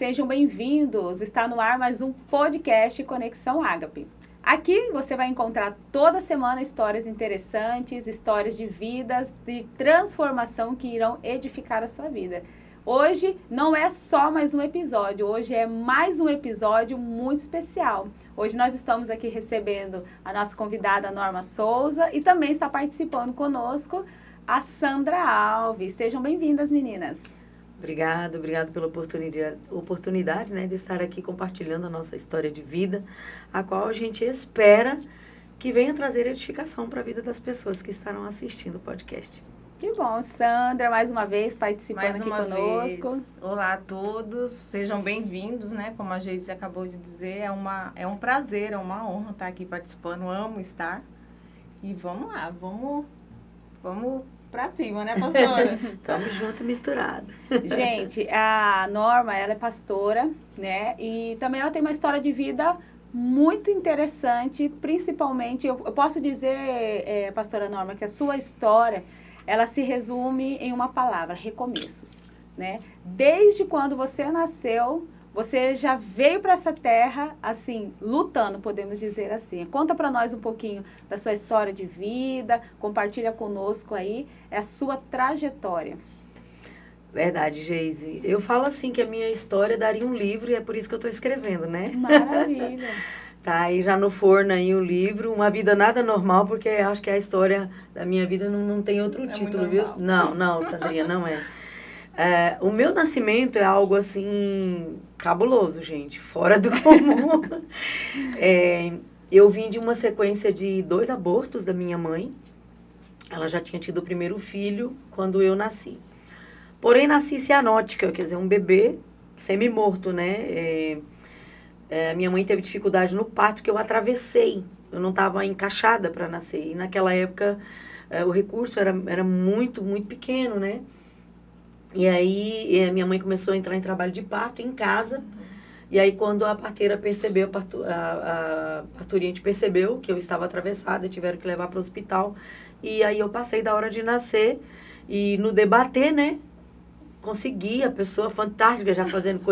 sejam bem-vindos. Está no ar mais um podcast Conexão Ágape. Aqui você vai encontrar toda semana histórias interessantes, histórias de vidas, de transformação que irão edificar a sua vida. Hoje não é só mais um episódio, hoje é mais um episódio muito especial. Hoje nós estamos aqui recebendo a nossa convidada Norma Souza e também está participando conosco a Sandra Alves. Sejam bem-vindas, meninas. Obrigado pela oportunidade, né, de estar aqui compartilhando a nossa história de vida, a qual a gente espera que venha trazer edificação para a vida das pessoas que estarão assistindo o podcast. Que bom, Sandra, mais uma vez participando aqui conosco. Olá a todos, sejam bem-vindos, né? Como a Geise acabou de dizer, é um prazer, é uma honra estar aqui participando, amo estar. E vamos lá, vamos pra cima, né, pastora? Tamo junto, misturado. Gente, a Norma, ela é pastora, né? E também ela tem uma história de vida muito interessante, principalmente, eu posso dizer, pastora Norma, que a sua história, ela se resume em uma palavra, recomeços, né? Desde quando você nasceu, você já veio para essa terra, assim, lutando, podemos dizer assim. Conta para nós um pouquinho da sua história de vida, compartilha conosco aí a sua trajetória. Verdade, Geise. Eu falo assim que a minha história daria um livro e é por isso que eu estou escrevendo, né? Maravilha. Tá aí já no forno aí o livro, Uma Vida Nada Normal, porque acho que a história da minha vida não tem outro título, viu? Não, Sandrinha, não é. O meu nascimento é algo assim cabuloso, gente, fora do comum. Eu vim de uma sequência de 2 abortos da minha mãe. Ela já tinha tido o primeiro filho quando eu nasci. Porém, nasci cianótica, quer dizer, um bebê semi-morto, né? Minha mãe teve dificuldade no parto que eu atravessei. Eu não estava encaixada para nascer. E naquela época, o recurso era muito, muito pequeno, né? E aí, minha mãe começou a entrar em trabalho de parto em casa. E aí, quando a parteira percebeu, a parturiente percebeu que eu estava atravessada, tiveram que levar para o hospital. E aí, eu passei da hora de nascer. E no debater, né, consegui, a pessoa fantástica, já fazendo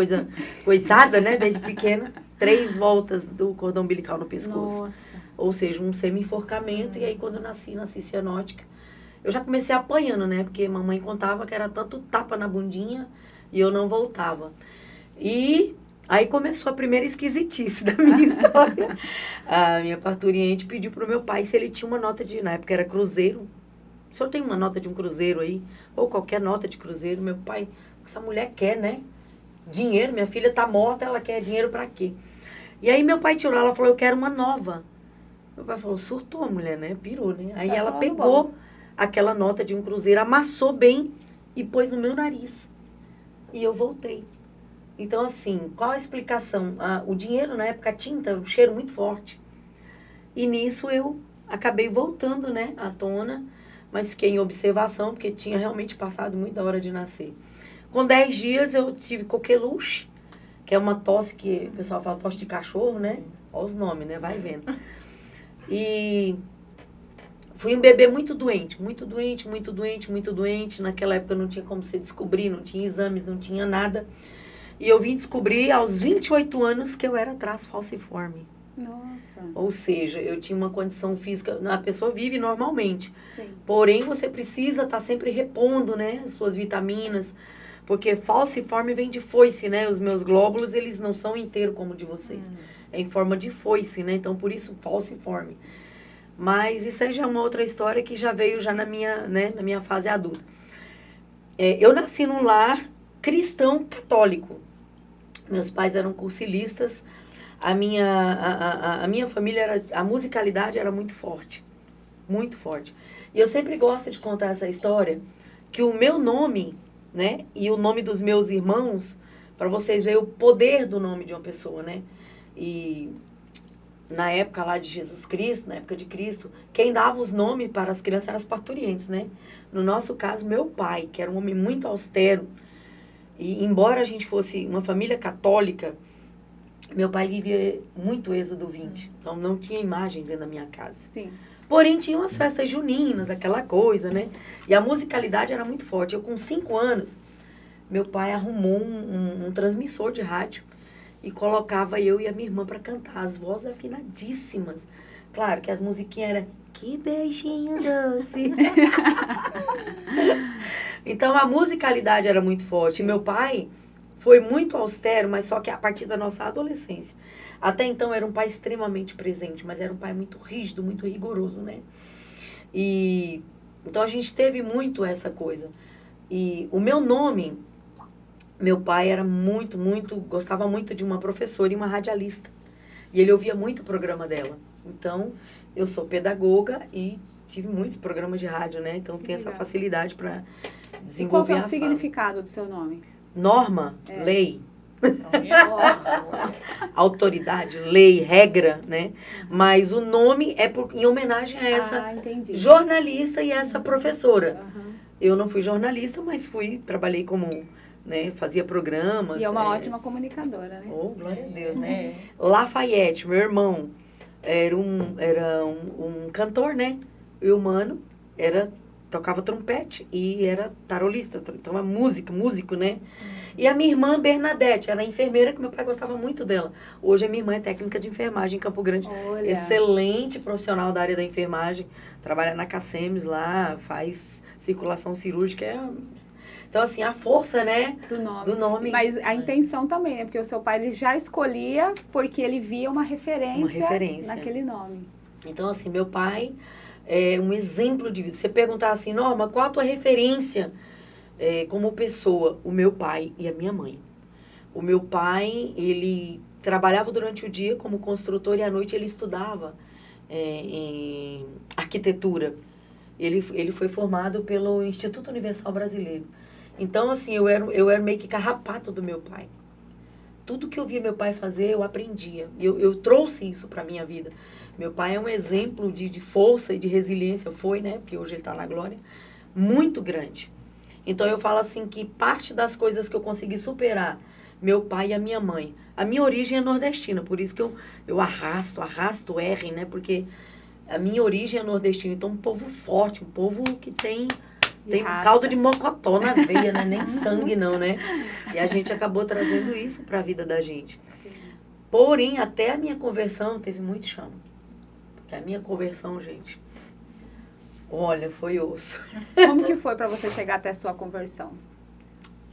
coisada, né, desde pequena. 3 voltas do cordão umbilical no pescoço. Nossa. Ou seja, um semi-enforcamento. E aí, quando eu nasci cianótica. Eu já comecei apanhando, né? Porque mamãe contava que era tanto tapa na bundinha e eu não voltava. E aí começou a primeira esquisitice da minha história. A minha parturiente pediu pro meu pai se ele tinha uma nota na época era cruzeiro. O senhor tem uma nota de um cruzeiro aí? Ou qualquer nota de cruzeiro? Meu pai, o que essa mulher quer, né? Dinheiro, minha filha tá morta, ela quer dinheiro pra quê? E aí meu pai tirou, ela falou, eu quero uma nova. Meu pai falou, surtou a mulher, né? Pirou, né? Aí ela pegou aquela nota de um cruzeiro, amassou bem e pôs no meu nariz. E eu voltei. Então, assim, qual a explicação? O dinheiro, na época, a tinta, um cheiro muito forte. E nisso eu acabei voltando, né, à tona, mas fiquei em observação, porque tinha realmente passado muita hora de nascer. Com 10 dias eu tive coqueluche, que é uma tosse que o pessoal fala tosse de cachorro, né? Olha os nomes, né? Vai vendo. E fui um bebê muito doente. Naquela época não tinha como você descobrir, não tinha exames, não tinha nada. E eu vim descobrir aos 28 anos que eu era traço falciforme. Nossa. Ou seja, eu tinha uma condição física, a pessoa vive normalmente. Sim. Porém, você precisa estar sempre repondo, né, as suas vitaminas, porque falciforme vem de foice, né? Os meus glóbulos, eles não são inteiros como o de vocês. É em forma de foice, né? Então, por isso, falciforme. Mas isso aí já é uma outra história que já veio já na minha fase adulta. Eu nasci num lar cristão católico. Meus pais eram cursilistas. A minha família, a musicalidade era muito forte. Muito forte. E eu sempre gosto de contar essa história, que o meu nome, né, e o nome dos meus irmãos, para vocês verem o poder do nome de uma pessoa, né? E na época lá de Jesus Cristo, na época de Cristo, quem dava os nomes para as crianças eram as parturientes, né? No nosso caso, meu pai, que era um homem muito austero, e embora a gente fosse uma família católica, meu pai vivia muito Êxodo 20, então não tinha imagens dentro da minha casa. Sim. Porém, tinha umas festas juninas, aquela coisa, né? E a musicalidade era muito forte. Eu, com 5 anos, meu pai arrumou um transmissor de rádio e colocava eu e a minha irmã para cantar, as vozes afinadíssimas. Claro que as musiquinhas eram que beijinho doce. Então a musicalidade era muito forte. E meu pai foi muito austero, mas só que a partir da nossa adolescência. Até então era um pai extremamente presente, mas era um pai muito rígido, muito rigoroso, né? E então a gente teve muito essa coisa. E o meu nome, meu pai era gostava muito de uma professora e uma radialista. E ele ouvia muito o programa dela. Então, eu sou pedagoga e tive muitos programas de rádio, né? Então, tem essa facilidade para desenvolver E qual que é o a fala. significado do seu nome? Norma, lei, Olha, autoridade, lei, regra, né? Mas o nome é em homenagem a essa entendi. jornalista e essa professora. Aham. Eu não fui jornalista, mas trabalhei como, né, fazia programas. E é uma ótima comunicadora, né? Oh, glória a Deus, né? é. Lafayette, meu irmão, era um cantor, né? E o mano tocava trompete e era tarolista, então é músico, né? E a minha irmã Bernadette, ela é enfermeira, que meu pai gostava muito dela. Hoje a minha irmã é técnica de enfermagem em Campo Grande. Olha. Excelente profissional da área da enfermagem, trabalha na Cacemes lá, faz circulação cirúrgica. Então, assim, a força, né? Do nome. Mas a intenção também, né? Porque o seu pai ele já escolhia porque ele via uma referência naquele nome. Então, assim, meu pai é um exemplo de vida. Você perguntar assim, Norma, qual a tua referência como pessoa? O meu pai e a minha mãe. O meu pai, ele trabalhava durante o dia como construtor e à noite ele estudava em arquitetura. Ele foi formado pelo Instituto Universal Brasileiro. Então, assim, eu era meio que carrapato do meu pai. Tudo que eu via meu pai fazer, eu aprendia. Eu trouxe isso para a minha vida. Meu pai é um exemplo de força e de resiliência, né? Porque hoje ele está na glória, muito grande. Então, eu falo assim que parte das coisas que eu consegui superar, meu pai e a minha mãe. A minha origem é nordestina, por isso que eu arrasto R, né? Porque a minha origem é nordestina. Então, um povo forte, um povo que tem um caldo de mocotó na veia, né? Nem sangue não, né? E a gente acabou trazendo isso para a vida da gente. Porém, até a minha conversão teve muito chão. Porque a minha conversão, gente, olha, foi osso. Como que foi para você chegar até a sua conversão?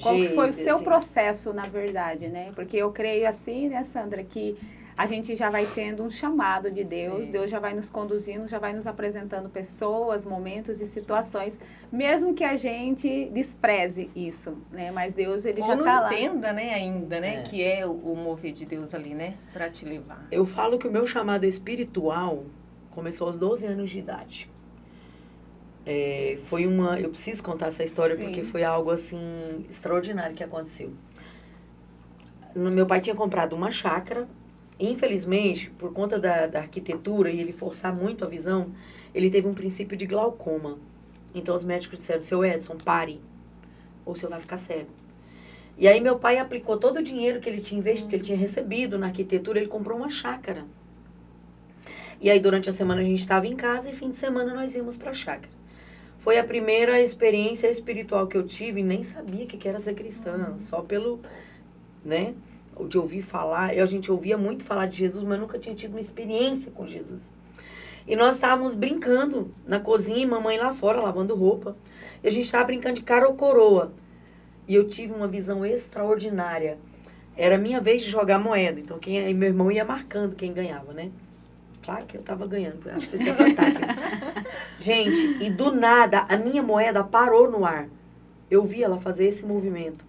Qual que foi o seu assim, processo, na verdade, né? Porque eu creio assim, né, Sandra, que a gente já vai tendo um chamado de Deus, Deus já vai nos conduzindo, já vai nos apresentando pessoas, momentos e situações, mesmo que a gente despreze isso, né? Mas Deus, ele já está lá. Ou não entenda, né, ainda, né, que é o mover de Deus ali, né, para te levar. Eu falo que o meu chamado espiritual começou aos 12 anos de idade. Eu preciso contar essa história. Sim. Porque foi algo assim extraordinário que aconteceu. Meu pai tinha comprado uma chácara. Infelizmente, por conta da arquitetura e ele forçar muito a visão, ele teve um princípio de glaucoma. Então os médicos disseram: seu Edson, pare, ou você vai ficar cego. E aí meu pai aplicou todo o dinheiro que ele tinha investido, que ele tinha recebido na arquitetura, ele comprou uma chácara. E aí durante a semana a gente estava em casa e fim de semana nós íamos para a chácara. Foi a primeira experiência espiritual que eu tive, e nem sabia que era ser cristã, só pelo, né, de ouvir falar. A gente ouvia muito falar de Jesus, mas nunca tinha tido uma experiência com Jesus. E nós estávamos brincando na cozinha, mamãe lá fora, lavando roupa. E a gente estava brincando de cara ou coroa. E eu tive uma visão extraordinária. Era a minha vez de jogar moeda. Então, meu irmão ia marcando quem ganhava, né? Claro que eu estava ganhando. Acho que eu ia cantar aqui. Gente, e do nada, a minha moeda parou no ar. Eu vi ela fazer esse movimento.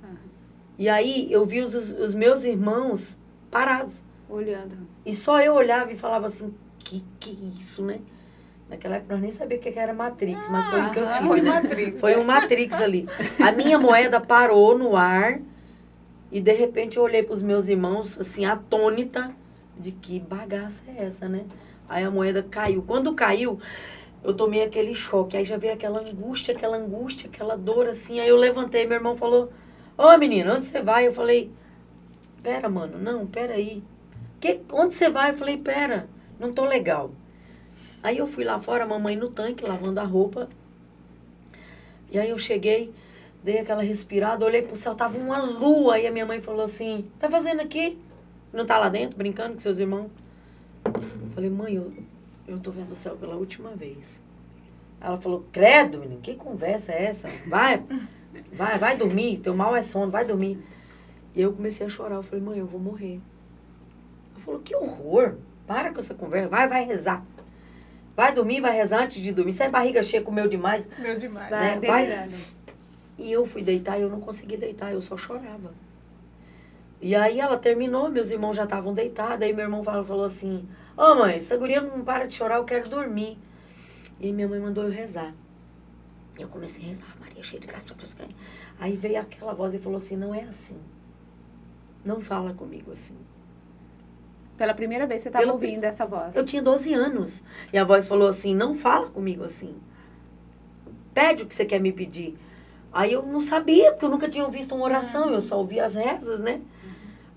E aí, eu vi os meus irmãos parados. Olhando. E só eu olhava e falava assim, que é isso, né? Naquela época, nós nem sabíamos o que era Matrix, mas foi o que eu tive, Foi né? Matrix. Foi um Matrix ali. A minha moeda parou no ar e, de repente, eu olhei para os meus irmãos, assim, atônita, de que bagaça é essa, né? Aí a moeda caiu. Quando caiu, eu tomei aquele choque. Aí já veio aquela angústia, aquela dor, assim. Aí eu levantei, meu irmão falou: ô, menino, onde você vai? Eu falei: pera, mano, não, pera aí. Onde você vai? Eu falei: pera, não tô legal. Aí eu fui lá fora, a mamãe no tanque, lavando a roupa. E aí eu cheguei, Dei aquela respirada, olhei pro céu, tava uma lua. Aí a minha mãe falou assim, tá fazendo aqui? Não tá lá dentro, brincando com seus irmãos? Falei, mãe, eu tô vendo o céu pela última vez. Ela falou, credo, menino, que conversa é essa? Vai dormir, teu mal é sono, vai dormir. E eu comecei a chorar, eu falei, mãe, eu vou morrer. Ela falou, que horror, para com essa conversa, vai rezar. Vai dormir, vai rezar antes de dormir. Se é barriga cheia, comeu demais. Meu demais. Né? Vai. E eu fui deitar e eu não consegui deitar, eu só chorava. E aí ela terminou, meus irmãos já estavam deitados, aí meu irmão falou assim, ô mãe, essa guria não para de chorar, eu quero dormir. E aí minha mãe mandou eu rezar. Eu comecei a rezar, Maria cheia de graça. Aí veio aquela voz e falou assim, não é assim. Não fala comigo assim. Pela primeira vez você estava ouvindo essa voz. Eu tinha 12 anos. E a voz falou assim, não fala comigo assim. Pede o que você quer me pedir. Aí eu não sabia, porque eu nunca tinha visto uma oração, eu só ouvia as rezas, né?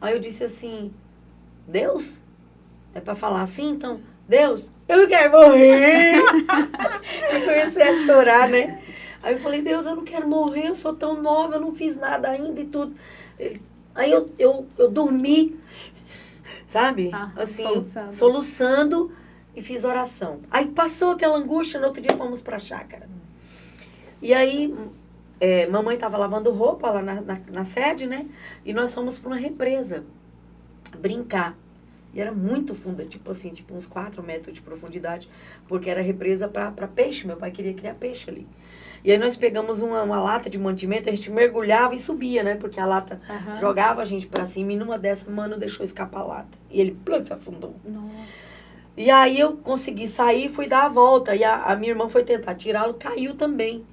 Aí eu disse assim, Deus? É pra falar assim, então? Deus, eu quero morrer. Eu comecei a chorar, né? Aí eu falei, Deus, eu não quero morrer, eu sou tão nova, eu não fiz nada ainda e tudo. Aí eu dormi, sabe? Assim, soluçando e fiz oração. Aí passou aquela angústia, no outro dia fomos pra chácara. E aí, mamãe estava lavando roupa lá na sede, né? E nós fomos para uma represa brincar. E era muito funda, tipo uns 4 metros de profundidade, porque era represa para peixe. Meu pai queria criar peixe ali. E aí nós pegamos uma lata de mantimento, a gente mergulhava e subia, né? Porque a lata jogava a gente para cima. E numa dessas, mano, deixou escapar a lata. E ele, pluf, afundou. Nossa. E aí eu consegui sair, fui dar a volta. E a minha irmã foi tentar tirá-lo, caiu também.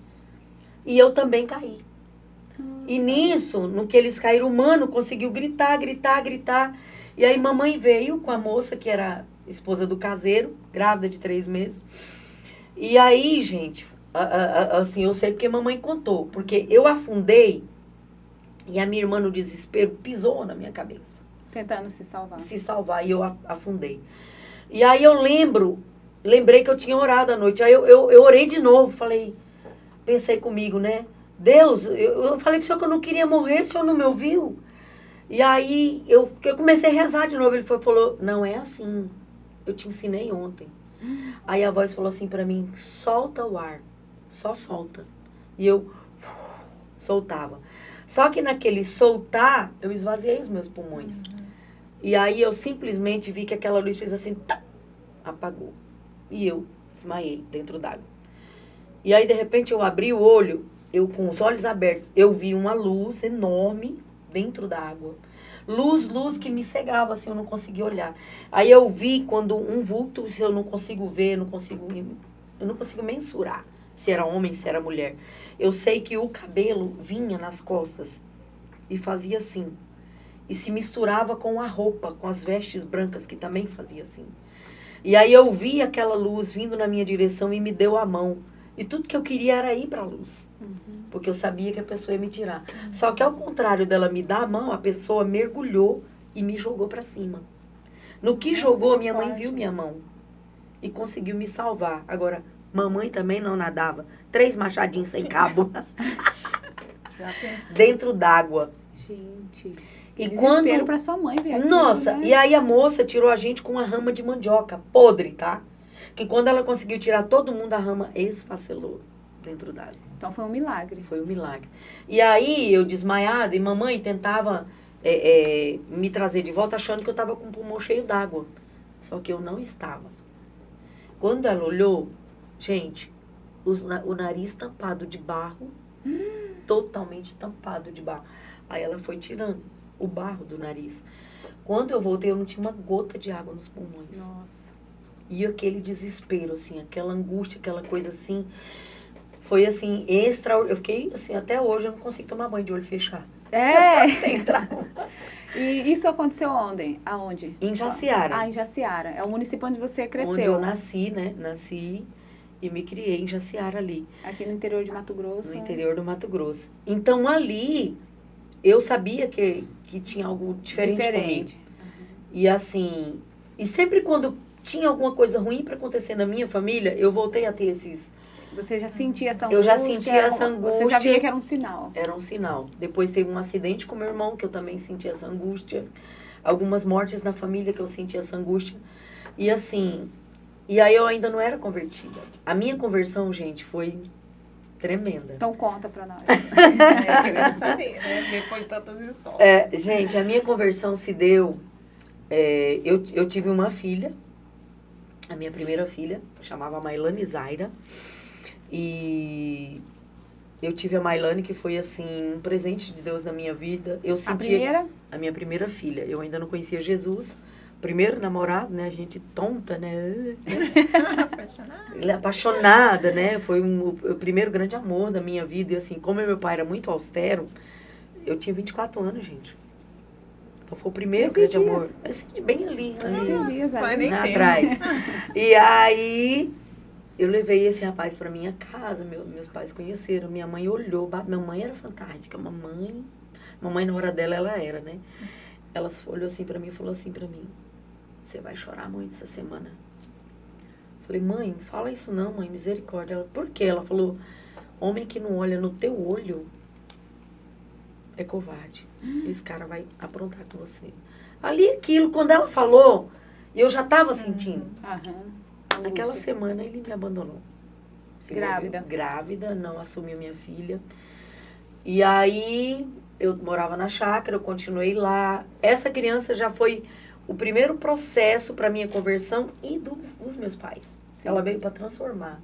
E eu também caí. Nossa. E nisso, no que eles caíram, o mano conseguiu gritar. E aí mamãe veio com a moça, que era esposa do caseiro, grávida de 3 meses. E aí, gente, assim, eu sei porque mamãe contou. Porque eu afundei e a minha irmã, no desespero, pisou na minha cabeça. Tentando se salvar. Se salvar, e eu afundei. E aí eu lembrei que eu tinha orado à noite. Aí eu orei de novo, pensei comigo, né? Deus, eu falei pro senhor que eu não queria morrer, o senhor não me ouviu? E aí eu comecei a rezar de novo. Ele falou, não é assim, eu te ensinei ontem. Aí a voz falou assim pra mim, solta o ar, só solta. E eu soltava. Só que naquele soltar, eu esvaziei os meus pulmões. E aí eu simplesmente vi que aquela luz fez assim, tá, apagou. E eu desmaiei dentro d'água. E aí, de repente, eu abri o olho, eu com os olhos abertos, eu vi uma luz enorme dentro da água. Luz que me cegava, assim, eu não conseguia olhar. Aí eu vi quando um vulto, se eu não consigo ver, eu não consigo mensurar se era homem, se era mulher. Eu sei que o cabelo vinha nas costas e fazia assim. E se misturava com a roupa, com as vestes brancas, que também fazia assim. E aí eu vi aquela luz vindo na minha direção e me deu a mão. E tudo que eu queria era ir para a luz. Porque eu sabia que a pessoa ia me tirar. Só que ao contrário dela me dar a mão, a pessoa mergulhou e me jogou para cima. No que jogou, minha mãe viu minha mão. E conseguiu me salvar. Agora, mamãe também não nadava. 3 machadinhos sem cabo. Dentro d'água. Gente. E desespero para sua mãe ver aquilo, Nossa, né? E aí a moça tirou a gente com uma rama de mandioca, podre, tá? Que quando ela conseguiu tirar todo mundo, a rama esfacelou dentro d'água. Então foi um milagre. Foi um milagre. E aí eu desmaiada e mamãe tentava me trazer de volta achando que eu estava com o pulmão cheio d'água. Só que eu não estava. Quando ela olhou, gente, o nariz tampado de barro, totalmente tampado de barro. Aí ela foi tirando o barro do nariz. Quando eu voltei, eu não tinha uma gota de água nos pulmões. Nossa. E aquele desespero, assim, aquela angústia, aquela coisa assim, foi assim, extraordinário. Eu fiquei assim, até hoje eu não consigo tomar banho de olho fechado. Tem trauma. E isso aconteceu onde? Aonde? Em Jaciara. Em Jaciara. É o município onde você cresceu. Onde eu nasci, né? Nasci e me criei em Jaciara ali. Aqui no interior de Mato Grosso. No interior do Mato Grosso. Então ali, eu sabia que tinha algo diferente comigo. E assim, e sempre quando tinha alguma coisa ruim para acontecer na minha família, eu voltei a ter Você já sentia essa angústia? Eu já sentia essa angústia. Você já via que era um sinal? Era um sinal. Depois teve um acidente com meu irmão, que eu também senti essa angústia. Algumas mortes na família que eu senti essa angústia. E assim, e aí eu ainda não era convertida. A minha conversão, gente, foi tremenda. Então conta pra nós. Queremos saber, né? Depois de tantas histórias. Gente, a minha conversão se deu... eu tive uma filha, a minha primeira filha, chamava Mailane Zaira. E eu tive a Mailane, que foi, assim, um presente de Deus na minha vida. Eu sentia... A primeira? A minha primeira filha. Eu ainda não conhecia Jesus. Primeiro namorado, né? A gente tonta, né? Apaixonada. Apaixonada, né? Foi o primeiro grande amor da minha vida. E, assim, como meu pai era muito austero, eu tinha 24 anos, gente. Então, foi o primeiro grande amor. Assim, bem ali. Esses dias Vai ali. nem tempo. Atrás. E aí... Eu levei esse rapaz pra minha casa, meus pais conheceram, minha mãe olhou, minha mãe era fantástica, mamãe na hora dela, ela era, né? Ela olhou assim pra mim e falou assim pra mim, você vai chorar muito essa semana. Falei, mãe, não fala isso não, mãe, misericórdia. Ela, por quê? Ela falou, homem que não olha no teu olho é covarde. Esse cara vai aprontar com você. Ali aquilo, quando ela falou, eu já tava sentindo. Aham. Naquela semana ele me abandonou. Se Grávida. envolveu. Grávida, não assumiu minha filha. E aí eu morava na chácara, eu continuei lá. Essa criança já foi o primeiro processo para minha conversão e dos meus pais. Sim. Ela veio para transformar.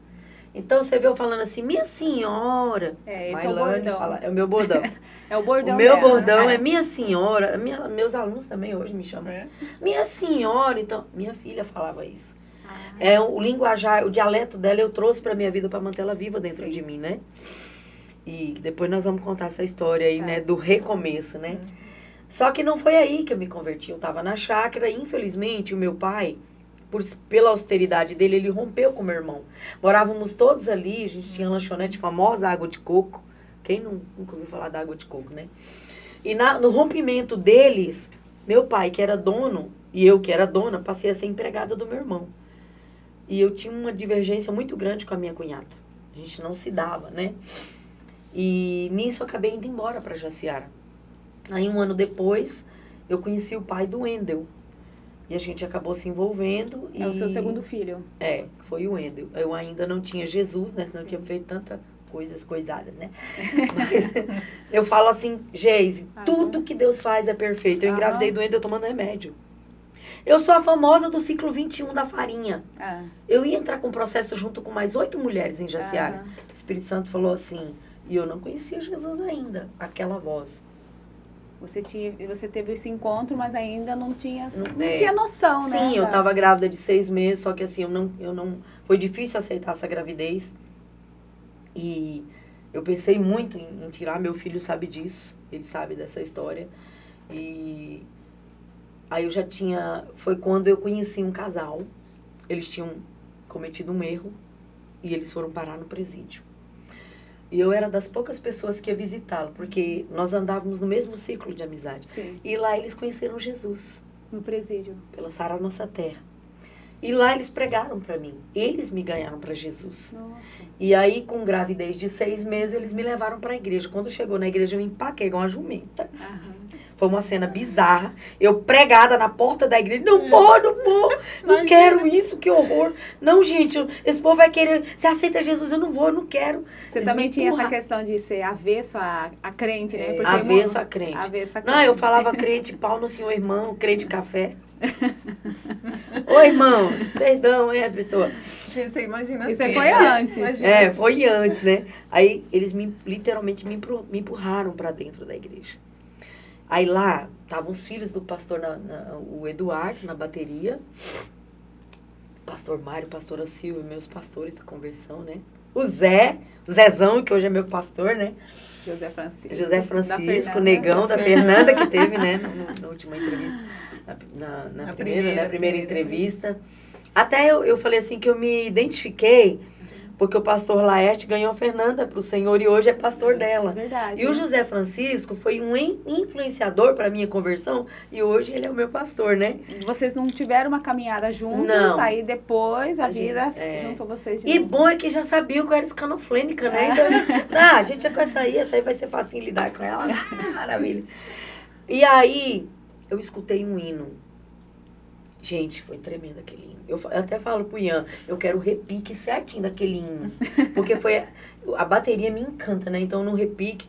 Então você vê eu falando assim, minha senhora. Esse é o Mailane bordão. fala, é o meu bordão. É o bordão O meu dela, bordão né? é minha senhora. Meus alunos também hoje me chamam assim. Minha senhora. Então, minha filha falava isso. O linguajar, o dialeto dela eu trouxe pra minha vida pra manter ela viva dentro de mim, né? E depois nós vamos contar essa história aí, né? Do recomeço, né? Só que não foi aí que eu me converti. Eu tava na chácara e, infelizmente, o meu pai, pela austeridade dele, ele rompeu com o meu irmão. Morávamos todos ali, a gente tinha lanchonete famosa, água de coco. Quem nunca ouviu falar da água de coco, né? E no rompimento deles, meu pai, que era dono, e eu, que era dona, passei a ser empregada do meu irmão. E eu tinha uma divergência muito grande com a minha cunhada. A gente não se dava, né? E nisso eu acabei indo embora para Jaciara. Aí, um ano depois, eu conheci o pai do Wendel. E a gente acabou se envolvendo. É o seu segundo filho. Foi o Wendel. Eu ainda não tinha Jesus, né? Não tinha feito tanta coisadas, né? Mas eu falo assim, Geise, tudo que Deus faz é perfeito. Eu engravidei do Wendel tomando remédio. Eu sou a famosa do ciclo 21 da farinha. Eu ia entrar com processo junto com mais 8 mulheres em Jaciara. O Espírito Santo falou assim, e eu não conhecia Jesus ainda, aquela voz. Você teve esse encontro, mas ainda não tinha noção, né? Sim, eu estava grávida de 6 meses, só que assim, eu não foi difícil aceitar essa gravidez. E eu pensei muito em tirar, meu filho sabe disso, ele sabe dessa história. E aí foi quando eu conheci um casal, eles tinham cometido um erro e eles foram parar no presídio. E eu era das poucas pessoas que ia visitá-lo, porque nós andávamos no mesmo ciclo de amizade. Sim. E lá eles conheceram Jesus. No presídio. Pela Sara Nossa Terra. E lá eles pregaram para mim. Eles me ganharam para Jesus. Nossa. E aí, com gravidez de 6 meses, eles me levaram para a igreja. Quando chegou na igreja, eu empaquei igual uma jumenta. Foi uma cena bizarra. Eu pregada na porta da igreja. Não vou, não quero isso, que horror. Não, gente, esse povo vai querer... Você aceita Jesus? Eu não vou, eu não quero. Você Eles também me tinha essa empurraram. questão de ser avesso a crente, né? Porque Avesso a crente. Avesso a Não, crente. eu falava crente, pau no senhor irmão, crente café. Oi, irmão, perdão, pessoa. Você imagina Isso assim. foi antes. Foi antes, né? Aí eles literalmente me empurraram para dentro da igreja. Aí lá, estavam os filhos do pastor, o Eduardo, na bateria. Pastor Mário, pastora Silvia, meus pastores da conversão, né? O Zezão, que hoje é meu pastor, né? José Francisco. José Francisco, negão da Fernanda, que teve, né? Na última entrevista. Na primeira entrevista. Até eu falei assim que eu me identifiquei porque o pastor Laerte ganhou a Fernanda para o Senhor e hoje é pastor dela. Verdade. E o José Francisco foi um influenciador para minha conversão e hoje ele é o meu pastor, né? Vocês não tiveram uma caminhada juntos, Não. aí depois a vida gente, juntou vocês de E novo. bom é que já sabia que eu era escanoflênica, né? Então, a gente já com essa aí vai ser fácil lidar com ela. Maravilha. E aí, eu escutei um hino. Gente, foi tremendo aquele hino. Eu até falo pro Ian, eu quero o repique certinho daquele hino. Porque a bateria me encanta, né? Então, no repique,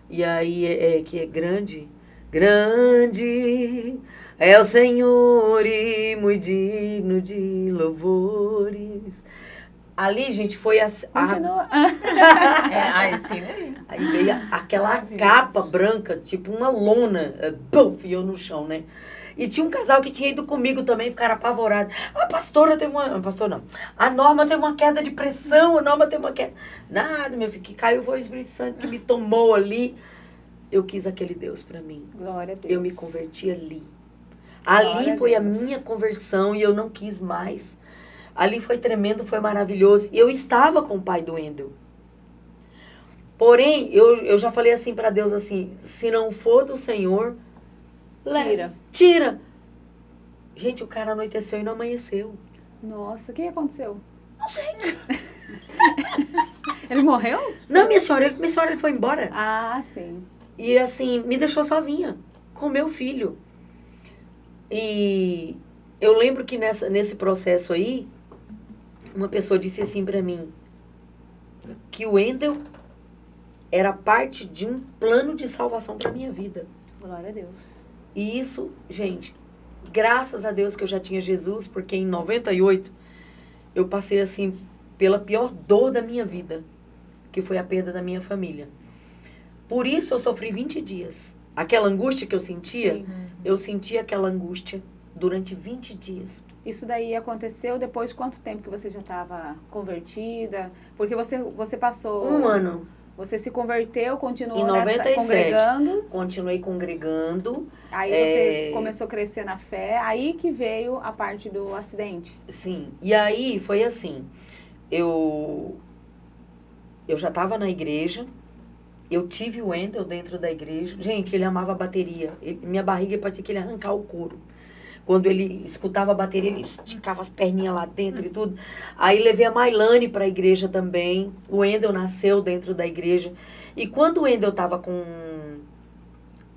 e aí que é grande. Grande é o Senhor e muito digno de louvores. Ali, gente, foi Continua. Sim, né? Aí veio aquela Maravilhoso. capa branca, tipo uma lona, e eu no chão, né? E tinha um casal que tinha ido comigo também, ficaram apavorados. A pastora teve uma... Pastor não. A Norma teve uma queda de pressão, a Norma teve uma queda... Nada, meu filho, que caiu foi o Espírito Santo que me tomou ali. Eu quis aquele Deus pra mim. Glória a Deus. Eu me converti ali. Glória Ali a foi a Deus. minha conversão e eu não quis mais. Ali foi tremendo, foi maravilhoso. E eu estava com o pai do Wendel. Porém, eu já falei assim pra Deus assim, se não for do Senhor, leva. Tira. Gente, o cara anoiteceu e não amanheceu. Nossa, o que aconteceu? Não sei. Ele morreu? Não, minha senhora, ele foi embora. Ah, sim. E assim, me deixou sozinha com meu filho. E eu lembro que nesse processo aí, uma pessoa disse assim pra mim, que o Wendel era parte de um plano de salvação pra minha vida. Glória a Deus. E isso, gente, graças a Deus que eu já tinha Jesus, porque em 98 eu passei assim pela pior dor da minha vida, que foi a perda da minha família. Por isso eu sofri 20 dias. Aquela angústia que eu sentia, Sim. eu sentia aquela angústia durante 20 dias. Isso daí aconteceu depois de quanto tempo que você já estava convertida? Porque você passou... Um ano. Você se converteu, continuou Em 97. congregando. Continuei congregando. Aí você começou a crescer na fé. Aí que veio a parte do acidente. Sim. E aí foi assim. Eu já estava na igreja. Eu tive o Wendel dentro da igreja. Gente, ele amava a bateria. Minha barriga parecia que ele ia arrancar o couro. Quando ele escutava a bateria, ele esticava as perninhas lá dentro e tudo. Aí levei a Mailane para a igreja também. O Wendel nasceu dentro da igreja. E quando o Wendel estava com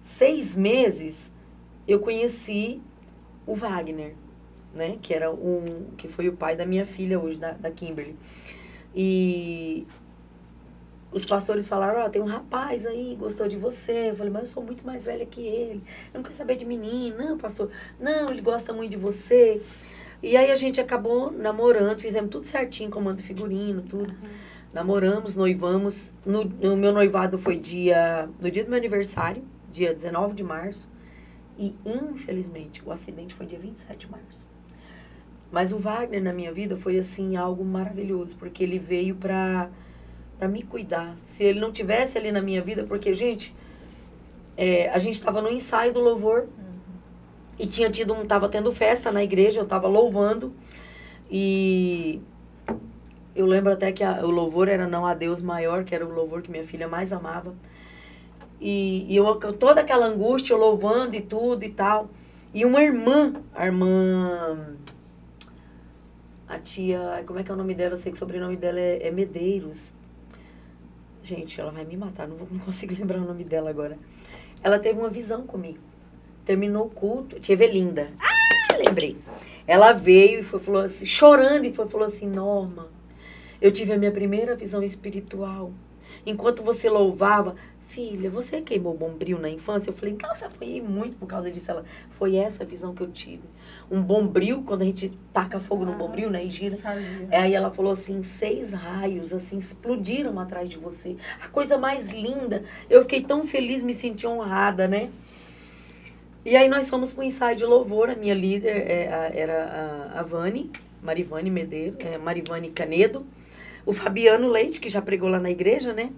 6 meses, eu conheci o Wagner, né? Que foi o pai da minha filha hoje, da Kimberly. E os pastores falaram, tem um rapaz aí, gostou de você. Eu falei, mas eu sou muito mais velha que ele. Eu não quero saber de menino. Não, pastor. Não, ele gosta muito de você. E aí a gente acabou namorando, fizemos tudo certinho, comando figurino, tudo. Namoramos, noivamos. No meu noivado foi no dia do meu aniversário, dia 19 de março. E, infelizmente, o acidente foi dia 27 de março. Mas o Wagner, na minha vida, foi, assim, algo maravilhoso. Porque ele veio pra me cuidar. Se ele não tivesse ali na minha vida, porque, gente, a gente estava no ensaio do louvor e tava tendo festa na igreja, eu estava louvando e eu lembro até que o louvor era Não Há Deus Maior, que era o louvor que minha filha mais amava. E toda aquela angústia, eu louvando e tudo e tal. E uma irmã, a tia, como é que é o nome dela? Eu sei que o sobrenome dela é Medeiros. Gente, ela vai me matar, não consigo lembrar o nome dela agora. Ela teve uma visão comigo. Terminou o culto, tia Evelinda. Lembrei. Ela veio e falou assim, chorando, e falou assim, Norma, eu tive a minha primeira visão espiritual. Enquanto você louvava, filha, você queimou bombril na infância? Eu falei, não, você apanhei muito por causa disso. Ela, foi essa visão que eu tive. Um bombril, quando a gente taca fogo no bombril, né, e gira. Aí ela falou assim, 6 raios, assim, explodiram atrás de você. A coisa mais linda. Eu fiquei tão feliz, me senti honrada, né? E aí nós fomos pro ensaio de louvor. A minha líder era a Vani, Marivane Medeiros, Marivane Canedo. O Fabiano Leite, que já pregou lá na igreja, né?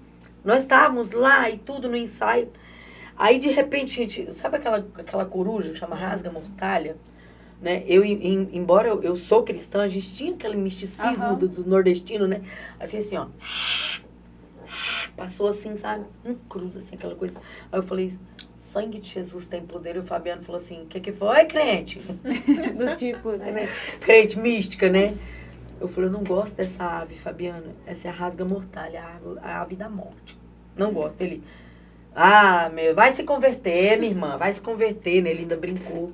Nós estávamos lá e tudo no ensaio. Aí, de repente, gente, sabe aquela coruja que chama rasga-mortalha? né? Embora eu sou cristã, a gente tinha aquele misticismo do nordestino, né? Aí fez assim, ó. Passou assim, sabe? Cruz, assim, aquela coisa. Aí eu falei, sangue de Jesus tem poder. E o Fabiano falou assim, o que foi, crente? Do tipo, né? Crente mística, né? Eu falei, eu não gosto dessa ave, Fabiano. Essa é a rasga mortalha, a ave da morte. Não gosto. Ele, vai se converter, minha irmã, vai se converter, né? Ele ainda brincou.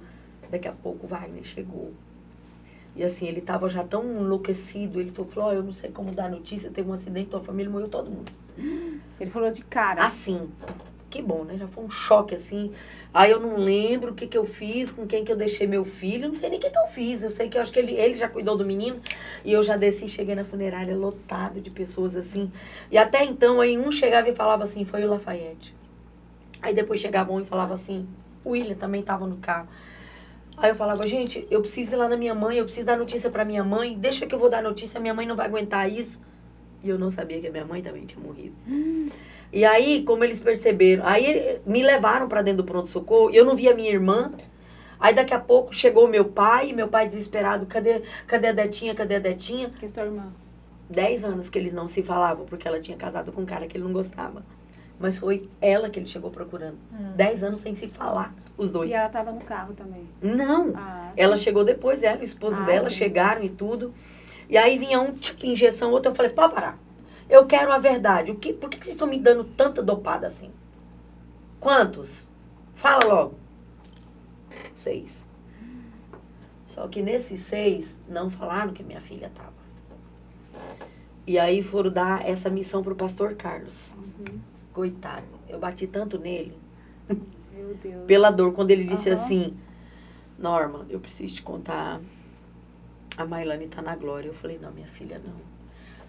Daqui a pouco o Wagner chegou. E assim, ele tava já tão enlouquecido. Ele falou, eu não sei como dar notícia, teve um acidente, tua família morreu todo mundo. Ele falou de cara. Assim, que bom, né? Já foi um choque, assim. Aí eu não lembro o que eu fiz, com quem que eu deixei meu filho. Eu não sei nem o que eu fiz. Eu sei que eu acho que ele já cuidou do menino. E eu já desci, cheguei na funerária lotado de pessoas, assim. E até então, aí um chegava e falava assim, foi o Lafayette. Aí depois chegava um e falava assim, o William também tava no carro. Aí eu falava, gente, eu preciso ir lá na minha mãe, eu preciso dar notícia pra minha mãe. Deixa que eu vou dar notícia, minha mãe não vai aguentar isso. E eu não sabia que a minha mãe também tinha morrido. E aí, como eles perceberam, aí me levaram pra dentro do pronto-socorro, eu não via minha irmã. Aí daqui a pouco chegou o meu pai desesperado, cadê a Detinha, cadê a Detinha? Que é sua irmã. 10 anos que eles não se falavam, porque ela tinha casado com um cara que ele não gostava. Mas foi ela que ele chegou procurando. 10 anos sem se falar, os dois. E ela tava no carro também. Não, Ah, ela chegou depois, ela e o esposo dela sim. chegaram e tudo. E aí vinha um tipo injeção, outro, eu falei, pode parar. Eu quero a verdade. Por que vocês estão me dando tanta dopada assim? Quantos? Fala logo. 6. Só que nesses 6, não falaram que minha filha estava. E aí foram dar essa missão pro pastor Carlos. Coitado, eu bati tanto nele. Meu Deus. Pela dor, quando ele disse assim, Norma, eu preciso te contar, a Mailane tá na glória. Eu falei, não, minha filha, não.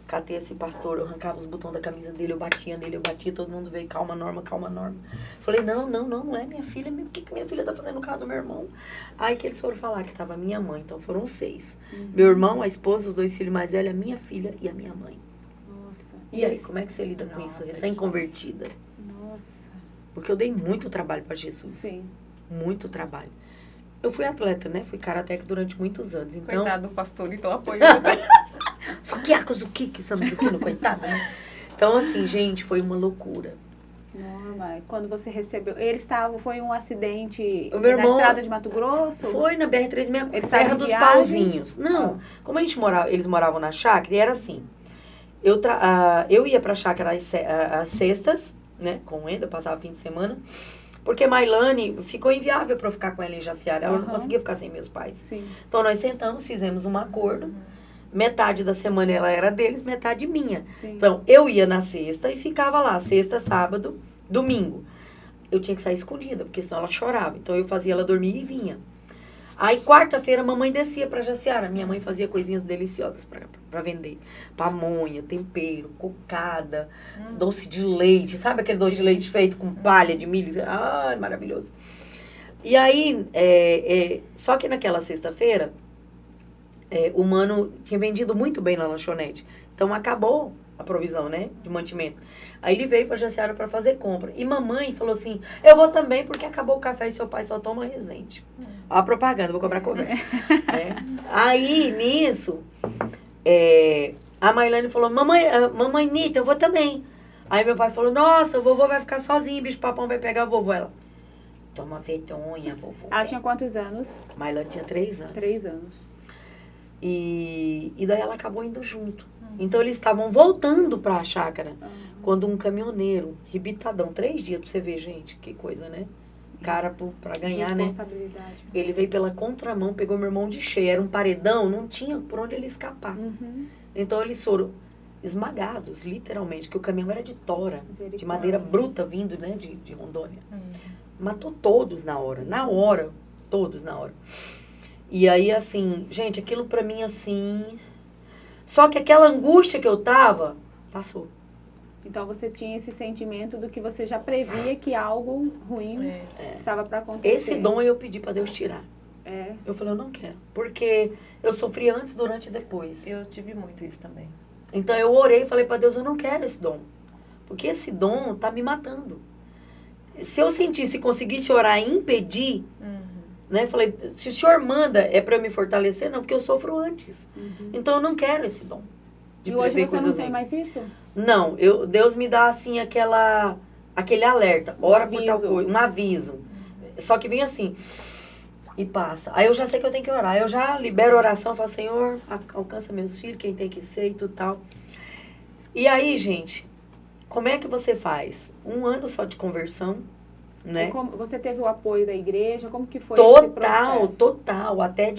Catei esse pastor, eu arrancava os botões da camisa dele, eu batia nele, todo mundo veio, calma, Norma, calma, Norma. Falei, não é minha filha, o que minha filha tá fazendo no carro do meu irmão? Aí que eles foram falar que tava minha mãe, então foram 6. Meu irmão, a esposa, os 2 filhos mais velhos, a minha filha e a minha mãe. Nossa. E aí, como é que você lida com isso, recém-convertida? Nossa. Porque eu dei muito trabalho para Jesus. Sim. Muito trabalho. Eu fui atleta, né? Fui karateca durante muitos anos. Então, Coitado do pastor, então apoiou. só que Akazuki, Samizuki, coitado, né? Então, assim, gente, foi uma loucura. Norma, quando você recebeu... Foi um acidente O meu na irmão estrada de Mato Grosso? Foi na BR-364, Eles Serra estavam em dos viagem? Pauzinhos. Não, como a gente eles moravam na chácara, e era assim. Eu ia pra chácara às sextas, né? Com o Endo, eu passava fim de semana. Porque Mailane ficou inviável para eu ficar com ela em Jaciara. Ela não conseguia ficar sem meus pais. Sim. Então, nós sentamos, fizemos um acordo. Metade da semana ela era deles, metade minha. Sim. Então, eu ia na sexta e ficava lá. Sexta, sábado, domingo. Eu tinha que sair escondida, porque senão ela chorava. Então, eu fazia ela dormir e vinha. Aí, quarta-feira, a mamãe descia pra Jaciara. Minha mãe fazia coisinhas deliciosas pra vender. Pamonha, tempero, cocada, doce de leite. Sabe aquele doce de leite feito com palha de milho? Ai, maravilhoso. E aí, só que naquela sexta-feira, o mano tinha vendido muito bem na lanchonete. Então, acabou a provisão, né, de mantimento. Aí ele veio pra Jaciara pra fazer compra. E mamãe falou assim, eu vou também porque acabou o café e seu pai só toma Resende. Ó a propaganda, vou cobrar cover. Aí, nisso, a Mailane falou, mamãe Nita, eu vou também. Aí meu pai falou, nossa, o vovô vai ficar sozinho, bicho papão vai pegar o vovô. Ela, toma vergonha, vovô. Ela tinha quantos anos? Mailane tinha 3 anos. 3 anos. E daí ela acabou indo junto. Então eles estavam voltando pra chácara, quando um caminhoneiro, ribitadão, 3 dias pra você ver, gente, que coisa, né? Cara pra ganhar, né? Responsabilidade. Ele veio pela contramão, pegou meu irmão de cheio. Era um paredão, não tinha por onde ele escapar. Então eles foram esmagados, literalmente, que o caminhão era de tora, de madeira bruta vindo, né, de Rondônia. Matou todos na hora, todos na hora. E aí, assim, gente, aquilo pra mim, assim... Só que aquela angústia que eu tava, passou. Então você tinha esse sentimento do que você já previa que algo ruim estava para acontecer. Esse dom eu pedi pra Deus tirar. Eu falei, eu não quero. Porque eu sofri antes, durante e depois. Eu tive muito isso também. Então eu orei e falei pra Deus, eu não quero esse dom. Porque esse dom tá me matando. Se eu sentisse e conseguisse orar e impedir, Né? Falei, se o senhor manda, é para eu me fortalecer? Não, porque eu sofro antes. Então eu não quero esse dom. De E hoje prever você não coisas tem ruins. mais isso? Não, Deus me dá assim aquele alerta, ora por tal aviso. coisa, um aviso. Só que vem assim e passa. Aí eu já sei que eu tenho que orar. Eu já libero a oração, falo, Senhor, alcança meus filhos, quem tem que ser e tudo tal. E aí, gente, como é que você faz? 1 ano só de conversão, né? Você teve o apoio da igreja? Como que foi esse processo? Total. Até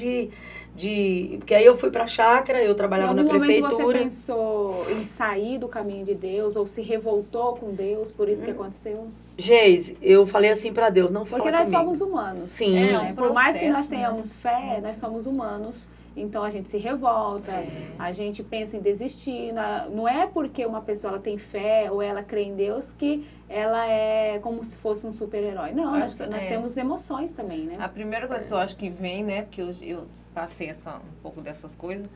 porque aí eu fui pra chácara, eu Em trabalhava algum na prefeitura. momento você pensou em sair do caminho de Deus ou se revoltou com Deus, por isso que aconteceu? Geise, eu falei assim pra Deus, não fala Porque nós comigo. somos humanos. Sim. Né? um Por mais que nós processo, tenhamos fé, nós somos humanos. Então a gente se revolta, Sim. a gente pensa em desistir. Não é porque uma pessoa ela tem fé ou ela crê em Deus que ela é como se fosse um super-herói. Não, nós temos emoções também, né? A primeira coisa que eu acho que vem, né, porque eu passei um pouco dessas coisas,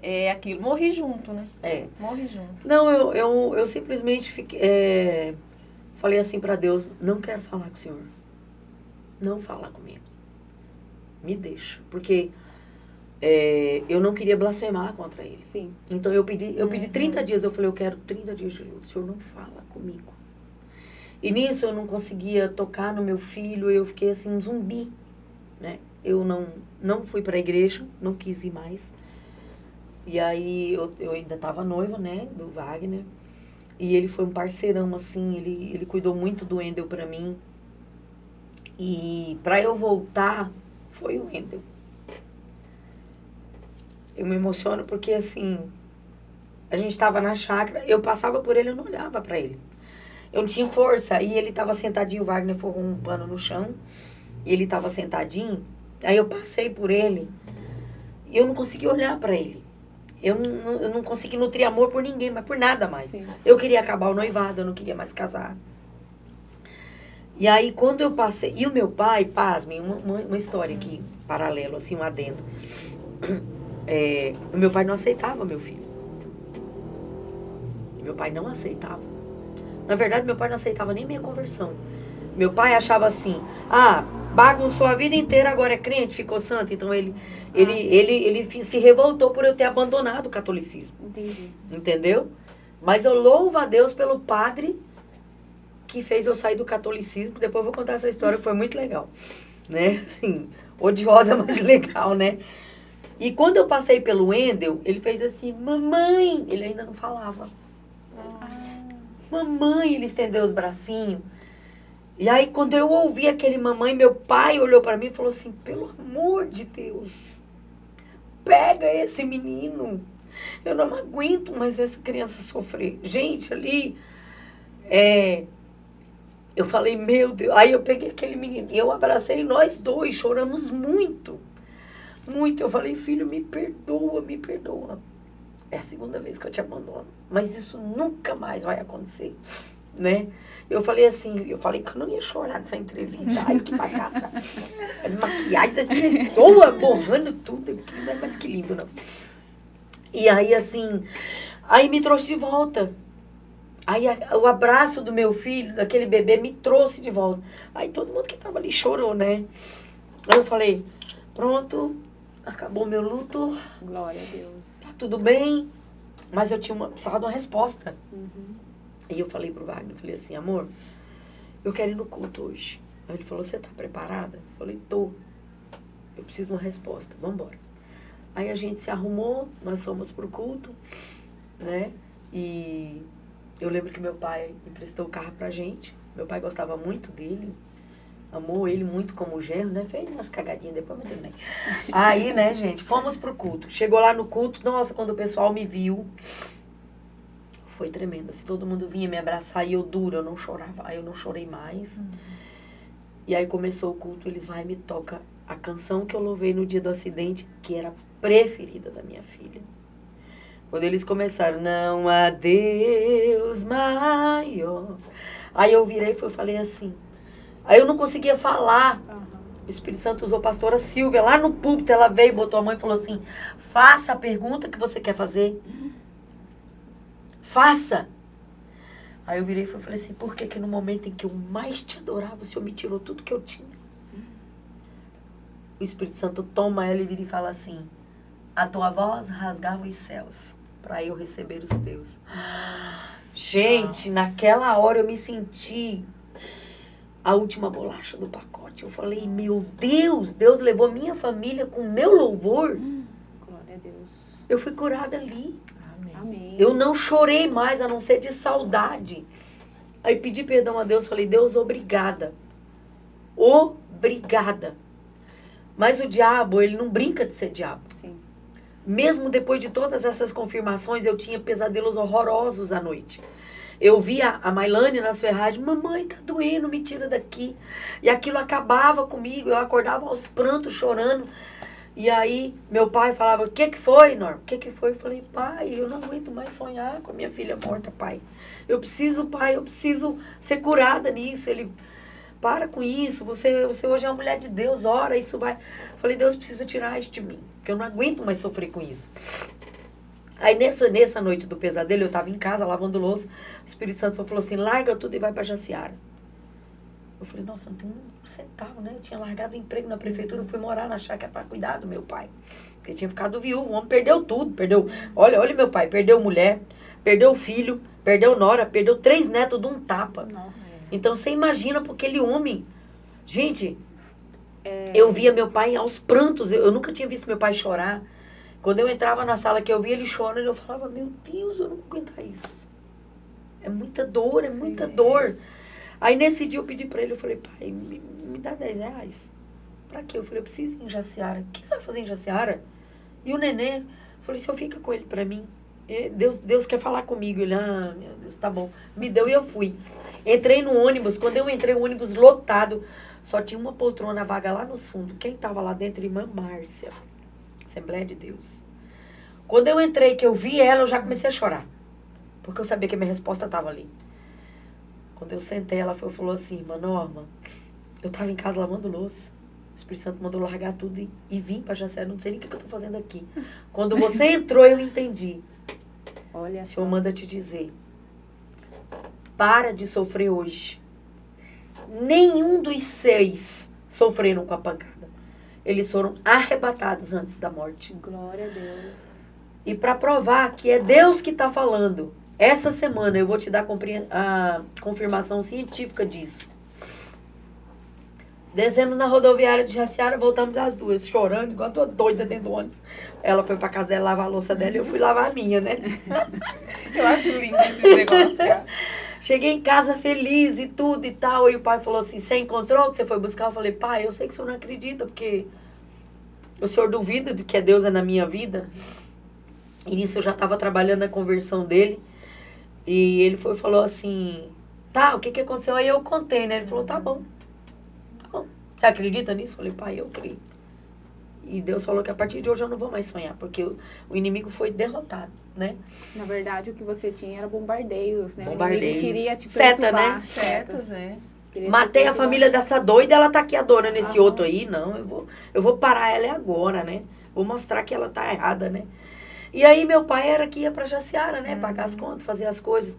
é aquilo, morri junto, né? Morri junto. Não, eu simplesmente falei assim pra Deus, não quero falar com o Senhor. Não fala comigo. Me deixa. Porque eu não queria blasfemar contra ele. Sim. Então eu pedi 30 dias, eu falei, eu quero 30 dias de luto, o Senhor não fala comigo. E nisso eu não conseguia tocar no meu filho, eu fiquei assim, um zumbi, né? Eu não fui pra igreja, não quis ir mais. E aí eu ainda tava noiva, né, do Wagner. E ele foi um parceirão, assim, ele cuidou muito do Wendel pra mim. E pra eu voltar, foi o Wendel. Eu me emociono porque, assim, a gente tava na chácara, eu passava por ele, eu não olhava pra ele. Eu não tinha força, e ele tava sentadinho, o Wagner forrou um pano no chão, e ele tava sentadinho, aí eu passei por ele, e eu não consegui olhar pra ele. Eu não consegui nutrir amor por ninguém, mas por nada mais. Sim. Eu queria acabar o noivado, eu não queria mais casar. E aí, quando eu passei... E o meu pai, pasmem, uma história aqui, paralelo, assim, um adendo. O meu pai não aceitava meu filho. Meu pai não aceitava. Na verdade, meu pai não aceitava nem minha conversão. Meu pai achava assim, bagunçou a vida inteira, agora é crente, ficou santo. Então, ele se revoltou por eu ter abandonado o catolicismo. Entendi. Entendeu? Mas eu louvo a Deus pelo padre que fez eu sair do catolicismo. Depois eu vou contar essa história, que foi muito legal. Né? Assim, odiosa, mas legal, né? E quando eu passei pelo Wendel, ele fez assim, mamãe. Ele ainda não falava. Mamãe, ele estendeu os bracinhos. E aí, quando eu ouvi aquele mamãe, meu pai olhou para mim e falou assim, pelo amor de Deus, pega esse menino. Eu não aguento mais essa criança sofrer. Gente, ali, eu falei, meu Deus. Aí eu peguei aquele menino e eu abracei, nós dois choramos muito. Muito. Eu falei, filho, me perdoa, me perdoa. É a segunda vez que eu te abandono. Mas isso nunca mais vai acontecer, né? Eu falei assim, que eu não ia chorar nessa entrevista. Ai, que bagaça. As maquiagens das pessoas borrando tudo. Mas que lindo, não. E aí, assim, aí me trouxe de volta. Aí o abraço do meu filho, daquele bebê, me trouxe de volta. Aí todo mundo que tava ali chorou, né? Aí eu falei, pronto, acabou meu luto. Glória a Deus. Tá tudo bem. Mas eu precisava de uma resposta. Uhum. E eu falei pro Wagner, falei assim, amor, eu quero ir no culto hoje. Aí ele falou, você tá preparada? Eu falei, tô. Eu preciso de uma resposta, vamos embora. Aí a gente se arrumou, nós fomos pro culto, né? E eu lembro que meu pai emprestou o carro pra gente. Meu pai gostava muito dele, amou ele muito como genro, né? Fez umas cagadinhas depois, mas tudo bem. Aí, né, gente, fomos pro culto. Chegou lá no culto, nossa, quando o pessoal me viu, foi tremendo. Assim, todo mundo vinha me abraçar e eu dura, eu não chorava. Aí eu não chorei mais. E aí começou o culto, eles vai e me toca a canção que eu louvei no dia do acidente, que era a preferida da minha filha. Quando eles começaram, não há Deus maior. Aí eu virei e falei assim. Aí eu não conseguia falar. O Espírito Santo usou a pastora Silvia lá no púlpito, ela veio, botou a mão e falou assim, faça a pergunta que você quer fazer. Faça. Aí eu virei e falei assim, por que no momento em que eu mais te adorava, o Senhor me tirou tudo que eu tinha? o Espírito Santo toma ela e vira e fala assim: a tua voz rasgava os céus para eu receber os teus. Gente, naquela hora eu me senti a última bolacha do pacote. Eu falei, meu Deus, Deus levou minha família com meu louvor. Glória a Deus. Eu fui curada ali. Amém. Amém. Eu não chorei mais, a não ser de saudade. Aí pedi perdão a Deus, falei, Deus, obrigada. Obrigada. Mas o diabo, ele não brinca de ser diabo. Sim. Mesmo depois de todas essas confirmações, eu tinha pesadelos horrorosos à noite. Eu via a Mailane nas ferragens, mamãe, tá doendo, me tira daqui. E aquilo acabava comigo, eu acordava aos prantos, chorando. E aí, meu pai falava, o que foi, Norma? O que foi? Eu falei, pai, eu não aguento mais sonhar com a minha filha morta, pai. Eu preciso, pai, eu preciso ser curada nisso. Ele, para com isso, você hoje é uma mulher de Deus, ora, isso vai... Eu falei, Deus precisa tirar isso de mim, porque eu não aguento mais sofrer com isso. Aí nessa noite do pesadelo, eu estava em casa lavando louça, o Espírito Santo falou assim, larga tudo e vai para Jaciara. Eu falei, nossa, não tem um centavo, né? Eu tinha largado o emprego na prefeitura, fui morar na chácara para cuidar do meu pai. Porque tinha ficado viúvo, o homem perdeu tudo, olha meu pai, perdeu mulher, perdeu filho, perdeu nora, perdeu 3 netos de um tapa. Nossa. Então você imagina porque aquele homem, gente, eu via meu pai aos prantos, eu nunca tinha visto meu pai chorar. Quando eu entrava na sala que eu via ele chorando, eu falava, meu Deus, eu não vou aguentar isso. É muita dor, é muita dor. Aí nesse dia eu pedi pra ele, eu falei, pai, me dá 10 reais. Pra quê? Eu falei, eu preciso ir em Jaciara. O que você vai fazer em Jaciara? E o nenê? Eu falei, se eu fica com ele pra mim. Deus quer falar comigo. Ele, meu Deus, tá bom. Me deu e eu fui. Entrei no ônibus. Quando eu entrei, o ônibus lotado. Só tinha uma poltrona vaga lá nos fundos. Quem tava lá dentro? Irmã Márcia. Assembleia de Deus. Quando eu entrei, que eu vi ela, eu já comecei a chorar. Porque eu sabia que a minha resposta estava ali. Quando eu sentei, ela falou assim, irmã Norma, eu estava em casa lavando louça. O Espírito Santo mandou largar tudo e vim para Jaciara. Não sei nem o que eu estou fazendo aqui. Quando você entrou, eu entendi. Olha O só. Senhor manda te dizer, para de sofrer hoje. Nenhum dos 6 sofreram com a pancada. Eles foram arrebatados antes da morte. Glória a Deus. E para provar que é Deus que está falando, essa semana eu vou te dar a confirmação científica disso. Descemos na rodoviária de Jaciara, voltamos as duas, chorando, igual toda doida dentro do ônibus. Ela foi para casa dela lavar a louça dela e eu fui lavar a minha, né? Eu acho lindo esse negócio, cara. Cheguei em casa feliz e tudo e tal. E o pai falou assim, você encontrou o que você foi buscar? Eu falei, pai, eu sei que o senhor não acredita, porque o senhor duvida de que Deus é na minha vida. E nisso eu já estava trabalhando na conversão dele. E ele falou assim, tá, o que aconteceu? Aí eu contei, né? Ele falou, tá bom. Você acredita nisso? Eu falei, pai, eu creio. E Deus falou que a partir de hoje eu não vou mais sonhar, porque o inimigo foi derrotado, né? Na verdade, o que você tinha era bombardeios, né? Bombardeios. O inimigo queria te Seta, perturbar. né? Setas, né? Queria te Matei a perturbar. família dessa doida, ela tá aqui a dona nesse outro aí. Não, eu vou parar ela agora, né? Vou mostrar que ela tá errada, né? E aí meu pai era que ia pra Jaciara, né? Pagar as contas, fazer as coisas.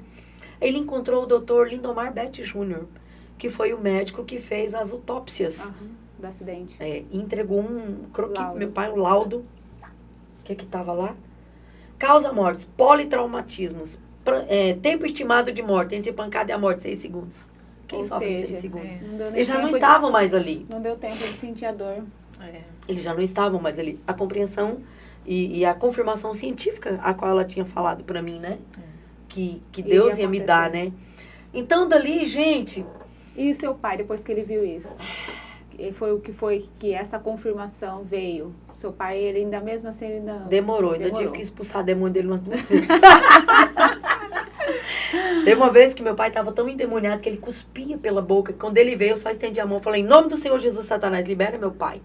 Ele encontrou o doutor Lindomar Bete Júnior, que foi o médico que fez as autópsias. Do acidente. Entregou um croquis pro Laudo. meu pai, um laudo. O que tava lá? Causa mortes, politraumatismos, tempo estimado de morte, entre pancada e a morte, 6 segundos. Quem Ou sofre seja, 6 segundos? Não deu nem Eles já não tempo estavam mais ali. Não deu tempo de sentir a dor. Eles já não estavam mais ali. A compreensão e a confirmação científica a qual ela tinha falado pra mim, né? Que Deus ia me dar, né? Então, dali, gente... E o seu pai, depois que ele viu isso? Foi que essa confirmação veio? Seu pai, ele ainda mesmo assim, ele ainda... Demorou. Ainda tive que expulsar o demônio dele umas 2 vezes. Teve uma vez que meu pai estava tão endemoniado que ele cuspia pela boca. Quando ele veio, eu só estendi a mão e falei, em nome do Senhor Jesus, Satanás, libera meu pai.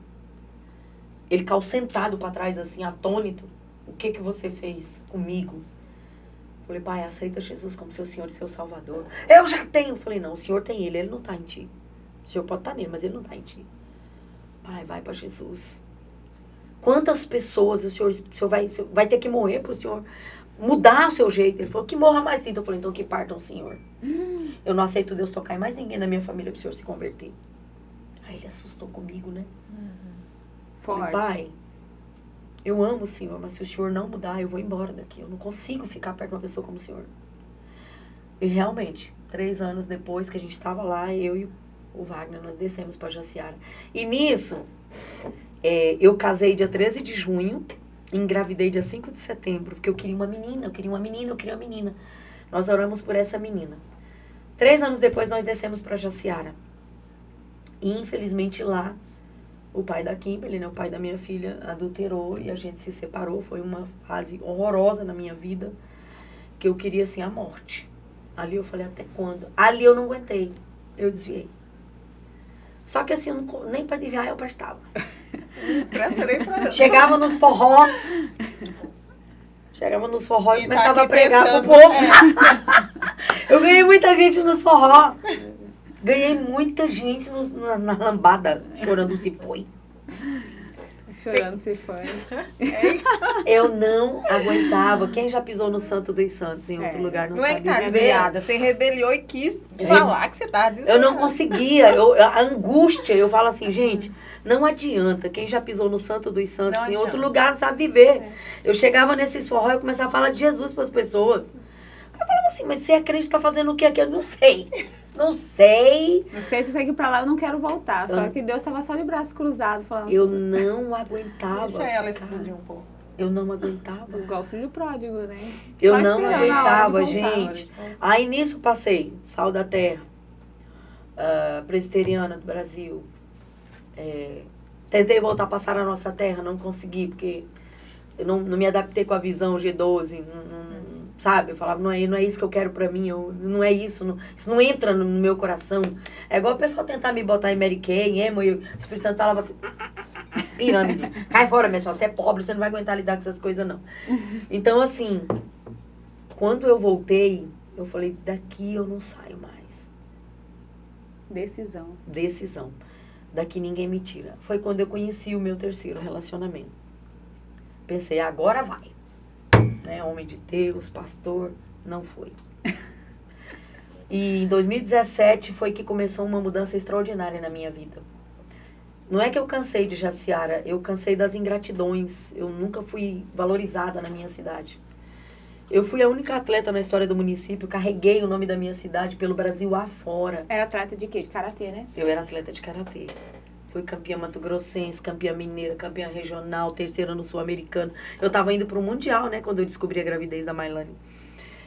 Ele caiu sentado para trás, assim, atônito. O que você fez comigo? Falei, pai, aceita Jesus como seu Senhor e seu Salvador. Eu já tenho. Falei, não, o Senhor tem ele não está em ti. O Senhor pode estar nele, mas ele não está em ti. Pai, vai para Jesus. Quantas pessoas o senhor vai ter que morrer para o Senhor mudar o seu jeito? Ele falou, que morra mais 30. Eu falei, então que partam o Senhor. Eu não aceito Deus tocar em mais ninguém da minha família para o Senhor se converter. Aí ele assustou comigo, né? Forte. Pai, eu amo o Senhor, mas se o Senhor não mudar, eu vou embora daqui. Eu não consigo ficar perto de uma pessoa como o Senhor. E realmente, 3 anos depois que a gente estava lá, eu e o Wagner, nós descemos para Jaciara. E nisso, eu casei dia 13 de junho, engravidei dia 5 de setembro, porque eu queria uma menina, eu queria uma menina. Nós oramos por essa menina. 3 anos depois, nós descemos para Jaciara. E, infelizmente, lá, o pai da Kimberly, né, o pai da minha filha, adulterou e a gente se separou. Foi uma fase horrorosa na minha vida, que eu queria, assim, a morte. Ali eu falei, até quando? Ali eu não aguentei. Eu desviei. Só que, assim, nem para desviar eu prestava. Chegava nos forró. E começava a pregar pro povo. Eu ganhei muita gente nos forró. Ganhei muita gente na lambada, chorando se foi. Chorando se foi. Eu não aguentava. Quem já pisou no Santo dos Santos em outro lugar não é sabe que tá viver. desviada, você rebeliou e quis falar que você tá desviada. Eu não conseguia. A angústia, eu falo assim, gente, não adianta. Quem já pisou no Santo dos Santos em outro lugar não sabe viver. Eu chegava nesses forró e começava a falar de Jesus para as pessoas. Eu falava assim, mas você é crente, tá fazendo o que aqui? Eu não sei. Não sei. Não sei se eu sei que pra lá eu não quero voltar. Só que Deus estava só de braço cruzado falando Eu assim. não aguentava. Deixa ela explodir um pouco. Eu não aguentava. Igual o filho pródigo, né? Eu Só não esperando a hora de aguentava, voltar. gente. Aí nisso passei, Sal da Terra, Presbiteriana do Brasil. Tentei voltar para Sara Nossa Terra, não consegui, porque eu não me adaptei com a visão G12. Sabe? Eu falava, não é isso que eu quero pra mim, não é isso, isso não entra no meu coração. É igual o pessoal tentar me botar em Mary Kay, emo, e o Espírito Santo falava assim, pirâmide, cai fora, minha senhora, você é pobre, você não vai aguentar lidar com essas coisas, não. Então, assim, quando eu voltei, eu falei, daqui eu não saio mais. Decisão. Daqui ninguém me tira. Foi quando eu conheci o meu terceiro relacionamento. Pensei, agora vai. Né, homem de Deus, pastor, não foi. E em 2017 foi que começou uma mudança extraordinária na minha vida. Não é que eu cansei de Jaciara, eu cansei das ingratidões. Eu nunca fui valorizada na minha cidade. Eu fui a única atleta na história do município, carreguei o nome da minha cidade pelo Brasil afora. Era atleta de quê? De karatê, né? Eu era atleta de karatê. Fui campeã mato-grossense, campeã mineira, campeã regional, terceira no sul-americano. Eu tava indo pro Mundial, né, quando eu descobri a gravidez da Mailane.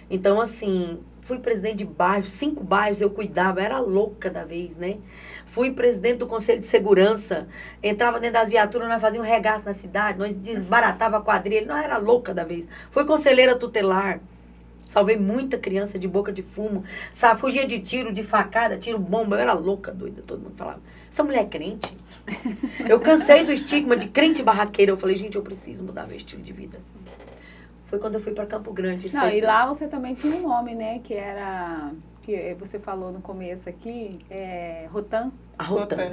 Então, assim, fui presidente de bairros, 5 bairros eu cuidava, era louca da vez, né? Fui presidente do Conselho de Segurança, entrava dentro das viaturas, nós fazíamos um regaço na cidade, nós desbaratava a quadrilha, nós era louca da vez. Fui conselheira tutelar, salvei muita criança de boca de fumo, sabe? Fugia de tiro, de facada, tiro bomba, eu era louca, doida, todo mundo falava. Essa mulher é crente? Eu cansei do estigma de crente barraqueira. Eu falei, gente, eu preciso mudar meu estilo de vida. Foi quando eu fui para Campo Grande. Não, e lá você também tinha um nome, né? Que era... Que você falou no começo aqui, Rotan. A Rotan.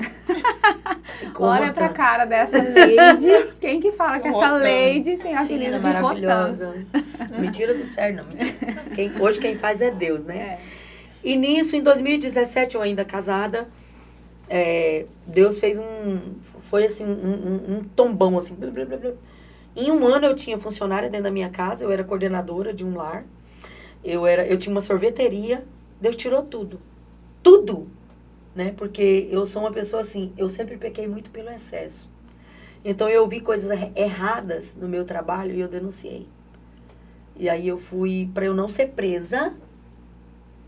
Olha pra cara dessa Lady. Quem que fala que essa Lady tem a apelido de maravilhosa. Mentira do sério, não. Mentira. Hoje quem faz é Deus, né? E nisso, em 2017, eu ainda casada... Deus fez foi assim, um tombão, assim. Blá, blá, blá, blá. Em 1 ano eu tinha funcionária dentro da minha casa, eu era coordenadora de um lar, eu tinha uma sorveteria, Deus tirou tudo, né? Porque eu sou uma pessoa assim, eu sempre pequei muito pelo excesso. Então eu vi coisas erradas no meu trabalho e eu denunciei. E aí eu fui, para eu não ser presa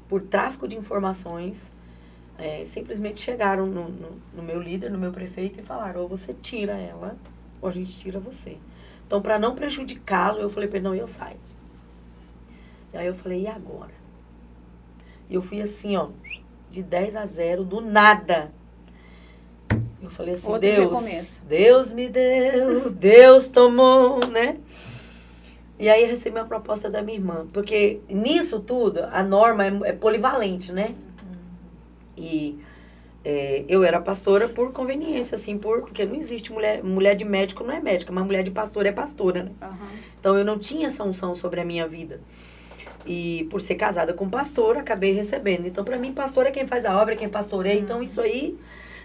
por tráfico de informações, simplesmente chegaram no meu líder, no meu prefeito e falaram, ou você tira ela, ou a gente tira você. Então, para não prejudicá-lo, eu falei para ele, não, eu saio. E aí eu falei, e agora? E eu fui assim, ó, de 10-0, do nada. Eu falei assim, Deus me deu, Deus tomou, né? E aí eu recebi uma proposta da minha irmã, porque nisso tudo, a Norma é polivalente, né? E eu era pastora por conveniência, assim, porque não existe mulher de médico não é médica, mas mulher de pastor é pastora, né? Uhum. Então eu não tinha essa unção sobre a minha vida. E por ser casada com pastor, acabei recebendo. Então, para mim, pastor é quem faz a obra, é quem pastoreia. Então, isso aí,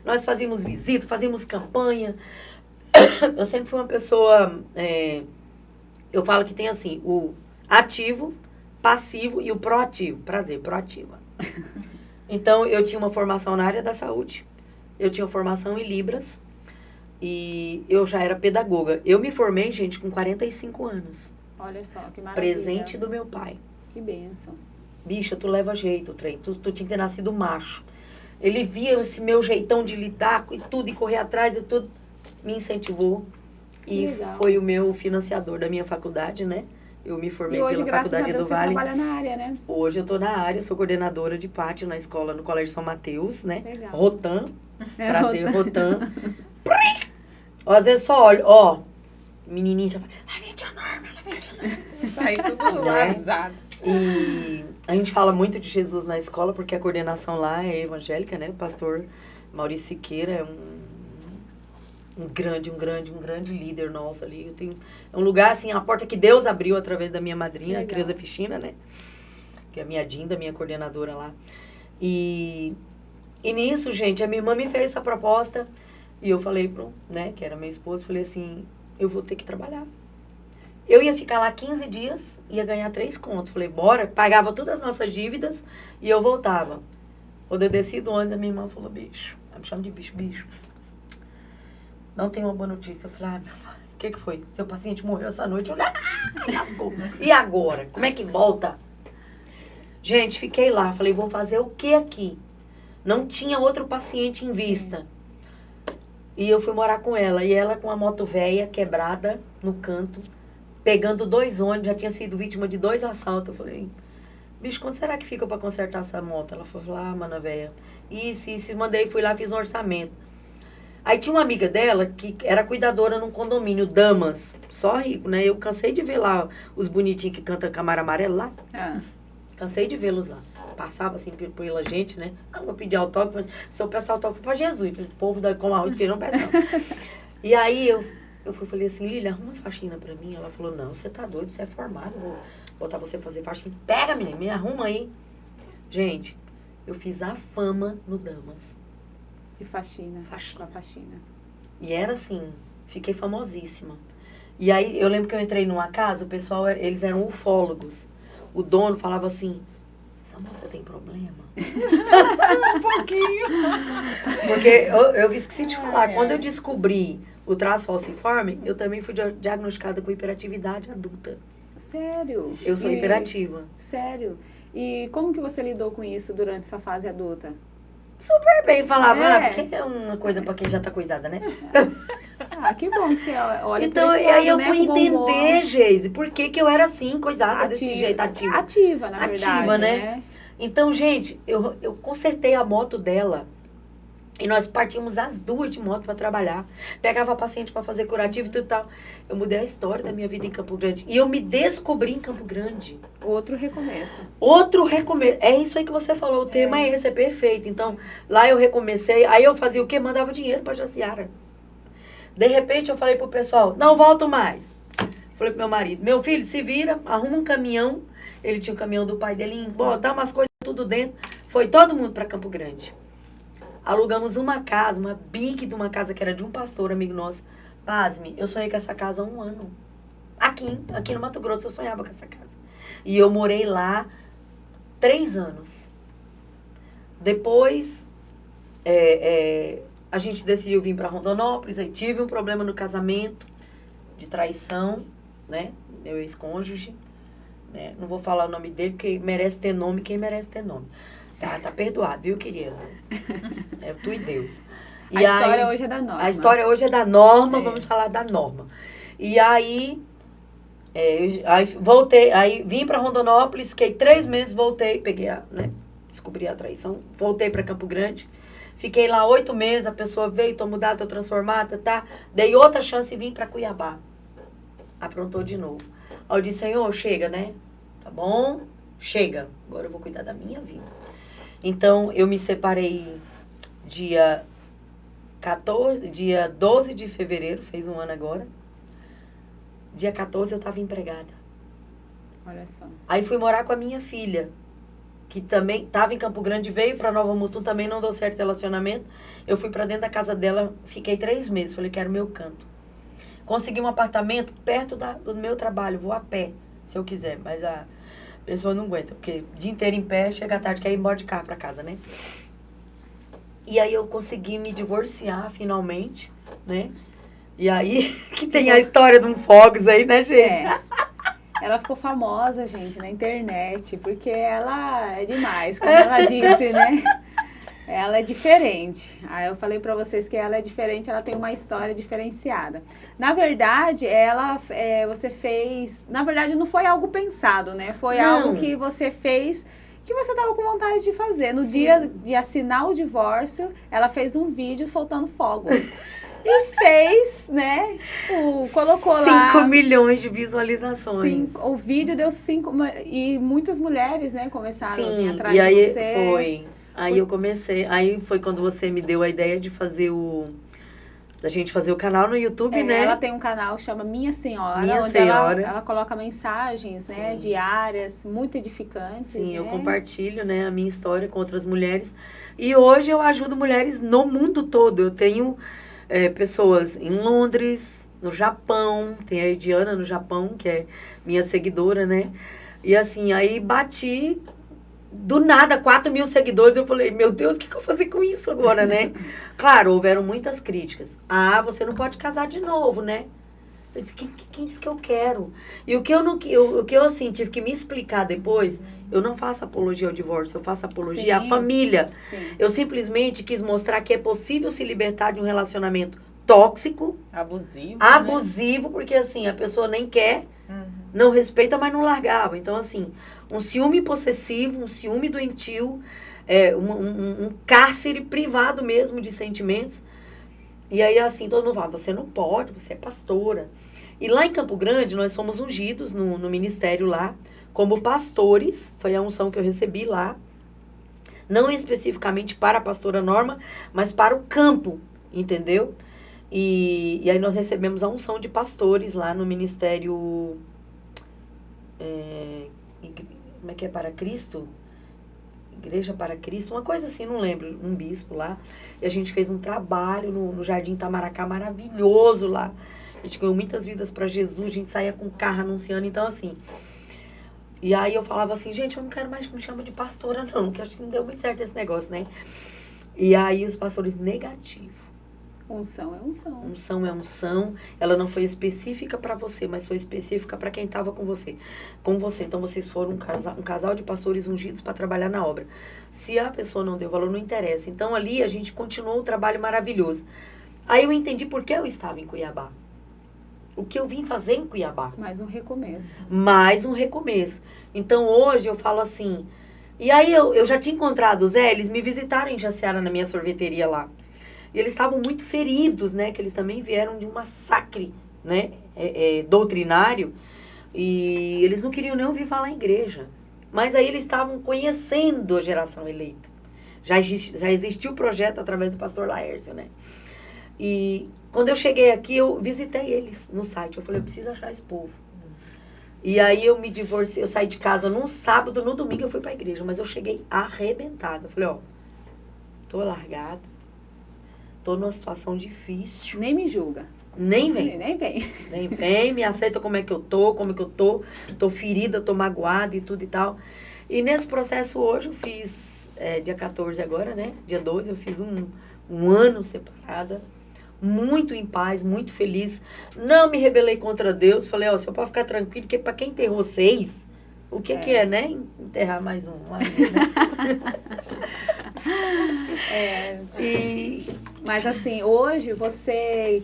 nós fazíamos visita, fazíamos campanha. Eu sempre fui uma pessoa, eu falo que tem assim, o ativo, passivo e o proativo. Prazer, proativa. Então, eu tinha uma formação na área da saúde, eu tinha formação em Libras e eu já era pedagoga. Eu me formei, gente, com 45 anos. Olha só, que maravilha. Presente do meu pai. Que bênção. Bicha, tu leva jeito, trem. Tu tinha que ter nascido macho. Ele via esse meu jeitão de lidar com tudo e correr atrás e tudo. Me incentivou. E Legal. foi o meu financiador da minha faculdade, né? Eu me formei E hoje, pela graças a Faculdade Deus, do você Vale. trabalha na área, né? Hoje eu tô na área, sou coordenadora de pátio na escola, no Colégio São Mateus, né? Legal. Rotan. É, Prazer, Rotan. Ó, às vezes só olho, ó. Menininha já fala, lá vem a tia Norma, lá vem a tia Norma. Sai tudo Né? vazado. E a gente fala muito de Jesus na escola, porque a coordenação lá é evangélica, né? O pastor Maurício Siqueira é um grande líder nosso ali. Eu tenho, é um lugar, assim, a porta que Deus abriu através da minha madrinha, Legal. a Creuza Ficina, né? Que é a minha Dinda, minha coordenadora lá. E nisso, gente, a minha irmã me fez essa proposta e eu falei pro, né, que era meu esposo, falei assim, eu vou ter que trabalhar. Eu ia ficar lá 15 dias, ia ganhar 3 contos. Falei, bora, pagava todas as nossas dívidas e eu voltava. Quando eu desci do ônibus, a minha irmã falou, bicho, ela me chama de bicho. Não tem uma boa notícia. Eu falei, meu pai, o que foi? Seu paciente morreu essa noite. Eu lascou. E agora? Como é que volta? Gente, fiquei lá. Falei, vou fazer o que aqui? Não tinha outro paciente em vista. E eu fui morar com ela. E ela com a moto velha, quebrada, no canto, pegando 2 ônibus, já tinha sido vítima de 2 assaltos. Eu falei, bicho, quanto será que fica pra consertar essa moto? Ela falou, mana velha, isso, mandei, fui lá, fiz um orçamento. Aí tinha uma amiga dela que era cuidadora num condomínio, Damas, só rico, né? Eu cansei de ver lá os bonitinhos que cantam Camaro Amarelo lá. Ah, Cansei de vê-los lá. Passava assim pela gente, né? Ah, vou pedir autógrafo. Se eu peço autógrafo pra Jesus, o povo da com arroz e feijão peça não. E aí eu falei assim, Lília, arruma umas faxinas pra mim. Ela falou, não, você tá doido, você é formado, vou botar você pra fazer faxina. Pega, menina, me arruma aí. Gente, eu fiz a fama no Damas. de faxina. Faxina. Com a faxina. E era assim, fiquei famosíssima. E aí eu lembro que eu entrei numa casa, o pessoal, eles eram ufólogos. O dono falava assim, essa moça tem problema? Um pouquinho. Porque eu esqueci de falar, quando eu descobri o traço falciforme, eu também fui diagnosticada com hiperatividade adulta. Sério? Eu sou hiperativa. Sério? E como que você lidou com isso durante sua fase adulta? Super bem, falava, É. porque é uma coisa pra quem já tá coisada, né? Ah, que bom que você olha Então, por esse aí eu lado, fui né, com bom humor. entender, Geise, por que que eu era assim, coisada desse jeito, ativa. Ativa, na Ativa, verdade, né? Então, gente, eu consertei a moto dela. E nós partimos as 2 de moto para trabalhar. Pegava paciente para fazer curativo e tudo tal. Eu mudei a história da minha vida em Campo Grande. E eu me descobri em Campo Grande. Outro recomeço. Outro recomeço. É isso aí que você falou. O tema é esse, é perfeito. Então, lá eu recomecei. Aí eu fazia o quê? Mandava dinheiro para Jaciara. De repente, eu falei pro pessoal, não volto mais. Falei pro meu marido, meu filho, se vira, arruma um caminhão. Ele tinha um caminhão do pai dele, botar umas coisas tudo dentro. Foi todo mundo para Campo Grande. Alugamos uma casa, uma big de uma casa que era de um pastor, amigo nosso. Pasme, eu sonhei com essa casa há 1 ano. Aqui no Mato Grosso, eu sonhava com essa casa. E eu morei lá 3 anos. Depois, a gente decidiu vir para Rondonópolis, aí tive um problema no casamento, de traição, né? Meu ex-cônjuge, né? Não vou falar o nome dele, porque merece ter nome, quem merece ter nome. Tá perdoado, viu, querida? É tu e Deus. A história hoje é da Norma. A história hoje é da Norma, É. vamos falar da Norma. E aí, aí voltei, aí vim para Rondonópolis, fiquei 3 meses, voltei, peguei descobri a traição, voltei para Campo Grande, fiquei lá 8 meses, a pessoa veio, tô mudada, tô transformada, tá? Dei outra chance e vim para Cuiabá. Aprontou de novo. Aí eu disse, Senhor, chega, né? Tá bom? Chega. Agora eu vou cuidar da minha vida. Então, eu me separei dia 12 de fevereiro, fez 1 ano agora. Dia 14 eu estava empregada. Olha só. Aí fui morar com a minha filha, que também estava em Campo Grande, veio para Nova Mutum, também não deu certo o relacionamento. Eu fui para dentro da casa dela, fiquei 3 meses, falei que era o meu canto. consegui um apartamento perto do meu trabalho, vou a pé, se eu quiser, mas a pessoa não aguenta, porque o dia inteiro em pé, chega à tarde, quer ir embora de carro pra casa, né? E aí eu consegui me divorciar, finalmente, né? E aí, que tem a história de um Fogos aí, né, gente? Ela ficou famosa, gente, na internet, porque ela é demais, como ela disse, né? Ela é diferente. Aí eu falei pra vocês que ela é diferente, ela tem uma história diferenciada. Na verdade, você fez... Na verdade, não foi algo pensado, né? Foi algo que você fez, que você tava com vontade de fazer. No dia de assinar o divórcio, ela fez um vídeo soltando fogos. E fez, né? Colocou 5 lá... 5 milhões de visualizações. O vídeo deu 5... E muitas mulheres, né, começaram a vir atrás e aí de você. foi... Aí eu comecei, aí foi quando você me deu a ideia de fazer da gente fazer o canal no YouTube, né? Ela tem um canal que chama Minha Senhora, Minha onde Senhora. Ela coloca mensagens, né, diárias, muito edificantes. Sim, né? eu compartilho, né, a minha história com outras mulheres. E hoje eu ajudo mulheres no mundo todo. Eu tenho pessoas em Londres, no Japão, tem a Ediana no Japão, que é minha seguidora, né? E assim, aí bati... Do nada, 4 mil seguidores, eu falei, meu Deus, o que eu vou fazer com isso agora, né? Claro, houveram muitas críticas. Ah, você não pode casar de novo, né? Eu disse, quem disse que eu quero? E o que eu assim, tive que me explicar depois, eu não faço apologia ao divórcio, eu faço apologia à família. Sim. Eu simplesmente quis mostrar que é possível se libertar de um relacionamento tóxico, abusivo, né? Porque assim, a pessoa nem quer, não respeita, mas não largava. Então, assim, um ciúme possessivo, um ciúme doentio, um cárcere privado mesmo de sentimentos. E aí, assim, todo mundo fala, você não pode, você é pastora. E lá em Campo Grande, nós somos ungidos no ministério lá, como pastores, foi a unção que eu recebi lá, não especificamente para a pastora Norma, mas para o campo, entendeu? E aí nós recebemos a unção de pastores lá no ministério... como é que é? Para Cristo? Igreja para Cristo, uma coisa assim, não lembro, um bispo lá. E a gente fez um trabalho no Jardim Itamaracá maravilhoso lá. A gente ganhou muitas vidas para Jesus, a gente saía com carro anunciando, então assim... E aí eu falava assim, gente, eu não quero mais que me chama de pastora não, que acho que não deu muito certo esse negócio, né? E aí os pastores, negativo. Unção é unção. Unção é unção. Ela não foi específica para você, mas foi específica para quem estava com você. Então, vocês foram um casal de pastores ungidos para trabalhar na obra. Se a pessoa não deu valor, não interessa. Então, ali, a gente continuou um trabalho maravilhoso. Aí eu entendi por que eu estava em Cuiabá. O que eu vim fazer em Cuiabá. Mais um recomeço. Mais um recomeço. Então, hoje, eu falo assim... E aí, eu já tinha encontrado o Zé, eles me visitaram em Jaciara, na minha sorveteria lá. E eles estavam muito feridos, né? Que eles também vieram de um massacre, né? Doutrinário. E eles não queriam nem ouvir falar em igreja. Mas aí eles estavam conhecendo a geração eleita. Já existiu o projeto através do pastor Laércio, né? E quando eu cheguei aqui, eu visitei eles no site. Eu falei, eu preciso achar esse povo. E aí eu me divorciei, eu saí de casa num sábado, no domingo eu fui pra igreja. Mas eu cheguei arrebentada. Eu falei, ó, tô largada. Tô numa situação difícil. Nem me julga. Nem vem. Nem vem. Nem vem, me aceita como é que eu tô, Tô ferida, tô magoada e tudo e tal. E nesse processo hoje eu fiz, dia 14 agora, né? Dia 12, eu fiz um ano separada. Muito em paz, muito feliz. Não me rebelei contra Deus. Falei, ó, você pode ficar tranquilo, porque pra quem enterrou 6, o que é, né? Enterrar mais um. Mas assim, hoje você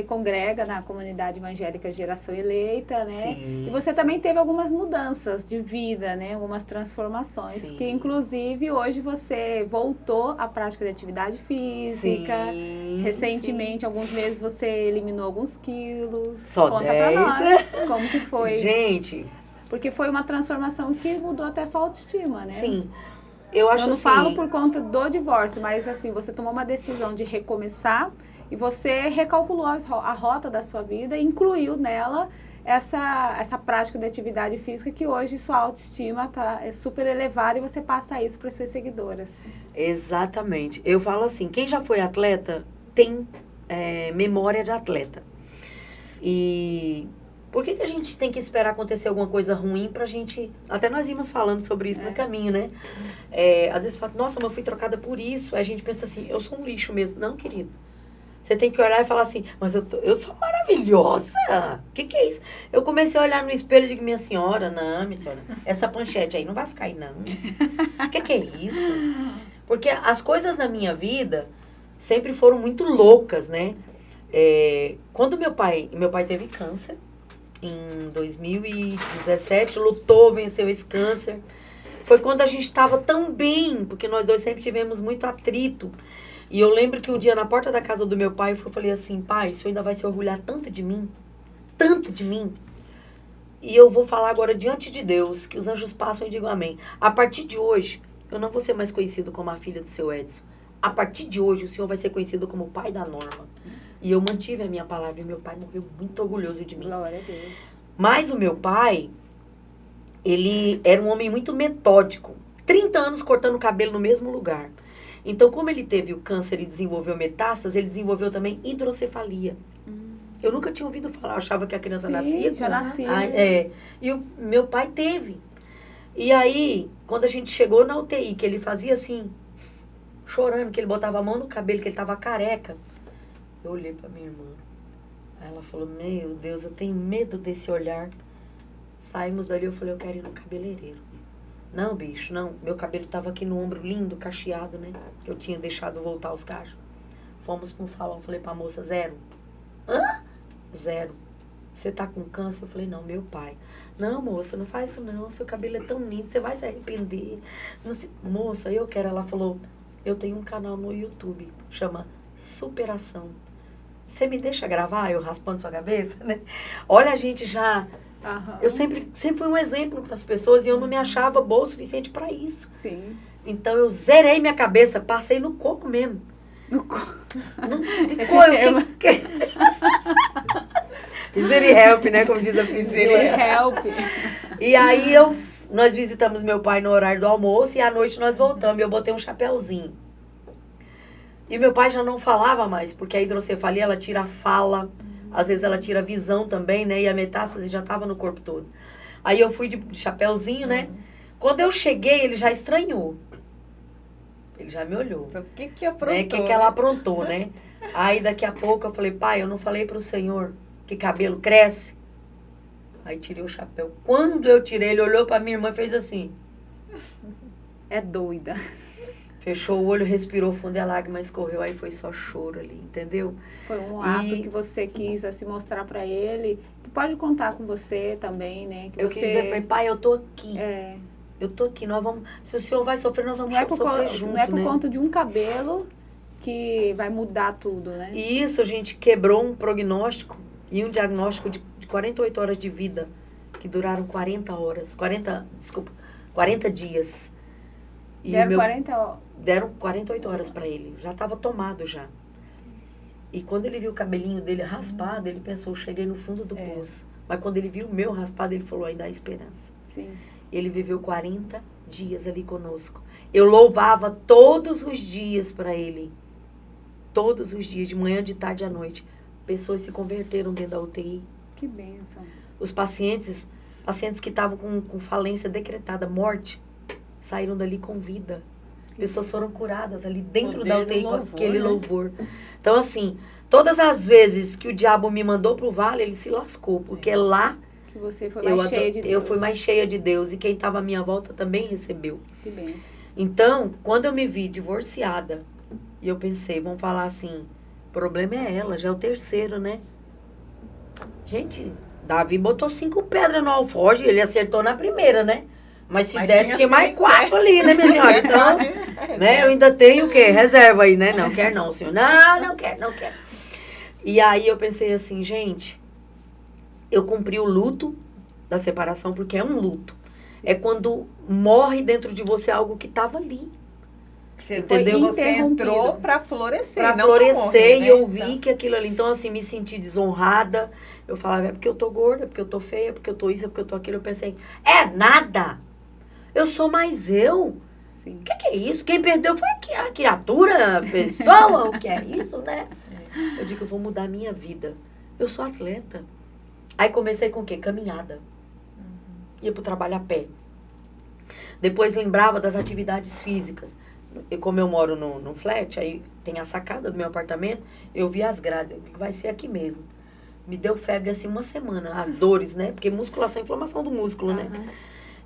congrega na comunidade evangélica Geração Eleita, né? Sim, e você também teve algumas mudanças de vida, né? Algumas transformações, sim. Que inclusive hoje você voltou à prática de atividade física. Sim, recentemente, alguns meses, você eliminou alguns quilos. Só Conta 10. pra nós como que foi. Gente... Porque foi uma transformação que mudou até sua autoestima, né? Sim. Eu acho não assim... falo por conta do divórcio, mas assim, você tomou uma decisão de recomeçar e você recalculou a rota da sua vida e incluiu nela essa prática de atividade física que hoje sua autoestima é super elevada e você passa isso para as suas seguidoras. Exatamente. Eu falo assim, quem já foi atleta tem memória de atleta. E por que a gente tem que esperar acontecer alguma coisa ruim pra gente... Até nós íamos falando sobre isso no caminho, né? Às vezes fala, nossa, mas eu fui trocada por isso. Aí a gente pensa assim, eu sou um lixo mesmo. Não, querido. Você tem que olhar e falar assim, mas eu sou maravilhosa. O que é isso? Eu comecei a olhar no espelho e digo, minha senhora, essa panchete aí não vai ficar aí, não. O que é isso? Porque as coisas na minha vida sempre foram muito loucas, né? Quando meu pai teve câncer, em 2017, lutou, venceu esse câncer. Foi quando a gente estava tão bem, porque nós dois sempre tivemos muito atrito. E eu lembro que um dia na porta da casa do meu pai, eu falei assim, pai, o senhor ainda vai se orgulhar tanto de mim, e eu vou falar agora diante de Deus, que os anjos passam e digam amém. A partir de hoje, eu não vou ser mais conhecido como a filha do seu Edson. A partir de hoje, o senhor vai ser conhecido como o pai da Norma. E eu mantive a minha palavra, e meu pai morreu muito orgulhoso de mim. Glória a Deus. Mas o meu pai, ele era um homem muito metódico. 30 anos cortando o cabelo no mesmo lugar. Então, como ele teve o câncer e desenvolveu metástase, ele desenvolveu também hidrocefalia. Eu nunca tinha ouvido falar, eu achava que a criança nascia. Já nascia. E o meu pai teve. E aí, quando a gente chegou na UTI, que ele fazia assim, chorando, que ele botava a mão no cabelo, que ele tava careca, eu olhei pra minha irmã. Aí ela falou, meu Deus, eu tenho medo desse olhar. Saímos dali, eu falei, eu quero ir no cabeleireiro. Não, bicho, não. Meu cabelo tava aqui no ombro lindo, cacheado, né? Que eu tinha deixado voltar os cachos. Fomos pra um salão, falei pra moça, 0. Hã? 0. Você tá com câncer? Eu falei, não, meu pai. Não, moça, não faz isso não. Seu cabelo é tão lindo, você vai se arrepender. Não se... Moça, eu quero. Ela falou, eu tenho um canal no YouTube, chama Superação. Você me deixa gravar eu raspando sua cabeça, né? Olha, a gente já... Aham. Eu sempre fui um exemplo para as pessoas e eu não me achava boa o suficiente para isso. Sim. Então eu zerei minha cabeça, passei no coco mesmo. No coco. Não ficou, eu fiquei... Misery help, né? Como diz a Priscila. Help. E aí nós visitamos meu pai no horário do almoço e à noite nós voltamos. E eu botei um chapéuzinho. E meu pai já não falava mais, porque a hidrocefalia, ela tira a fala, às vezes ela tira a visão também, né? E a metástase já estava no corpo todo. Aí eu fui de chapéuzinho, né? Quando eu cheguei, ele já estranhou. Ele já me olhou. O que aprontou? O que ela aprontou, né? Aí daqui a pouco eu falei, pai, eu não falei pro senhor que cabelo cresce? Aí tirei o chapéu. Quando eu tirei, ele olhou pra minha irmã e fez assim. É doida. Fechou o olho, respirou fundo e a lágrima escorreu. Aí foi só choro ali, entendeu? Foi um ato que você quis se mostrar pra ele, que pode contar com você também, né? Que eu quis dizer pra ele, pai, eu tô aqui. Eu tô aqui, nós vamos... Se o senhor vai sofrer, nós vamos sofrer junto, não é por né? conta de um cabelo que vai mudar tudo, né? E isso, a gente quebrou um prognóstico e um diagnóstico de 48 horas de vida, que duraram 40 dias. E deram 48 horas pra ele, já tava tomado já. E quando ele viu o cabelinho dele raspado, ele pensou, cheguei no fundo do poço. Mas quando ele viu o meu raspado, ele falou, ainda há esperança. Sim. Ele viveu 40 dias ali conosco. Eu louvava todos os dias para ele. Todos os dias, de manhã, de tarde à noite. Pessoas se converteram dentro da UTI. Que bênção. Os pacientes que estavam com falência decretada, morte, saíram dali com vida. Pessoas foram curadas ali dentro da UTI com aquele louvor. Então, assim, todas as vezes que o diabo me mandou pro vale, ele se lascou. Porque lá... Que você foi mais cheia de Deus. Eu fui mais cheia de Deus. E quem estava à minha volta também recebeu. Que bênção. Então, quando eu me vi divorciada, e eu pensei, vamos falar assim, o problema é ela, já é o terceiro, né? Gente, Davi botou 5 pedras no alforje, ele acertou na primeira, né? Mas se desse, tinha mais 4 ali, né, minha senhora? Então, né, eu ainda tenho o quê? Reserva aí, né? Não quer não, senhor. Não quero. E aí eu pensei assim, gente, eu cumpri o luto da separação, porque é um luto. É quando morre dentro de você algo que estava ali. Entendeu? Você entrou para florescer. Para florescer, e eu vi que aquilo ali. Então, assim, me senti desonrada. Eu falava, é porque eu tô gorda, é porque eu tô feia, é porque eu tô isso, é porque eu tô aquilo. Eu pensei, é nada. Eu sou mais eu. Sim. O que é isso? Quem perdeu foi a criatura, a pessoa. O que é isso, né? Eu digo, eu vou mudar a minha vida. Eu sou atleta. Aí comecei com o quê? Caminhada. Ia pro trabalho a pé. Depois lembrava das atividades físicas. E como eu moro num flat, aí tem a sacada do meu apartamento, eu vi as grades. Eu digo, vai ser aqui mesmo. Me deu febre assim uma semana. As dores, né? Porque musculação é inflamação do músculo, né?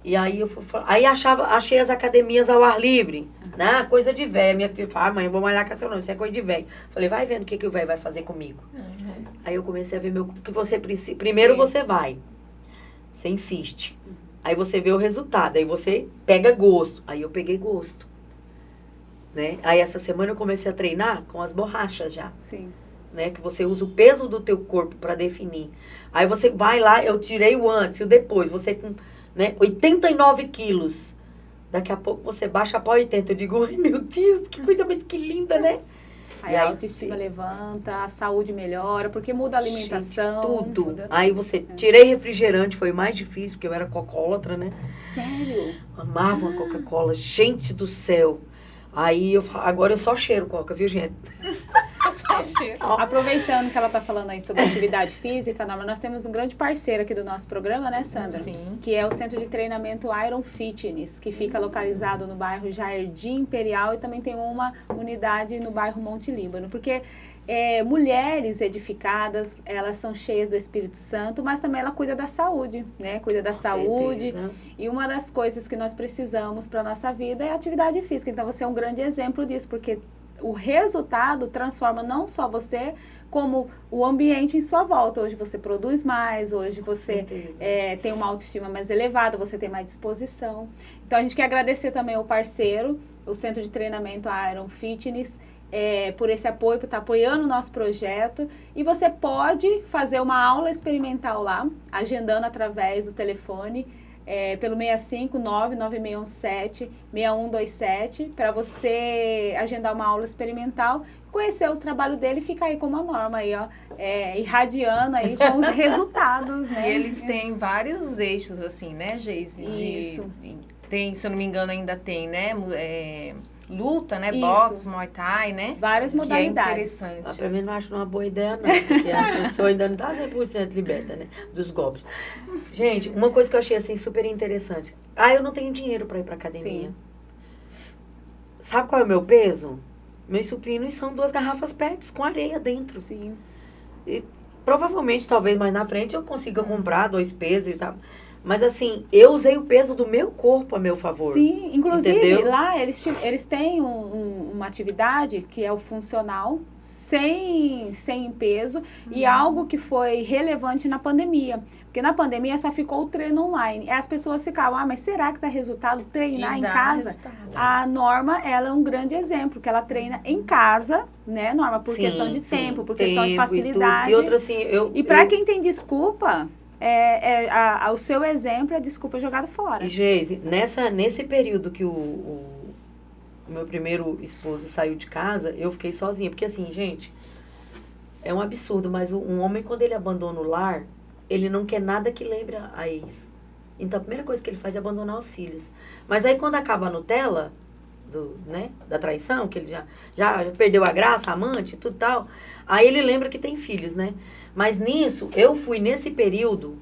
E aí aí achei as academias ao ar livre, né? Coisa de velho. Minha filha falou, mãe, eu vou malhar com a senhora, não, isso é coisa de velho. Falei, vai vendo o que o velho vai fazer comigo. Aí eu comecei a ver que você precisa. Primeiro você vai. Você insiste. Aí você vê o resultado. Aí você pega gosto. Aí eu peguei gosto. Né? Aí essa semana eu comecei a treinar com as borrachas já. Sim. Né? Que você usa o peso do teu corpo para definir. Aí você vai lá, eu tirei o antes e o depois. Você com, né, 89 quilos. Daqui a pouco você baixa para 80. Eu digo, ai meu Deus, que coisa mais que linda, né? Aí a autoestima levanta, a saúde melhora, porque muda a alimentação. Gente, tudo. Muda. Aí você, tirei refrigerante, foi mais difícil, porque eu era cocólatra, né? Sério? Amava uma Coca-Cola, gente do céu. Aí, agora eu só cheiro Coca, viu, gente? Só cheiro. Aproveitando que ela está falando aí sobre atividade física, Norma, nós temos um grande parceiro aqui do nosso programa, né, Sandra? Sim. Que é o Centro de Treinamento Iron Fitness, que fica localizado no bairro Jardim Imperial e também tem uma unidade no bairro Monte Líbano. Porque mulheres edificadas, elas são cheias do Espírito Santo, mas também ela cuida da saúde, né? Cuida da saúde. Certeza. E uma das coisas que nós precisamos para a nossa vida é a atividade física. Então, você é um grande exemplo disso, porque o resultado transforma não só você, como o ambiente em sua volta. Hoje você produz mais, hoje você tem uma autoestima mais elevada, você tem mais disposição. Então, a gente quer agradecer também ao parceiro, o Centro de Treinamento Iron Fitness, por esse apoio, por estar apoiando o nosso projeto. E você pode fazer uma aula experimental lá, agendando através do telefone, pelo 659-9617-6127, para você agendar uma aula experimental, conhecer os trabalhos dele e ficar aí como a Norma aí, ó, irradiando aí com os resultados, né? E eles têm vários eixos, assim, né, Geise? Isso. Tem, se eu não me engano, ainda tem, né? Luta, né? Isso. Boxe, Muay Thai, né? Várias modalidades. Que é interessante. Pra mim não acho uma boa ideia, não. Porque a pessoa ainda não tá 100% liberta, né? Dos golpes. Gente, uma coisa que eu achei, assim, super interessante. Eu não tenho dinheiro pra ir pra academia. Sim. Sabe qual é o meu peso? Meus supinos são 2 garrafas PETs com areia dentro. Sim. E provavelmente, talvez mais na frente, eu consiga comprar 2 pesos e tal. Mas assim, eu usei o peso do meu corpo a meu favor. Sim, inclusive Entendeu? lá eles têm uma atividade que é o funcional, sem peso, e algo que foi relevante na pandemia. Porque na pandemia só ficou o treino online. E as pessoas ficavam, mas será que dá resultado treinar em casa? A Norma, ela é um grande exemplo, que ela treina em casa, né, Norma? Por questão de tempo, por questão de facilidade. E outra assim, E para quem tem desculpa, o seu exemplo é desculpa jogado fora. E, Geise, nesse período que o meu primeiro esposo saiu de casa, eu fiquei sozinha. Porque assim, gente, é um absurdo, mas um homem, quando ele abandona o lar, ele não quer nada que lembre a ex. Então, a primeira coisa que ele faz é abandonar os filhos. Mas aí, quando acaba a Nutella, da traição, que ele já perdeu a graça, a amante, tudo tal, aí ele lembra que tem filhos, né? Mas nisso, eu fui nesse período,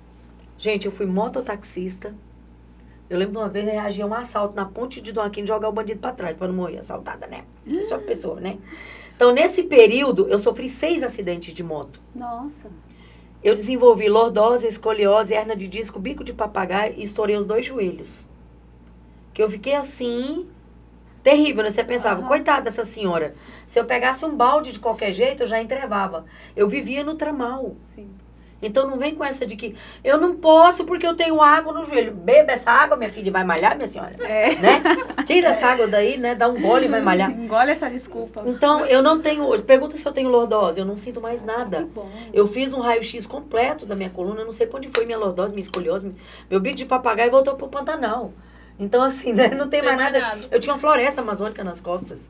gente, eu fui mototaxista. Eu lembro de uma vez eu reagi a um assalto na ponte de Dom Aquino, jogar o bandido pra trás, pra não morrer assaltada, né? Só pessoa, né? Então, nesse período, eu sofri 6 acidentes de moto. Nossa. Eu desenvolvi lordose, escoliose, hernia de disco, bico de papagaio e estourei os 2 joelhos. Que eu fiquei assim, terrível, né? Você pensava, coitada dessa senhora. Se eu pegasse um balde de qualquer jeito, eu já entrevava. Eu vivia no tramal. Sim. Então não vem com essa de que eu não posso porque eu tenho água no joelho. Beba essa água, minha filha, e vai malhar, minha senhora. Né? Tira essa água daí, né? Dá um gole e vai malhar. Engole essa desculpa. Então, eu não tenho... Pergunta se eu tenho lordose. Eu não sinto mais nada. Que bom. Eu fiz um raio-x completo da minha coluna. Eu não sei pra onde foi minha lordose, minha escoliose. Meu bico de papagaio voltou pro Pantanal. Então, assim, né? Não tem mais nada. Eu tinha uma floresta amazônica nas costas.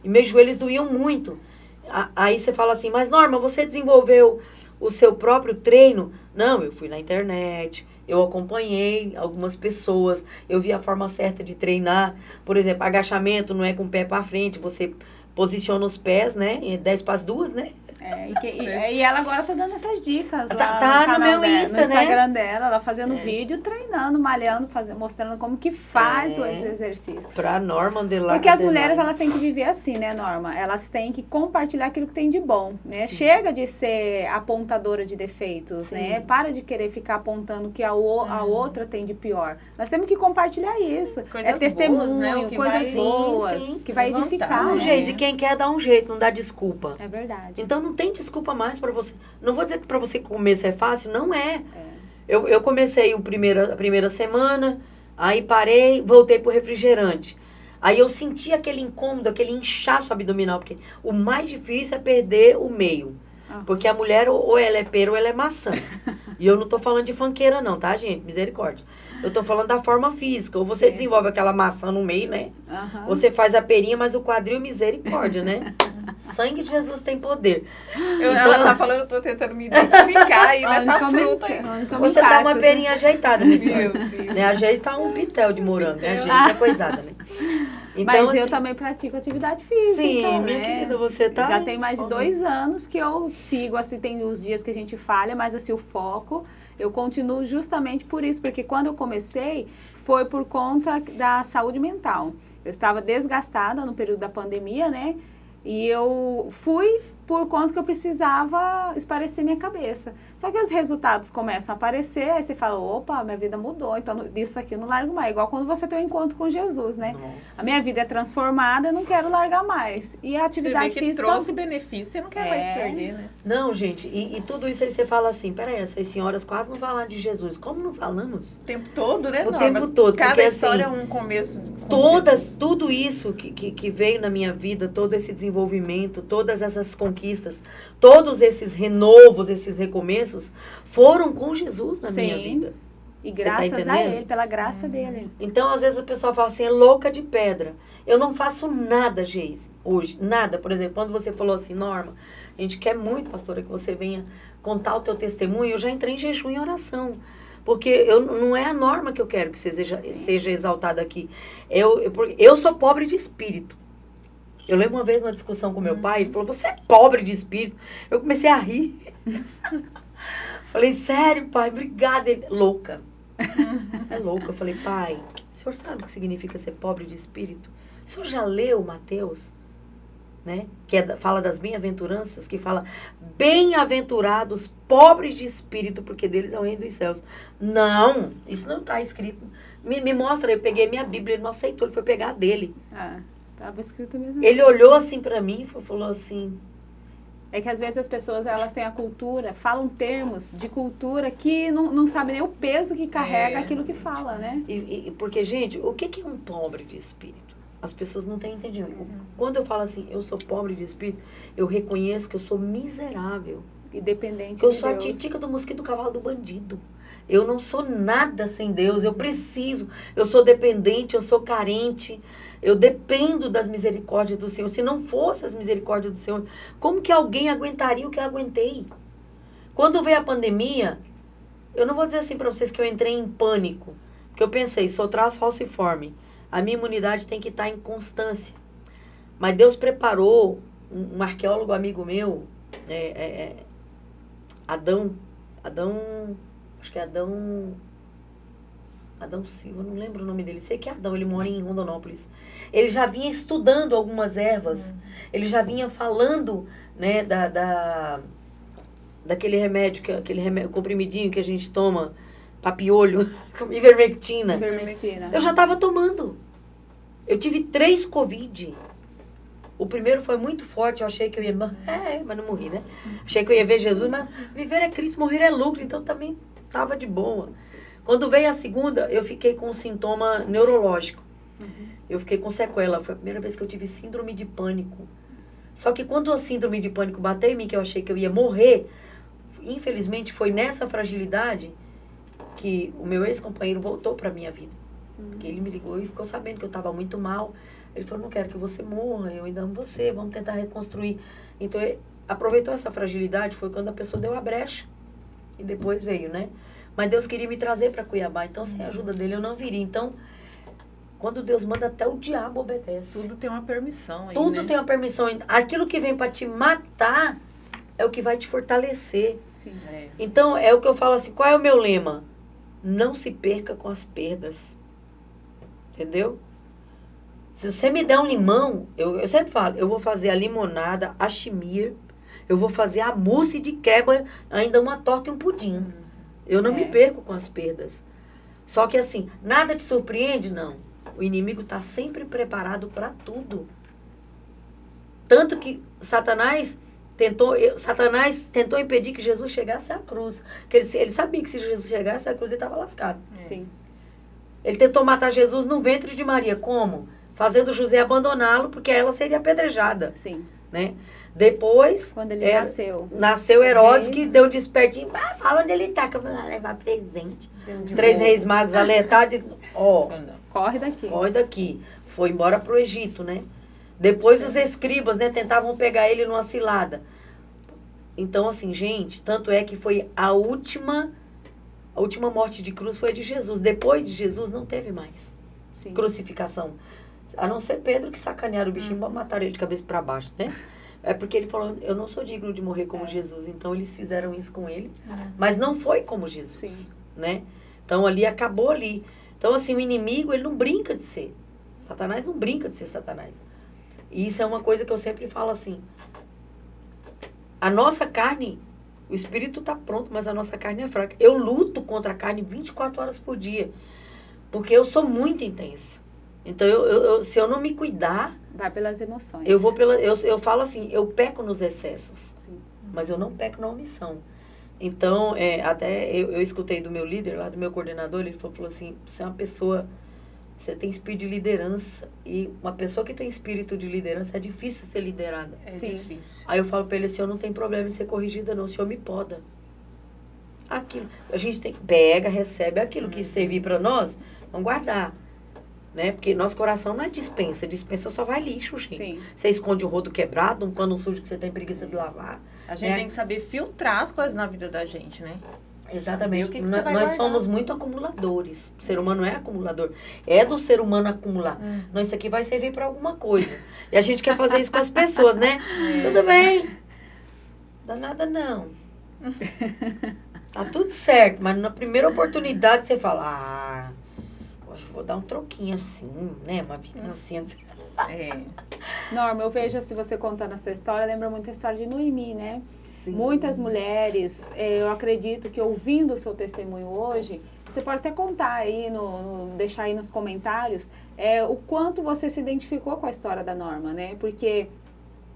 E meus joelhos doíam muito. Aí você fala assim, mas Norma, você desenvolveu o seu próprio treino? Não, eu fui na internet, eu acompanhei algumas pessoas, eu vi a forma certa de treinar. Por exemplo, agachamento não é com o pé para frente, você posiciona os pés, né? 10 para as 2, né? E ela agora tá dando essas dicas lá Tá no meu Insta, no Instagram dela, ela fazendo vídeo, treinando, malhando, mostrando como que faz os exercícios. Pra Norma Underline. Porque as mulheres, elas têm que viver assim, né, Norma? Elas têm que compartilhar aquilo que tem de bom, né? Sim. Chega de ser apontadora de defeitos, né? Para de querer ficar apontando o que a outra tem de pior. Nós temos que compartilhar isso. Coisas testemunho, boas, né? O que coisas vai- boas, Sim, que vai levantar. edificar, Não, né? Geise, quem quer dá um jeito, não dá desculpa. É verdade. Então não tem desculpa mais pra você. Não vou dizer que pra você começo é fácil, não é. Eu comecei a primeira semana, aí parei, voltei pro refrigerante. Aí eu senti aquele incômodo, aquele inchaço abdominal, porque o mais difícil é perder o meio. Porque a mulher ou ela é pera ou ela é maçã. E eu não tô falando de fanqueira não, tá, gente? Misericórdia. Eu tô falando da forma física. Ou você desenvolve aquela maçã no meio, né? Você faz a perinha, mas o quadril, misericórdia, né? Sangue de Jesus tem poder. Ela tá falando, eu tô tentando me identificar aí nessa fruta. Você tá uma perinha ajeitada, minha senhora. Meu Deus. Né? A Geise tá um pitel de morango, né? A Geise é coisada, né? Então, Mas eu assim, também pratico atividade física. Sim, minha né? querida, você tá... Já tem mais de 2 anos que eu sigo, assim, tem os dias que a gente falha, mas assim, o foco, eu continuo justamente por isso, porque quando eu comecei, foi por conta da saúde mental. Eu estava desgastada no período da pandemia, né? E eu fui por conta que eu precisava esparecer minha cabeça. Só que os resultados começam a aparecer, aí você fala, opa, minha vida mudou, então disso aqui eu não largo mais. Igual quando você tem um encontro com Jesus, né? Nossa. A minha vida é transformada, eu não quero largar mais. E a atividade Você vê que física... trouxe benefício, você não quer mais perder, né? Não, gente, e tudo isso aí você fala assim, peraí, essas senhoras quase não falaram de Jesus. Como não falamos? O tempo todo, né, O Norma? tempo todo, Cada porque, história assim, é um começo. Tudo isso que veio na minha vida, todo esse desenvolvimento, todas essas conquistas, todos esses renovos, esses recomeços, foram com Jesus na minha vida. E Você tá graças a entendendo? ele, pela graça dele. Então, às vezes, a pessoa fala assim, é louca de pedra. Eu não faço nada, Geise, hoje. Nada. Por exemplo, quando você falou assim, Norma, a gente quer muito, pastora, que você venha contar o teu testemunho. Eu já entrei em jejum e oração. Porque não é a Norma que eu quero que seja exaltada aqui. Eu sou pobre de espírito. Eu lembro uma vez numa discussão com meu pai, ele falou, você é pobre de espírito. Eu comecei a rir. Falei, sério, pai, obrigada. Ele, louca. É louca. Eu falei, pai, o senhor sabe o que significa ser pobre de espírito? O senhor já leu Mateus? Né? Que fala das bem-aventuranças, que fala, bem-aventurados, pobres de espírito, porque deles é o reino dos céus. Não, isso não está escrito. Me mostra, eu peguei minha Bíblia, ele não aceitou, ele foi pegar a dele. Estava escrito mesmo. Ele olhou assim para mim e falou assim... É que às vezes as pessoas, elas têm a cultura, falam termos de cultura que não sabem nem o peso que carrega aquilo que fala, né? Porque, gente, o que é um pobre de espírito? As pessoas não têm entendido. Quando eu falo assim, eu sou pobre de espírito, eu reconheço que eu sou miserável. E dependente Que eu de sou a Deus. titica do mosquito do cavalo do bandido. Eu não sou nada sem Deus, eu preciso. Eu sou dependente, eu sou carente. Eu dependo das misericórdias do Senhor. Se não fosse as misericórdias do Senhor, como que alguém aguentaria o que eu aguentei? Quando veio a pandemia, eu não vou dizer assim para vocês que eu entrei em pânico. Porque eu pensei, sou traço falciforme. A minha imunidade tem que estar em constância. Mas Deus preparou um arqueólogo amigo meu, Adão, acho que é Adão Silva, não lembro o nome dele. Sei que é Adão, ele mora em Rondonópolis. Ele já vinha estudando algumas ervas. Ele já vinha falando, né, daquele remédio, comprimidinho que a gente toma, papiolho, ivermectina. Ivermectina. Eu já estava tomando. Eu tive 3 Covid. O primeiro foi muito forte, eu achei que eu ia... mas não morri, né? Achei que eu ia ver Jesus, mas viver é Cristo, morrer é lucro, então também estava de boa. Quando veio a segunda, eu fiquei com um sintoma neurológico. Eu fiquei com sequela. Foi a primeira vez que eu tive síndrome de pânico. Só que quando a síndrome de pânico bateu em mim, que eu achei que eu ia morrer, infelizmente foi nessa fragilidade que o meu ex-companheiro voltou para minha vida. Porque ele me ligou e ficou sabendo que eu estava muito mal. Ele falou, não quero que você morra, eu ainda amo você, vamos tentar reconstruir. Então, ele aproveitou essa fragilidade, foi quando a pessoa deu a brecha. E depois veio, né? Mas Deus queria me trazer para Cuiabá, então sem a ajuda dele eu não viria. Então, Quando Deus manda, até o diabo obedece. Tudo tem uma permissão aí, Tudo né? tem uma permissão. Aquilo que vem para te matar é o que vai te fortalecer. Sim. É. Então, é o que eu falo assim, qual é o meu lema? Não se perca com as perdas. Entendeu? Se você me der um limão, eu sempre falo, eu vou fazer a limonada, a chimir, eu vou fazer a mousse de creba, ainda uma torta e um pudim. Eu não me perco com as perdas. Só que assim, nada te surpreende? Não. O inimigo está sempre preparado para tudo. Tanto que Satanás tentou impedir que Jesus chegasse à cruz. Porque ele sabia que se Jesus chegasse à cruz, ele estava lascado. Sim. Ele tentou matar Jesus no ventre de Maria. Como? Fazendo José abandoná-lo, porque ela seria apedrejada. Sim. Né? Depois, Quando ele nasceu Herodes, que deu um despertinho. Fala onde ele está, que eu vou lá levar presente. Os 3 reis magos alertados. Corre daqui. Corre daqui. Foi embora pro Egito, né? Depois os escribas, né, tentavam pegar ele numa cilada. Então, assim, gente, tanto é que foi a última morte de cruz foi a de Jesus. Depois de Jesus, não teve mais crucificação. A não ser Pedro, que sacanearam o bichinho e mataram ele de cabeça para baixo, né? É porque ele falou, eu não sou digno de morrer como Jesus. Então, eles fizeram isso com ele. Mas não foi como Jesus, né? Então, ali, acabou ali. Então, assim, o inimigo, ele não brinca de ser. Satanás não brinca de ser Satanás. E isso é uma coisa que eu sempre falo assim. A nossa carne, o espírito está pronto, mas a nossa carne é fraca. Eu luto contra a carne 24 horas por dia. Porque eu sou muito intensa. Então, se eu não me cuidar... Vai pelas emoções. Eu falo assim, eu peco nos excessos. Sim. Mas eu não peco na omissão. Então, até eu escutei do meu líder, lá do meu coordenador, ele falou assim, você é uma pessoa... Você tem espírito de liderança. E uma pessoa que tem espírito de liderança é difícil ser liderada. É Sim. difícil. Aí eu falo pra ele assim, eu não tenho problema em ser corrigida não, o senhor me poda. Aquilo. A gente pega, recebe aquilo que servir pra nós, vamos guardar. Né? Porque nosso coração não é dispensa. Dispensa só vai lixo, gente. Sim. Você esconde o rodo quebrado, um pano sujo que você tem preguiça de lavar. A gente tem que saber filtrar as coisas na vida da gente, né? Exatamente. O que você vai Nós guardar, somos assim? muito acumuladores. O ser humano é acumulador. É do ser humano acumular. Não, isso aqui vai servir para alguma coisa. E a gente quer fazer isso com as pessoas, né? Tudo bem. Dá nada não. Tá tudo certo. Mas na primeira oportunidade você fala, hoje eu vou dar um troquinho assim, né? Uma vingancinha. Norma, eu vejo, se você contando a sua história, lembra muito a história de Noemi, né? Sim. Muitas mulheres, eu acredito que ouvindo o seu testemunho hoje, você pode até contar aí, deixar aí nos comentários, o quanto você se identificou com a história da Norma, né? Porque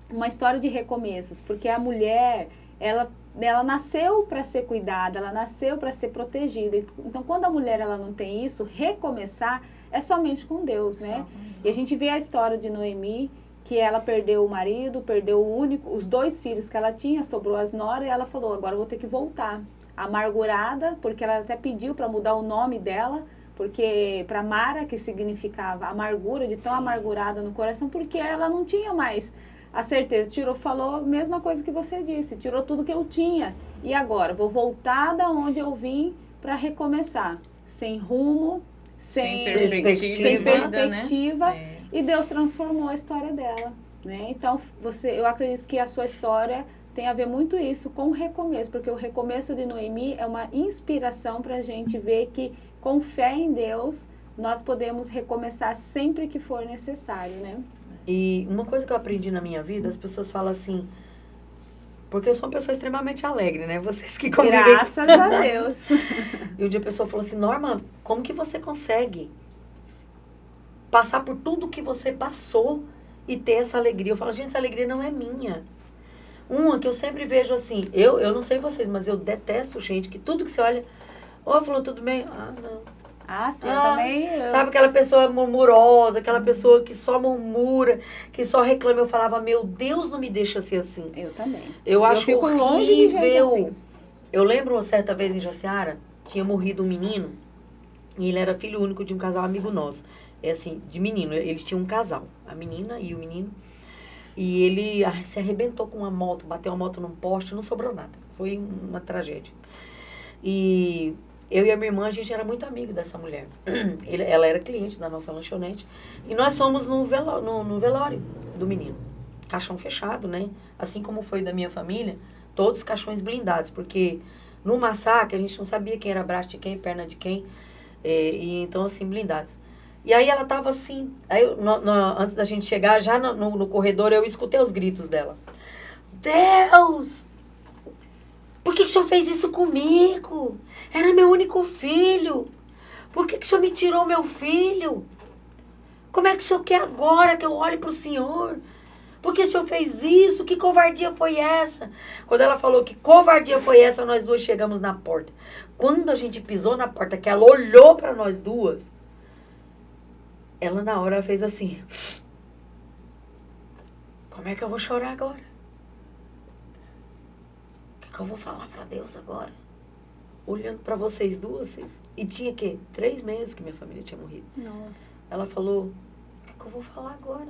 uma história de recomeços, porque a mulher, ela nasceu para ser cuidada, ela nasceu para ser protegida. Então, quando a mulher ela não tem isso, recomeçar é somente com Deus, né? E a gente vê a história de Noemi, que ela perdeu o marido, perdeu os 2 filhos que ela tinha, sobrou as noras, e ela falou, agora eu vou ter que voltar. Amargurada, porque ela até pediu para mudar o nome dela, porque para Mara, que significava amargura, de tão amargurada no coração, porque ela não tinha mais a certeza. Falou a mesma coisa que você disse, tirou tudo que eu tinha. E agora? Vou voltar da onde eu vim para recomeçar. Sem rumo, sem perspectiva. Né? E Deus transformou a história dela, né? Então, eu acredito que a sua história tem a ver muito isso com o recomeço, porque o recomeço de Noemi é uma inspiração para a gente ver que, com fé em Deus, nós podemos recomeçar sempre que for necessário, né? E uma coisa que eu aprendi na minha vida, as pessoas falam assim, porque eu sou uma pessoa extremamente alegre, né? Vocês que convivem... Graças a Deus. E um dia a pessoa falou assim, Norma, como que você consegue passar por tudo que você passou e ter essa alegria? Eu falo, gente, essa alegria não é minha. Uma que eu sempre vejo assim, eu não sei vocês, mas eu detesto gente que tudo que você olha, falou, tudo bem? Não. Sim, eu também... Sabe aquela pessoa murmurosa, aquela pessoa que só murmura, que só reclama. Eu falava, meu Deus, não me deixa ser assim. Eu também. Eu acho fico horrível. longe de gente assim. Eu lembro uma certa vez em Jaciara, tinha morrido um menino, e ele era filho único de um casal amigo nosso. De menino, eles tinham um casal, a menina e o menino. E ele se arrebentou com uma moto, bateu a moto num poste, não sobrou nada. Foi uma tragédia. E eu e a minha irmã, a gente era muito amiga dessa mulher. Ela era cliente da nossa lanchonete. E nós fomos no velório do menino. Caixão fechado, né? Assim como foi da minha família, todos caixões blindados. Porque no massacre a gente não sabia quem era braço de quem, perna de quem. E então, assim, blindados. E aí ela tava assim... Aí, antes da gente chegar, já no corredor, eu escutei os gritos dela. Deus! Por que o senhor fez isso comigo? Era meu único filho. Por que o senhor me tirou meu filho? Como é que o senhor quer agora que eu olhe para o senhor? Por que o senhor fez isso? Que covardia foi essa? Quando ela falou que covardia foi essa, nós duas chegamos na porta. Quando a gente pisou na porta, que ela olhou para nós duas, ela na hora fez assim. Como é que eu vou chorar agora? O que eu vou falar para Deus agora? Olhando para vocês duas, e tinha que 3 meses que minha família tinha morrido. Nossa. Ela falou, o que eu vou falar agora?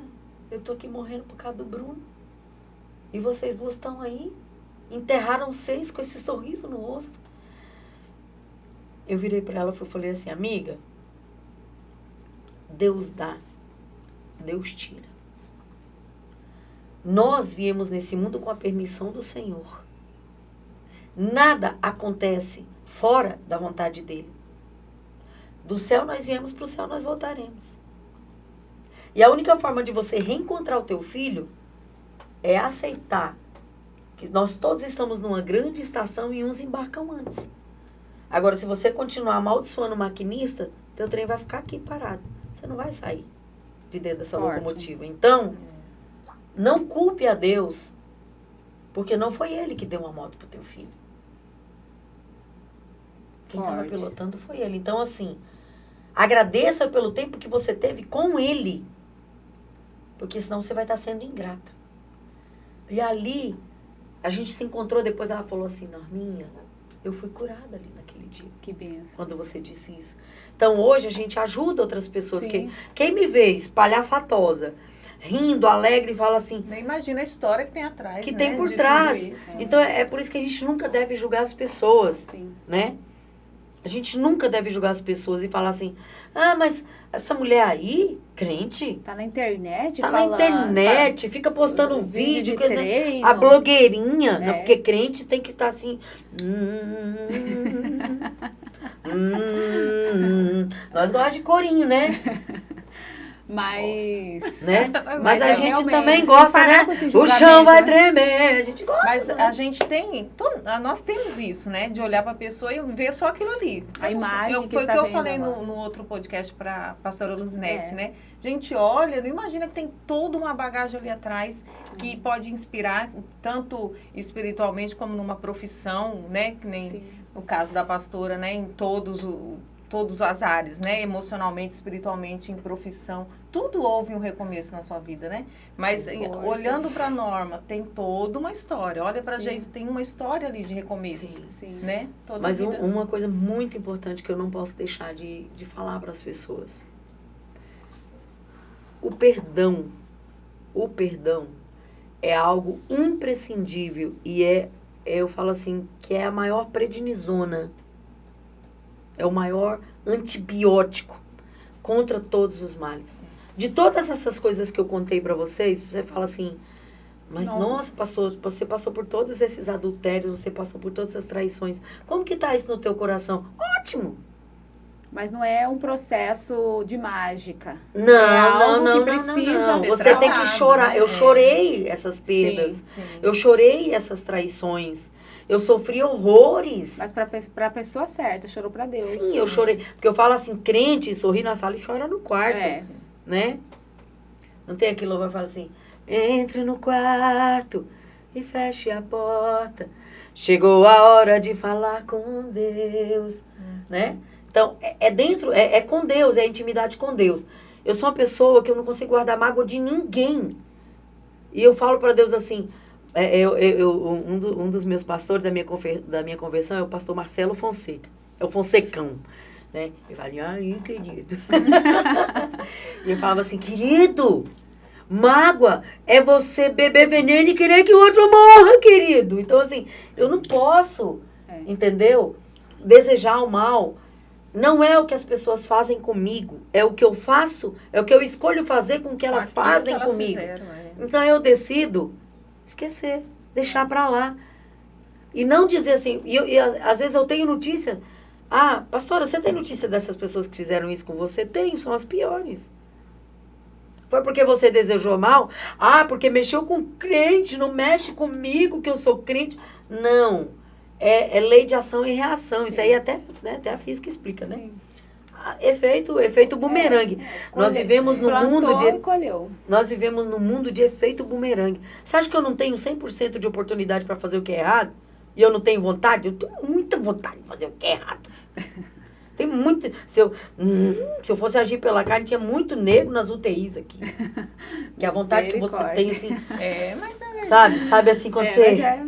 Eu tô aqui morrendo por causa do Bruno. E vocês duas estão aí, enterraram vocês com esse sorriso no rosto. Eu virei para ela e falei assim, amiga, Deus dá, Deus tira. Nós viemos nesse mundo com a permissão do Senhor. Nada acontece fora da vontade dele. Do céu nós viemos, para o céu nós voltaremos. E a única forma de você reencontrar o teu filho é aceitar que nós todos estamos numa grande estação e uns embarcam antes. Agora, se você continuar amaldiçoando o maquinista, teu trem vai ficar aqui parado. Você não vai sair de dentro dessa locomotiva. Então, não culpe a Deus, porque não foi ele que deu uma moto pro teu filho. Quem estava pilotando foi ele. Então, assim, agradeça pelo tempo que você teve com ele, porque senão você vai estar sendo ingrata. E ali, a gente se encontrou depois, ela falou assim, Norminha, eu fui curada ali naquele dia. Que benção. Quando você disse isso. Então, hoje, a gente ajuda outras pessoas. Sim. Quem me vê espalhafatosa, rindo, alegre, fala assim... Nem imagina a história que tem atrás, que né, tem por de trás. tudo isso. Então, é por isso que a gente nunca deve julgar as pessoas, Sim. né? A gente nunca deve julgar as pessoas e falar assim, ah, mas essa mulher aí, crente, Tá na internet tá falando, na internet, fica postando vídeo vídeo, de treino. a blogueirinha, né? É. Porque crente tem que estar assim, nós gostamos de corinho, né? Mas... Né? Mas a é gente realmente, também gosta, parar né? com esse O julgamento, chão vai né? tremer, a gente gosta. Mas né? a gente tem, nós temos isso, né? De olhar para a pessoa e ver só aquilo ali. A imagem que foi o está que eu vendo falei agora. no outro podcast para a pastora Luzinete, É. né? A gente olha, não imagina que tem toda uma bagagem ali atrás que pode inspirar, tanto espiritualmente como numa profissão, né? Que nem Sim. no caso da pastora, né? Em todas as áreas, né? Emocionalmente, espiritualmente, em profissão. Tudo houve um recomeço na sua vida, né? Mas Sim, força. olhando para a Norma, tem toda uma história. Olha para a Sim. Geise, tem uma história ali de recomeço, Sim. Sim. né? Toda Mas a vida. uma coisa muito importante que eu não posso deixar de falar para as pessoas. O perdão é algo imprescindível e eu falo assim, que é a maior prednisona, é o maior antibiótico contra todos os males. De todas essas coisas que eu contei para vocês, você fala assim, mas nossa, você passou por todos esses adultérios, você passou por todas essas traições. Como que tá isso no teu coração? Ótimo! Mas não é um processo de mágica. Não, É algo não. que precisa ser Você tem que tratado, chorar. né? Eu chorei essas perdas. Sim. Sim. Eu chorei essas traições. Eu sofri horrores. Mas para a pessoa certa, chorou para Deus. Sim, eu chorei. Porque eu falo assim, crente sorri na sala e chora no quarto. É. Né? Não tem aquele louvor que fala assim, entre no quarto e feche a porta. Chegou a hora de falar com Deus. Né? Então, é com Deus, é a intimidade com Deus. Eu sou uma pessoa que eu não consigo guardar mágoa de ninguém. E eu falo para Deus assim, um dos meus pastores da minha conversão é o pastor Marcelo Fonseca. É o Fonsecão. Né? Eu falei, aí, querido. E eu falava assim, querido, mágoa é você beber veneno e querer que o outro morra, querido. Então, assim, eu não posso, entendeu? desejar o mal não é o que as pessoas fazem comigo, é o que eu faço, é o que eu escolho fazer com o que elas Aquilo fazem que elas comigo. fizeram, Então eu decido esquecer, deixar pra lá. E não dizer assim, às vezes eu tenho notícia, pastora, você tem notícia dessas pessoas que fizeram isso com você? Tenho, são as piores. Foi porque você desejou mal? Porque mexeu com crente, não mexe comigo que eu sou crente. Não. É lei de ação e reação. Isso aí até a física explica, né? Sim. Efeito bumerangue. Nós vivemos no mundo de... colheu. Nós vivemos num mundo de efeito bumerangue. Você acha que eu não tenho 100% de oportunidade para fazer o que é errado? E eu não tenho vontade? Eu tenho muita vontade de fazer o que é errado. Tem muito... Se eu fosse agir pela carne, tinha muito negro nas UTIs aqui. Que a vontade que você tem, assim... mas é... Sabe assim, quando você... É.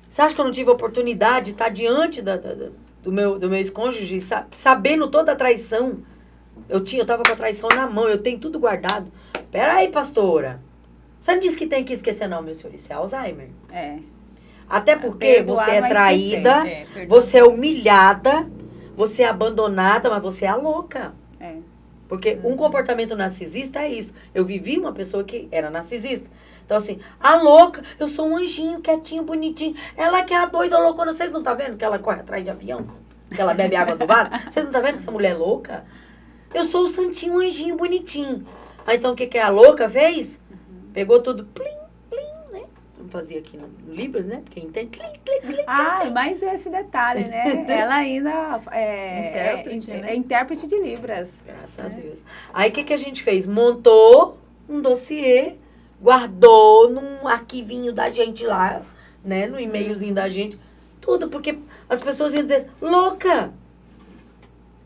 Você acha que eu não tive oportunidade de estar diante do meu ex-cônjuge, sabendo toda a traição? Eu tava com a traição na mão, eu tenho tudo guardado. Peraí, pastora. Você não disse que tem que esquecer, não, meu senhor. Isso é Alzheimer. Até porque Perdoar, você é mas traída, esquecer. você é humilhada, você é abandonada, mas você é a louca. Porque um comportamento narcisista é isso. Eu vivi uma pessoa que era narcisista. Então, assim, a louca, eu sou um anjinho, quietinho, bonitinho. Ela que é a doida loucona. Vocês não estão vendo que ela corre atrás de avião? Que ela bebe água do vaso? Vocês não estão vendo essa mulher louca? Eu sou o santinho, um anjinho, bonitinho. Então, o que a louca fez? Pegou tudo, plim, plim, né? Vamos fazer aqui no Libras, né? Porque entende, plim, plim, plim. Mas esse detalhe, né? Ela ainda Intérprete, né? é intérprete de Libras. Graças a Deus. Aí, o que a gente fez? Montou um dossiê, guardou num arquivinho da gente lá, né? No e-mailzinho da gente. Tudo, porque as pessoas iam dizer, louca!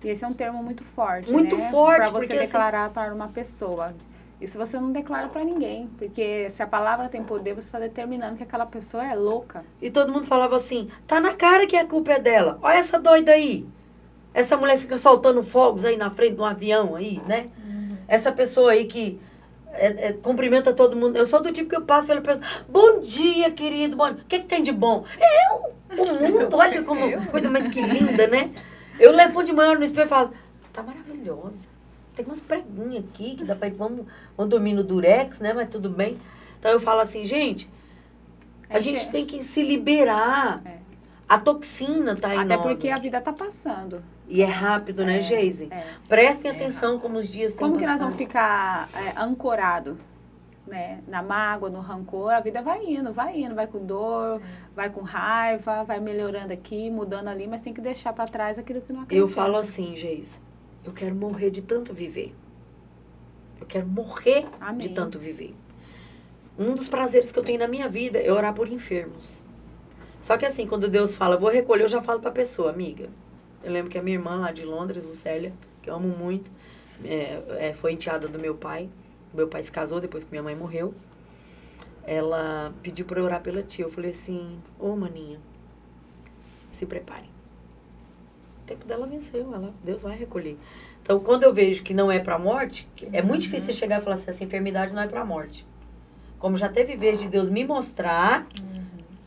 E esse é um termo muito forte, Muito né? forte, Para você porque, declarar para uma pessoa. Isso você não declara para ninguém. Porque se a palavra tem poder, você está determinando que aquela pessoa é louca. E todo mundo falava assim, tá na cara que a culpa é dela. Olha essa doida aí. Essa mulher fica soltando fogos aí na frente de um avião aí, né? Essa pessoa aí que cumprimenta todo mundo. Eu sou do tipo que eu passo pela pessoa. Bom dia, querido. O que tem de bom? O mundo, olha como coisa mais que linda, né? Eu levo de manhã no espelho e falo, você tá maravilhosa. Tem umas preguinhas aqui que dá pra ir, vamos dormir no durex, né? Mas tudo bem. Então eu falo assim, gente, a gente tem que se liberar. A toxina tá em nós. Até porque a vida tá passando. E é rápido, né, Geise? Prestem atenção como os dias têm Como passado. que nós vamos ficar ancorado, né? Na mágoa, no rancor, a vida vai indo, vai com dor, vai com raiva, vai melhorando aqui, mudando ali, mas tem que deixar para trás aquilo que não acrescenta. Eu falo assim, Geise, eu quero morrer de tanto viver. Eu quero morrer de tanto viver. Um dos prazeres que eu tenho na minha vida é orar por enfermos. Só que assim, quando Deus fala, vou recolher, eu já falo pra pessoa, amiga. Eu lembro que a minha irmã lá de Londres, Lucélia, que eu amo muito, foi enteada do meu pai. Meu pai se casou depois que minha mãe morreu. Ela pediu pra eu orar pela tia. Eu falei assim, maninha, se prepare. O tempo dela venceu, Deus vai recolher. Então, quando eu vejo que não é pra morte, é muito difícil você chegar e falar assim, essa enfermidade não é pra morte. Como já teve vez de Deus me mostrar,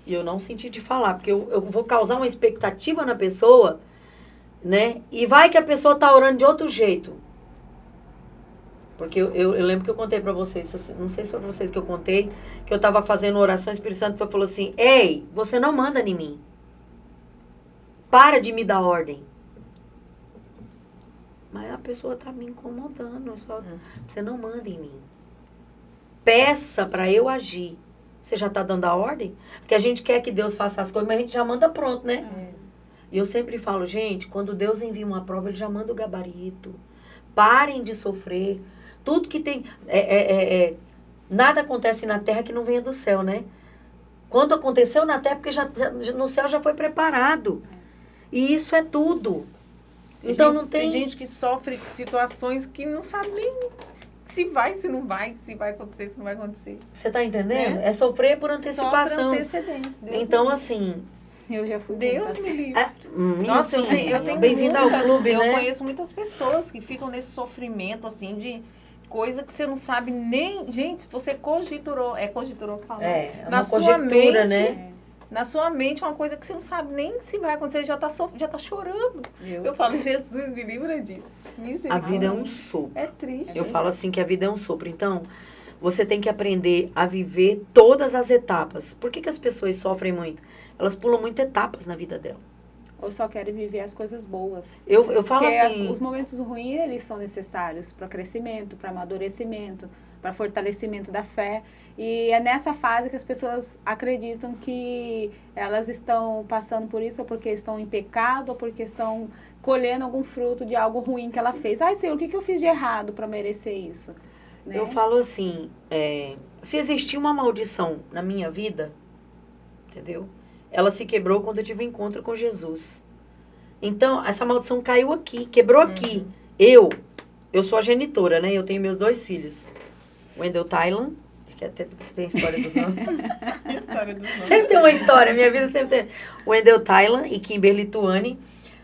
e eu não senti de falar, porque eu vou causar uma expectativa na pessoa, né? E vai que a pessoa tá orando de outro jeito. Porque eu lembro que eu contei pra vocês, não sei se foi pra vocês que eu contei, que eu tava fazendo oração, o Espírito Santo falou assim, ei, você não manda em mim. Para de me dar ordem. Mas a pessoa tá me incomodando, você não manda em mim. Peça pra eu agir. Você já tá dando a ordem? Porque a gente quer que Deus faça as coisas, mas a gente já manda pronto, né? E eu sempre falo, gente, quando Deus envia uma prova, Ele já manda o gabarito. Parem de sofrer. Tudo que tem... nada acontece na terra que não venha do céu, né? Quando aconteceu na terra, porque no céu já foi preparado. E isso é tudo. Então não tem... Tem gente que sofre situações que não sabe nem se vai, se não vai, se vai acontecer, se não vai acontecer. Você tá entendendo? É sofrer por antecipação. Então, assim... Eu já fui. Deus me livre. Nossa, eu tenho bem-vinda ao clube, né? Eu conheço muitas pessoas que ficam nesse sofrimento, assim, de coisa que você não sabe nem... Gente, se você conjecturou... É conjecturou que fala? Na sua mente, né? na sua mente uma coisa que você não sabe nem se vai acontecer, já tá chorando. Eu falo, Jesus, me livra disso. A vida é um sopro. É triste. Eu falo assim que a vida é um sopro. Então, você tem que aprender a viver todas as etapas. Por que as pessoas sofrem muito? Elas pulam muito etapas na vida dela. Ou só querem viver as coisas boas. Eu falo Porque assim... os momentos ruins, eles são necessários para crescimento, para amadurecimento, para fortalecimento da fé. E é nessa fase que as pessoas acreditam que elas estão passando por isso ou porque estão em pecado ou porque estão colhendo algum fruto de algo ruim que ela fez. Ai, Senhor, o que eu fiz de errado para merecer isso? Né? Eu falo assim, se existir uma maldição na minha vida, entendeu? Ela se quebrou quando eu tive um encontro com Jesus. Então, essa maldição caiu aqui, quebrou aqui. Eu sou a genitora, né? Eu tenho meus 2 filhos. Wendell Thailand, que até tem história dos nomes. Sempre tem uma história, minha vida sempre tem. Wendell Thailand e Kimberly Tuani.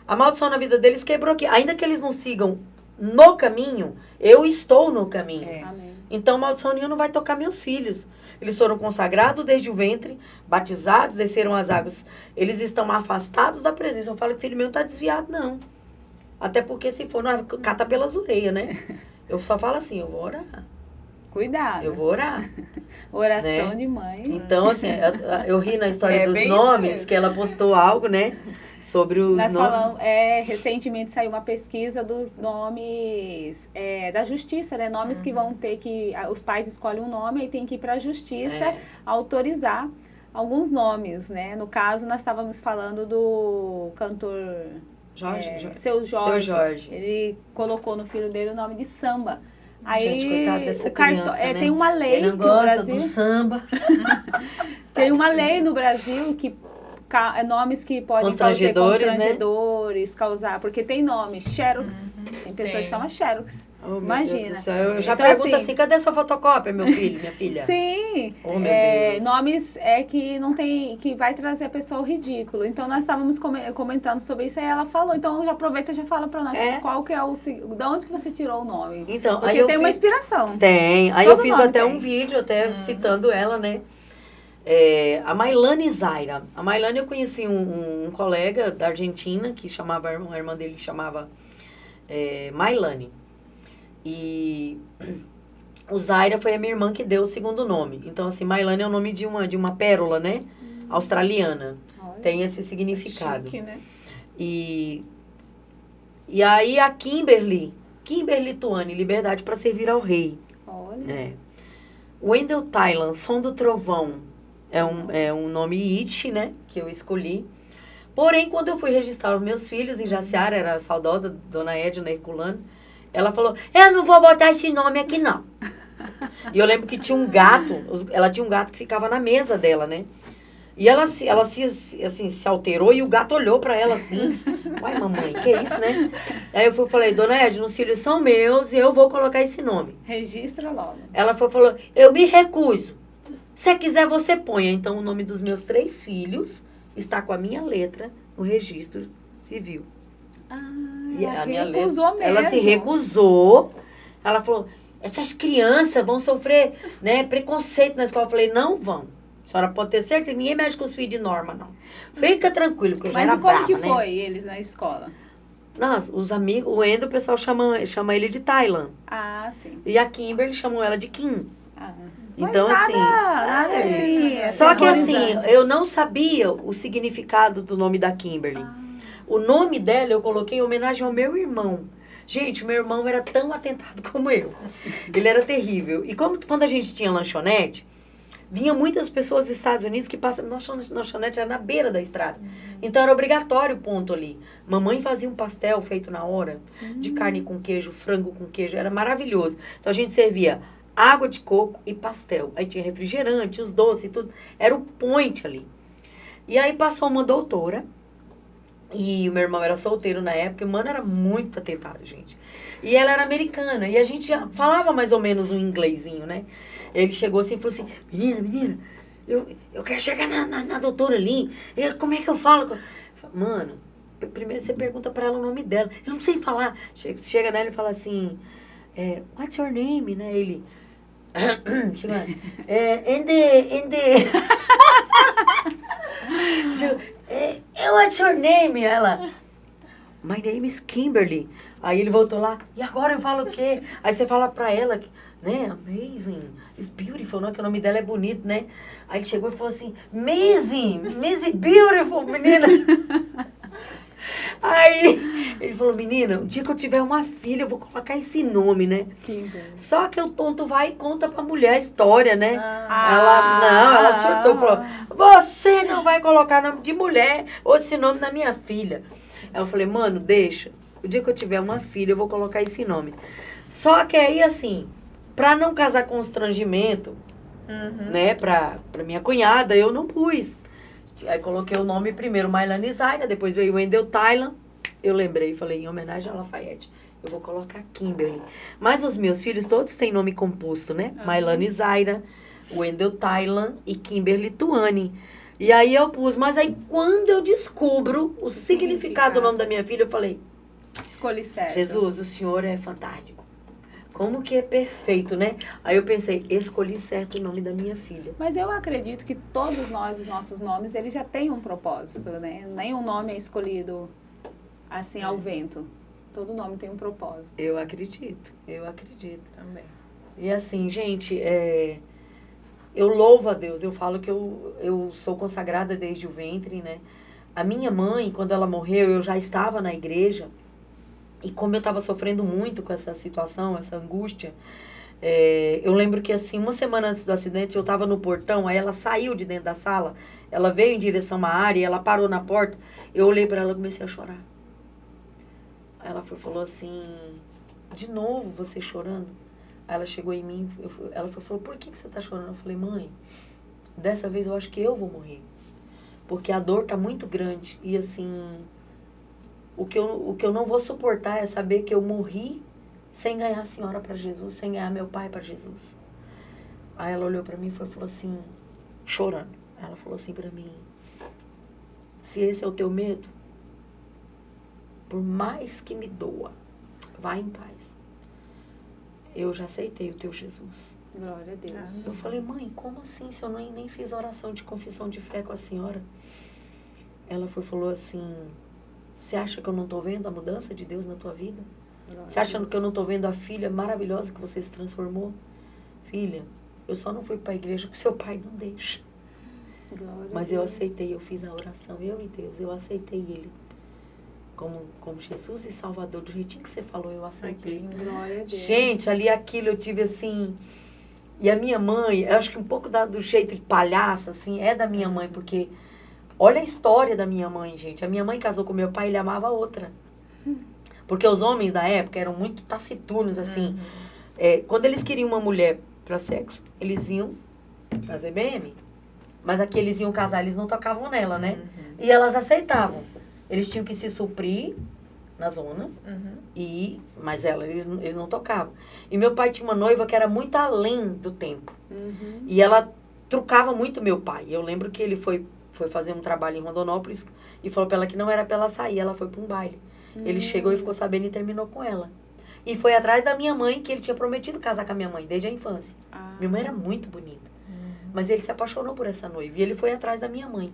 A maldição na vida deles quebrou aqui. Ainda que eles não sigam no caminho, eu estou no caminho. Amém. Então, maldição nenhuma não vai tocar meus filhos. Eles foram consagrados desde o ventre, batizados, desceram as águas. Eles estão afastados da presença. Eu falo que filho meu não está desviado, não. Até porque se for, não, cata pelas orelhas, né? Eu só falo assim, eu vou orar. Cuidado. Eu vou orar. Oração né? de mãe. Então, assim, eu ri na história dos bem nomes, isso que ela postou algo, né? Sobre os Nós nomes. falamos, recentemente saiu uma pesquisa dos nomes da justiça, né? Nomes que vão ter que... Os pais escolhem um nome e tem que ir para a justiça autorizar alguns nomes, né? No caso, nós estávamos falando do cantor... Seu Jorge. Ele colocou no filho dele o nome de Samba. Aí, gente, coitada dessa criança, né? tem uma lei Ele não no gosta Brasil. do samba. Tem uma lei no Brasil que nomes que podem ser constrangedores, causar, porque tem nomes, Xerox, tem pessoas que chamam Xerox. Oh, Imagina. Eu já Então, pergunto assim, cadê essa fotocópia, meu filho, minha filha? Sim, Oh, meu Deus. nomes que não tem, que vai trazer a pessoa ao ridículo. Então nós estávamos comentando sobre isso e ela falou. Então já aproveita e já fala pra nós qual que é de onde que você tirou o nome. Então, porque aí eu tem uma inspiração. Tem. Aí Todo eu fiz nome até tem. um vídeo, até citando ela, né? A Mailane Zaira. A Mailane, eu conheci um colega da Argentina, que chamava, a irmã dele que chamava Mailane. E o Zaira foi a minha irmã que deu o segundo nome. Então, assim, Mailane é o nome de uma pérola, né? Australiana. Olha, tem esse significado. Chique, né? E aí a Kimberly Tuani, liberdade para servir ao rei. olha. Wendell Thailand, som do trovão, é um nome It, né, que eu escolhi. Porém, quando eu fui registrar os meus filhos em Jaciara, era a saudosa Dona Edna Herculano, ela falou, eu não vou botar esse nome aqui, não. E eu lembro que tinha um gato, ela tinha um gato que ficava na mesa dela, né? E ela se alterou e o gato olhou pra ela assim, uai, mamãe, que é isso, né? Aí eu falei, Dona Edna, os filhos são meus e eu vou colocar esse nome. Registra logo. Ela falou, eu me recuso. Se quiser, você ponha. Então, o nome dos meus 3 filhos está com a minha letra no registro civil. E Ela a minha recusou mesmo. Ela se recusou. Ela falou, essas crianças vão sofrer, né, preconceito na escola. Eu falei, não vão. A senhora pode ter certeza que ninguém mexe com os filhos de Norma, não. Fica tranquilo, porque eu já Mas era e como brava, que né? foi eles na escola? Nossa, os amigos, o Endo, o pessoal chama ele de Thailand. Ah, sim. E a Kimberly chamou ela de Kim. Ah. Então, Mas assim... nada assim, Só que assim, aterrorizante. eu não sabia o significado do nome da Kimberly. O nome dela eu coloquei em homenagem ao meu irmão. Gente, meu irmão era tão atentado como eu. Ele era terrível. E quando a gente tinha lanchonete, vinha muitas pessoas dos Estados Unidos que passavam... Nossa lanchonete era na beira da estrada. Então era obrigatório o ponto ali. Mamãe fazia um pastel feito na hora, de carne com queijo, frango com queijo. Era maravilhoso. Então a gente servia água de coco e pastel. Aí tinha refrigerante, os doces e tudo. Era o point ali. E aí passou uma doutora. E o meu irmão era solteiro na época. E o mano era muito atentado, gente. E ela era americana. E a gente já falava mais ou menos um inglesinho, né? Ele chegou assim e falou assim, menina, eu quero chegar na doutora ali. Como é que eu falo? Mano, primeiro você pergunta pra ela o nome dela. Eu não sei falar. Chega nela e fala assim, what's your name? Né? Ele... Chega lá, what's your name? Ela, my name is Kimberly. Aí ele voltou lá, e agora eu falo o quê? Aí você fala pra ela, né, amazing, it's beautiful, não? Que o nome dela é bonito, né? Aí ele chegou e falou assim, amazing beautiful, menina. Aí ele falou, menina, o dia que eu tiver uma filha, eu vou colocar esse nome, né? Kimberly. Só que o tonto vai e conta pra mulher a história, né? Ah. Ela surtou, falou, você não vai colocar nome de mulher ou esse nome na minha filha. Aí eu falei, mano, deixa. O dia que eu tiver uma filha, eu vou colocar esse nome. Só que aí, assim, pra não causar constrangimento, né, pra minha cunhada, eu não pus. Aí coloquei o nome primeiro, Mailane Zaira, depois veio o Wendell Tylan. Eu lembrei, falei, em homenagem a Lafayette, eu vou colocar Kimberly. Mas os meus filhos todos têm nome composto, né? Mailane Zaira, Wendell Tylan e Kimberly Tuane. E aí eu pus, mas aí quando eu descubro o significado do nome da minha filha, eu falei, Escolhi certo. Jesus, o Senhor é fantástico. Como que é perfeito, né? Aí eu pensei, escolhi certo o nome da minha filha. Mas eu acredito que todos nós, os nossos nomes, eles já têm um propósito, né? Nenhum nome é escolhido assim ao vento. Todo nome tem um propósito. Eu acredito. Também. E assim, gente, eu louvo a Deus. Eu falo que eu sou consagrada desde o ventre, né? A minha mãe, quando ela morreu, eu já estava na igreja. E como eu estava sofrendo muito com essa situação, essa angústia, eu lembro que assim, uma semana antes do acidente, eu estava no portão, aí ela saiu de dentro da sala, ela veio em direção a uma área, ela parou na porta, eu olhei para ela e comecei a chorar. Aí ela falou assim, de novo você chorando? Aí ela chegou em mim, ela falou, por que você está chorando? Eu falei, mãe, dessa vez eu acho que eu vou morrer. Porque a dor tá muito grande e assim... O que eu não vou suportar é saber que eu morri sem ganhar a senhora para Jesus, sem ganhar meu pai para Jesus. Aí ela olhou para mim e falou assim, chorando. Ela falou assim para mim, se esse é o teu medo, por mais que me doa, vá em paz. Eu já aceitei o teu Jesus. Glória a Deus. Eu falei, mãe, como assim se eu nem fiz oração de confissão de fé com a senhora? Ela falou assim... Você acha que eu não estou vendo a mudança de Deus na tua vida? Você acha que eu não estou vendo a filha maravilhosa que você se transformou? Filha, eu só não fui para a igreja porque seu pai não deixa. Mas eu aceitei, eu fiz a oração, eu e Deus, eu aceitei ele. Como Jesus e Salvador, do jeitinho que você falou, eu aceitei. Glória a Deus. Gente, ali aquilo eu tive assim... E a minha mãe, eu acho que um pouco do jeito de palhaça, assim, é da minha mãe, porque... Olha a história da minha mãe, gente. A minha mãe casou com meu pai, ele amava outra. Porque os homens da época eram muito taciturnos, assim. Quando eles queriam uma mulher para sexo, eles iam fazer BM. Mas aqui eles iam casar, eles não tocavam nela, né? E elas aceitavam. Eles tinham que se suprir na zona, mas eles não tocavam. E meu pai tinha uma noiva que era muito além do tempo. E ela trucava muito meu pai. Eu lembro que ele foi fazer um trabalho em Rondonópolis e falou pra ela que não era pra ela sair, ela foi pra um baile. Ele chegou e ficou sabendo e terminou com ela. E foi atrás da minha mãe, que ele tinha prometido casar com a minha mãe, desde a infância. Minha mãe era muito bonita. Mas ele se apaixonou por essa noiva e ele foi atrás da minha mãe.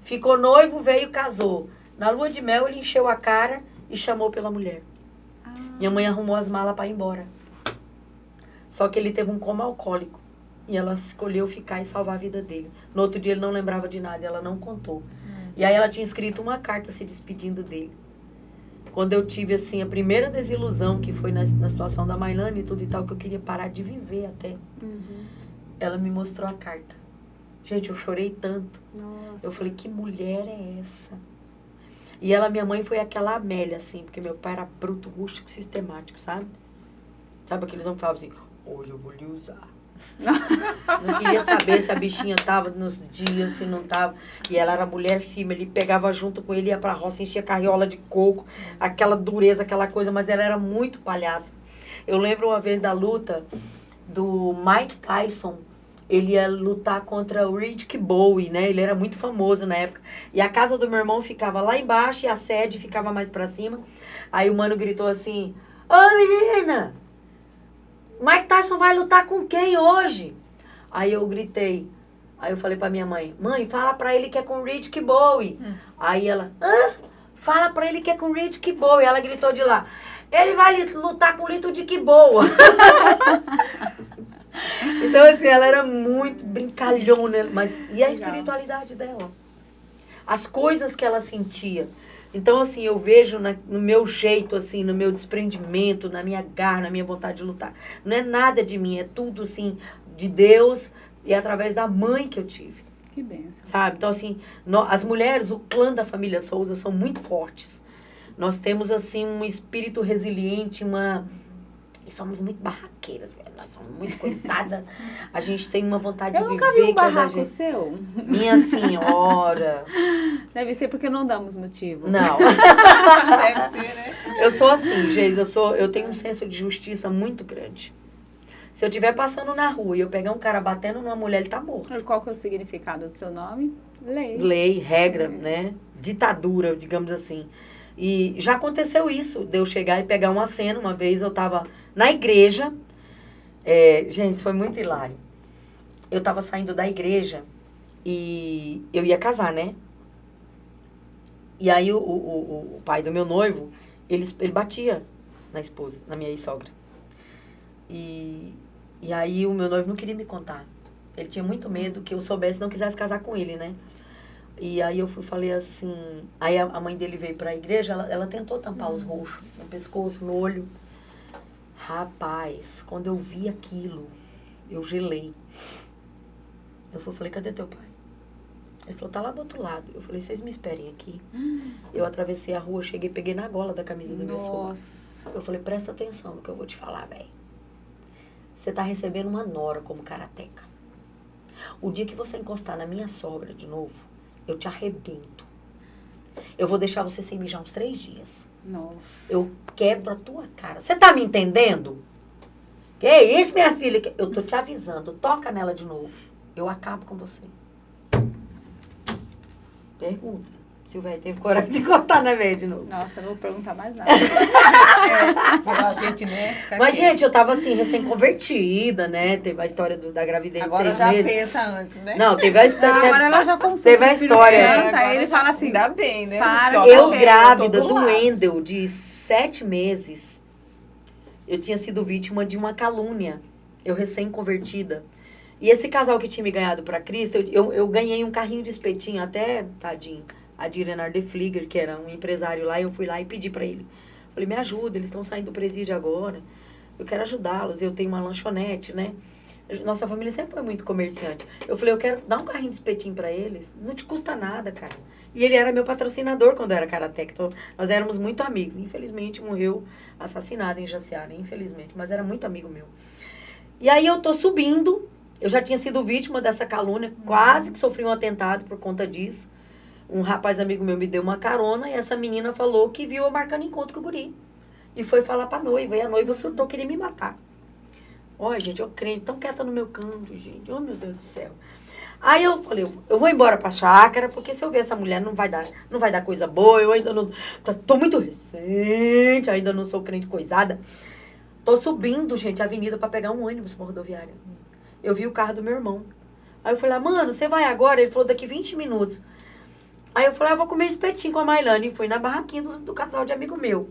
Ficou noivo, veio, casou. Na lua de mel, ele encheu a cara e chamou pela mulher. Minha mãe arrumou as malas pra ir embora. Só que ele teve um coma alcoólico. E ela escolheu ficar e salvar a vida dele. No outro dia ele não lembrava de nada, ela não contou. E aí ela tinha escrito uma carta se despedindo dele. Quando eu tive, assim, a primeira desilusão, que foi na situação da Mailane e tudo e tal, que eu queria parar de viver até. Ela me mostrou a carta. Gente, eu chorei tanto. Nossa. Eu falei, que mulher é essa? E ela, minha mãe, foi aquela Amélia, assim, porque meu pai era bruto, rústico, sistemático, sabe? Sabe aqueles homens que falavam assim, hoje eu vou lhe usar. Não queria saber se a bichinha tava nos dias, se não tava. E ela era mulher firme, ele pegava junto com ele, ia pra roça, enchia carriola de coco, aquela dureza, aquela coisa, mas ela era muito palhaça. Eu lembro uma vez da luta do Mike Tyson. Ele ia lutar contra o Riddick Bowe, né? Ele era muito famoso na época. E a casa do meu irmão ficava lá embaixo e a sede ficava mais pra cima. Aí o mano gritou assim, ô menina! Mike Tyson vai lutar com quem hoje? Aí eu gritei, Aí eu falei pra minha mãe, fala pra ele que é com Riddick Bowe. Aí ela, fala pra ele que é com Riddick Bowe. Ela gritou de lá, ele vai lutar com o Lito de Boa. Então, assim, ela era muito brincalhona, mas e a espiritualidade dela? As coisas que ela sentia. Então, assim, eu vejo no meu jeito, assim, no meu desprendimento, na minha garra, na minha vontade de lutar. Não é nada de mim, é tudo, assim, de Deus e através da mãe que eu tive. Que bênção. Sabe? Então, assim, as mulheres, o clã da família Souza são muito fortes. Nós temos, assim, um espírito resiliente, e somos muito barraqueiras, nós somos muito coisadas. A gente tem uma vontade de viver. Eu nunca vi um que é da barraco gente. seu. Minha senhora. Deve ser porque não damos motivo. Não. Deve ser, né? Eu sou assim, Geis, eu tenho um senso de justiça muito grande. Se eu estiver passando na rua e eu pegar um cara batendo numa mulher, ele tá morto. Qual que é o significado do seu nome? Lei. Lei, regra, né? Ditadura, digamos assim. E já aconteceu isso, de eu chegar e pegar uma cena. Uma vez eu tava na igreja. Gente, foi muito hilário. Eu tava saindo da igreja e eu ia casar, né? E aí o pai do meu noivo, ele batia na esposa, na minha ex-sogra. E aí o meu noivo não queria me contar. Ele tinha muito medo que eu soubesse e não quisesse casar com ele, né? E aí eu falei assim... Aí a mãe dele veio pra igreja, ela tentou tampar os roxos no pescoço, no olho. Rapaz, quando eu vi aquilo, eu gelei. Eu falei, cadê teu pai? Ele falou, tá lá do outro lado. Eu falei, vocês me esperem aqui. Eu atravessei a rua, cheguei, peguei na gola da camisa do meu sogro. Nossa. Eu falei, presta atenção no que eu vou te falar, velho. Você tá recebendo uma nora como karateca. O dia que você encostar na minha sogra de novo, eu te arrebento. Eu vou deixar você sem mijar uns 3 dias. Nossa. Eu quebro a tua cara. Você tá me entendendo? Que isso, minha filha? Eu tô te avisando. Toca nela de novo. Eu acabo com você. Pergunta. Se o velho teve coragem de encostar na velha de novo. Nossa, eu não vou perguntar mais nada. A gente, né? Mas, gente, eu tava assim, recém-convertida, né? Teve a história da gravidez Agora de 6 já meses. pensa antes, né? Não, teve a história. Agora ela já consulta teve a o Espírito história. Santo, aí ele fala assim, Ainda bem, né? para, Porque, ó, Eu ok, grávida eu tô do lado. Wendel, de 7 meses, eu tinha sido vítima de uma calúnia. Eu recém-convertida. E esse casal que tinha me ganhado pra Cristo, eu ganhei um carrinho de espetinho, até, tadinho, a Direnar de Flieger, que era um empresário lá, eu fui lá e pedi pra ele. Falei, me ajuda, eles estão saindo do presídio agora. Eu quero ajudá-los, eu tenho uma lanchonete, né? Nossa família sempre foi muito comerciante. Eu falei, eu quero dar um carrinho de espetinho pra eles. Não te custa nada, cara. E ele era meu patrocinador quando eu era karateca. Então, nós éramos muito amigos. Infelizmente, morreu assassinado em Jaciara, infelizmente. Mas era muito amigo meu. E aí, eu tô subindo. Eu já tinha sido vítima dessa calúnia. Quase que sofri um atentado por conta disso. Um rapaz amigo meu me deu uma carona. E essa menina falou que viu eu marcando encontro com o guri. E foi falar pra noiva. E a noiva surtou, queria me matar. Olha, gente, eu crente, tão quieta no meu canto, gente. Oh, meu Deus do céu. Aí eu falei, eu vou embora pra chácara, porque se eu ver essa mulher não vai dar coisa boa. Eu ainda não... Tô muito recente, ainda não sou crente coisada. Tô subindo, gente, a avenida pra pegar um ônibus pra rodoviária. Eu vi o carro do meu irmão. Aí eu falei, mano, você vai agora? Ele falou, daqui 20 minutos. Aí eu falei, eu vou comer espetinho com a Mailane. E fui na barraquinha do casal de amigo meu.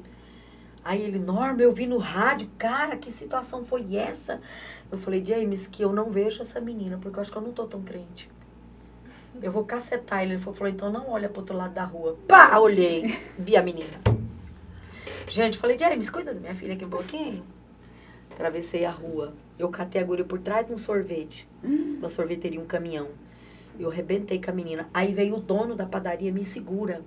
Aí ele, Norma, eu vi no rádio, cara, que situação foi essa? Eu falei, James, que eu não vejo essa menina, porque eu acho que eu não tô tão crente. Eu vou cacetar ele. Ele falou, então não olha pro outro lado da rua. Pá, olhei, vi a menina. Gente, falei, James, cuida da minha filha aqui um pouquinho. Atravessei a rua. Eu catei a guria por trás de um sorvete. Uma sorveteria, um caminhão. Eu arrebentei com a menina. Aí veio o dono da padaria, me segura.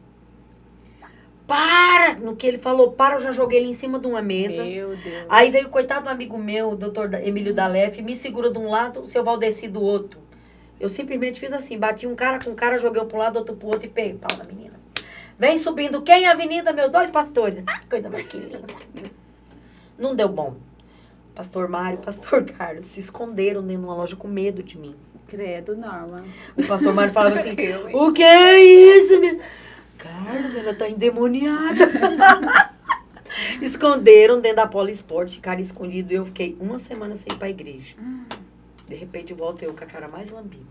Para! No que ele falou, para, eu já joguei ele em cima de uma mesa. Meu Deus. Aí veio o coitado do amigo meu, o doutor Emílio Dalef, me segura de um lado, o seu Valdeci do outro. Eu simplesmente fiz assim, bati um cara com um cara, joguei um pro lado, outro pro outro e peguei pau na menina. Vem subindo quem? A avenida, meus 2 pastores. Ah, coisa mais que linda. Não deu bom. Pastor Mário, pastor Carlos se esconderam dentro de uma loja com medo de mim. Credo, Norma. O pastor Mário falava assim, Eu, hein? o que é isso, minha... Carlos, ela tá endemoniada. Esconderam dentro da Polisport, ficaram escondidos. E eu fiquei 1 semana sem ir pra igreja. De repente, volto eu com a cara mais lambida.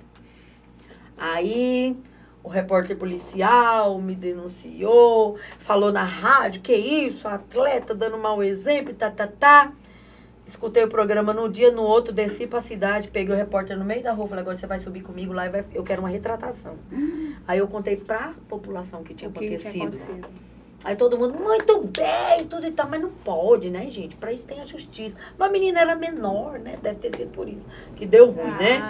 Aí o repórter policial me denunciou, falou na rádio, que isso, atleta dando mau exemplo, Escutei o programa no dia, no outro, desci pra cidade, peguei o repórter no meio da rua, falei, agora você vai subir comigo lá e eu quero uma retratação. Aí eu contei pra população o que tinha acontecido. Aí todo mundo, muito bem, tudo e tal, mas não pode, né, gente? Pra isso tem a justiça. Mas a menina era menor, né? Deve ter sido por isso que deu ruim, né?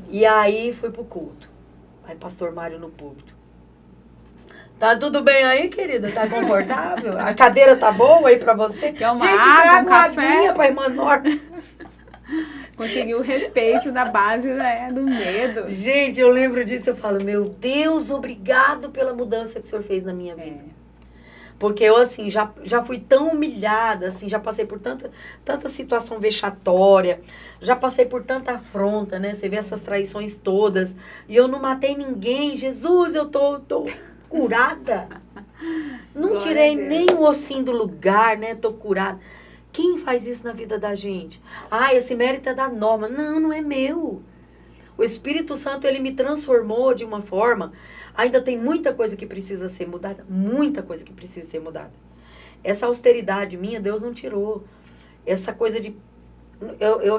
E aí fui pro culto. Aí pastor Mário no púlpito. Tá tudo bem aí, querida? Tá confortável? A cadeira tá boa aí pra você? Quer uma gente, água, traga um uma café? aguinha pra irmã Norma. Conseguiu o respeito da base, né, do medo. Gente, eu lembro disso, eu falo, meu Deus, obrigado pela mudança que o Senhor fez na minha vida. Porque eu, assim, já fui tão humilhada, assim, já passei por tanta situação vexatória, já passei por tanta afronta, né? Você vê essas traições todas, e eu não matei ninguém. Jesus, eu tô curada. Não Glória tirei a Deus. nem um ossinho do lugar, né? Tô curada. Quem faz isso na vida da gente? Ah, esse mérito é da Norma. Não, não é meu. O Espírito Santo, ele me transformou de uma forma... Ainda tem muita coisa que precisa ser mudada. Muita coisa que precisa ser mudada. Essa austeridade minha, Deus não tirou. Essa coisa de...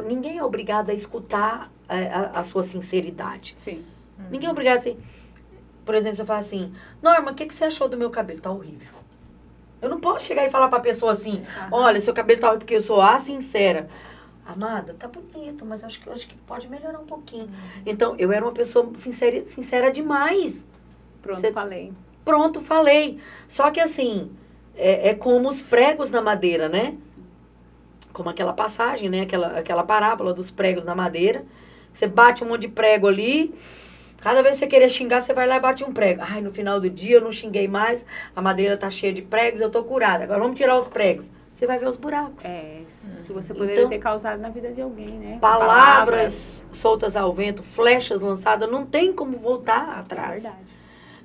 ninguém é obrigado a escutar a sua sinceridade. Sim. Ninguém é obrigado assim... Por exemplo, você fala assim... Norma, o que você achou do meu cabelo? Tá horrível. Eu não posso chegar e falar pra pessoa assim... Olha, seu cabelo tá horrível porque eu sou sincera. Amada, tá bonito, mas acho que pode melhorar um pouquinho. Então, eu era uma pessoa sincera demais. Pronto, falei. Só que assim, é como os pregos na madeira, né? Como aquela passagem, né? Aquela parábola dos pregos na madeira. Você bate um monte de prego ali. Cada vez que você querer xingar, você vai lá e bate um prego. Ai, no final do dia eu não xinguei mais. A madeira tá cheia de pregos, eu tô curada. Agora vamos tirar os pregos. Você vai ver os buracos. Que você poderia ter causado na vida de alguém, né? Palavras soltas ao vento, flechas lançadas, não tem como voltar atrás. É verdade.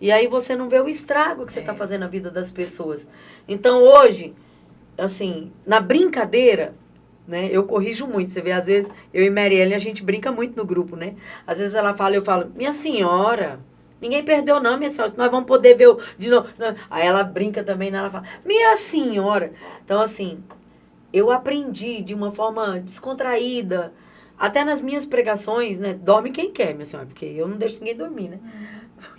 E aí você não vê o estrago que você está fazendo na vida das pessoas. Então hoje, assim, na brincadeira, né, eu corrijo muito. Você vê, às vezes, eu e Marielle, a gente brinca muito no grupo, né? Às vezes ela fala, eu falo, minha senhora, ninguém perdeu não, minha senhora, nós vamos poder ver de novo. Aí ela brinca também, né? Ela fala, minha senhora. Então, assim, eu aprendi de uma forma descontraída, até nas minhas pregações, né? Dorme quem quer, minha senhora, porque eu não deixo ninguém dormir, né?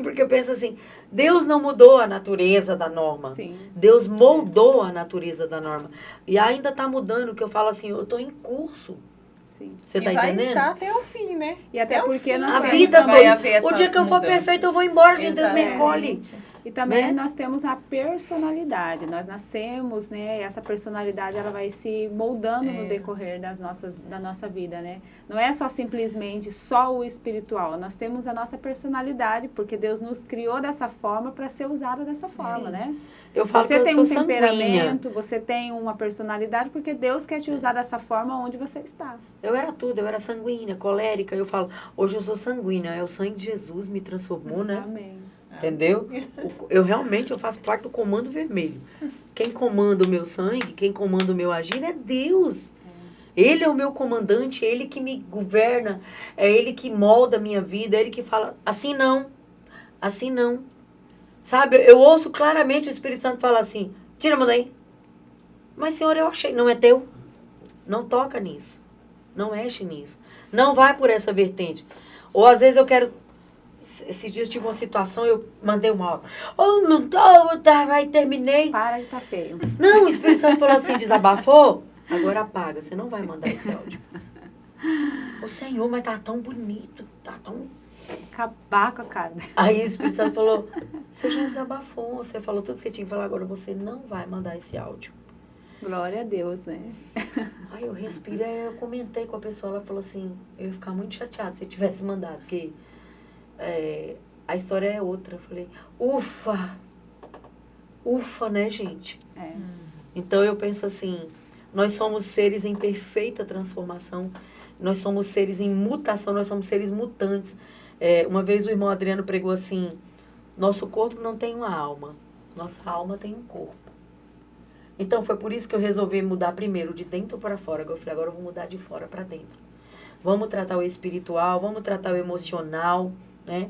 Porque eu penso assim, Deus não mudou a natureza da Norma. Sim. Deus moldou a natureza da Norma. E ainda está mudando, que eu falo assim, eu estou em curso. Sim. Você está E vai entendendo? estar até o fim, né? E até porque nós A temos vida também toda. O dia que eu for perfeito, eu vou embora, gente. Deus me encolhe. E também né? nós temos a personalidade. Nós nascemos, né? E essa personalidade ela vai se moldando no decorrer da nossa vida, né? Não é só simplesmente só o espiritual. Nós temos a nossa personalidade, porque Deus nos criou dessa forma para ser usada dessa forma, né? Eu falo Você que eu tem sou um sanguínea. temperamento, você tem uma personalidade, porque Deus quer te usar dessa forma onde você está. Eu era tudo, eu era sanguínea, colérica. Eu falo, hoje eu sou sanguínea. É o sangue de Jesus me transformou, né? Amém. Entendeu? Eu realmente faço parte do comando vermelho. Quem comanda o meu sangue, quem comanda o meu agir é Deus. Ele é o meu comandante, é Ele que me governa, é Ele que molda a minha vida, é Ele que fala, assim não, assim não. Sabe, eu ouço claramente o Espírito Santo falar assim, tira a mão daí. Mas, Senhor, eu achei, não é teu. Não toca nisso. Não mexe nisso. Não vai por essa vertente. Ou às vezes eu quero... Esses dias tive uma situação, eu mandei uma aula. Oh, não tô, aí terminei. Para de tá feio. Não, o Espírito Santo falou assim, desabafou, agora apaga, você não vai mandar esse áudio. Ô Senhor, mas tá tão bonito, tá tão... Acabar com a cara. Aí o Espírito Santo falou, você já desabafou, você falou tudo que você tinha que falar, agora você não vai mandar esse áudio. Glória a Deus, né? Aí eu respirei, eu comentei com a pessoa, ela falou assim, eu ia ficar muito chateada se eu tivesse mandado, porque... a história é outra. Eu falei, ufa, né, gente? Então eu penso assim, nós somos seres em perfeita transformação, nós somos seres em mutação, nós somos seres mutantes. Uma vez o irmão Adriano pregou assim, nosso corpo não tem uma alma, nossa alma tem um corpo. Então foi por isso que eu resolvi mudar primeiro de dentro para fora. Eu falei, agora eu vou mudar de fora para dentro. Vamos tratar o espiritual, vamos tratar o emocional, né?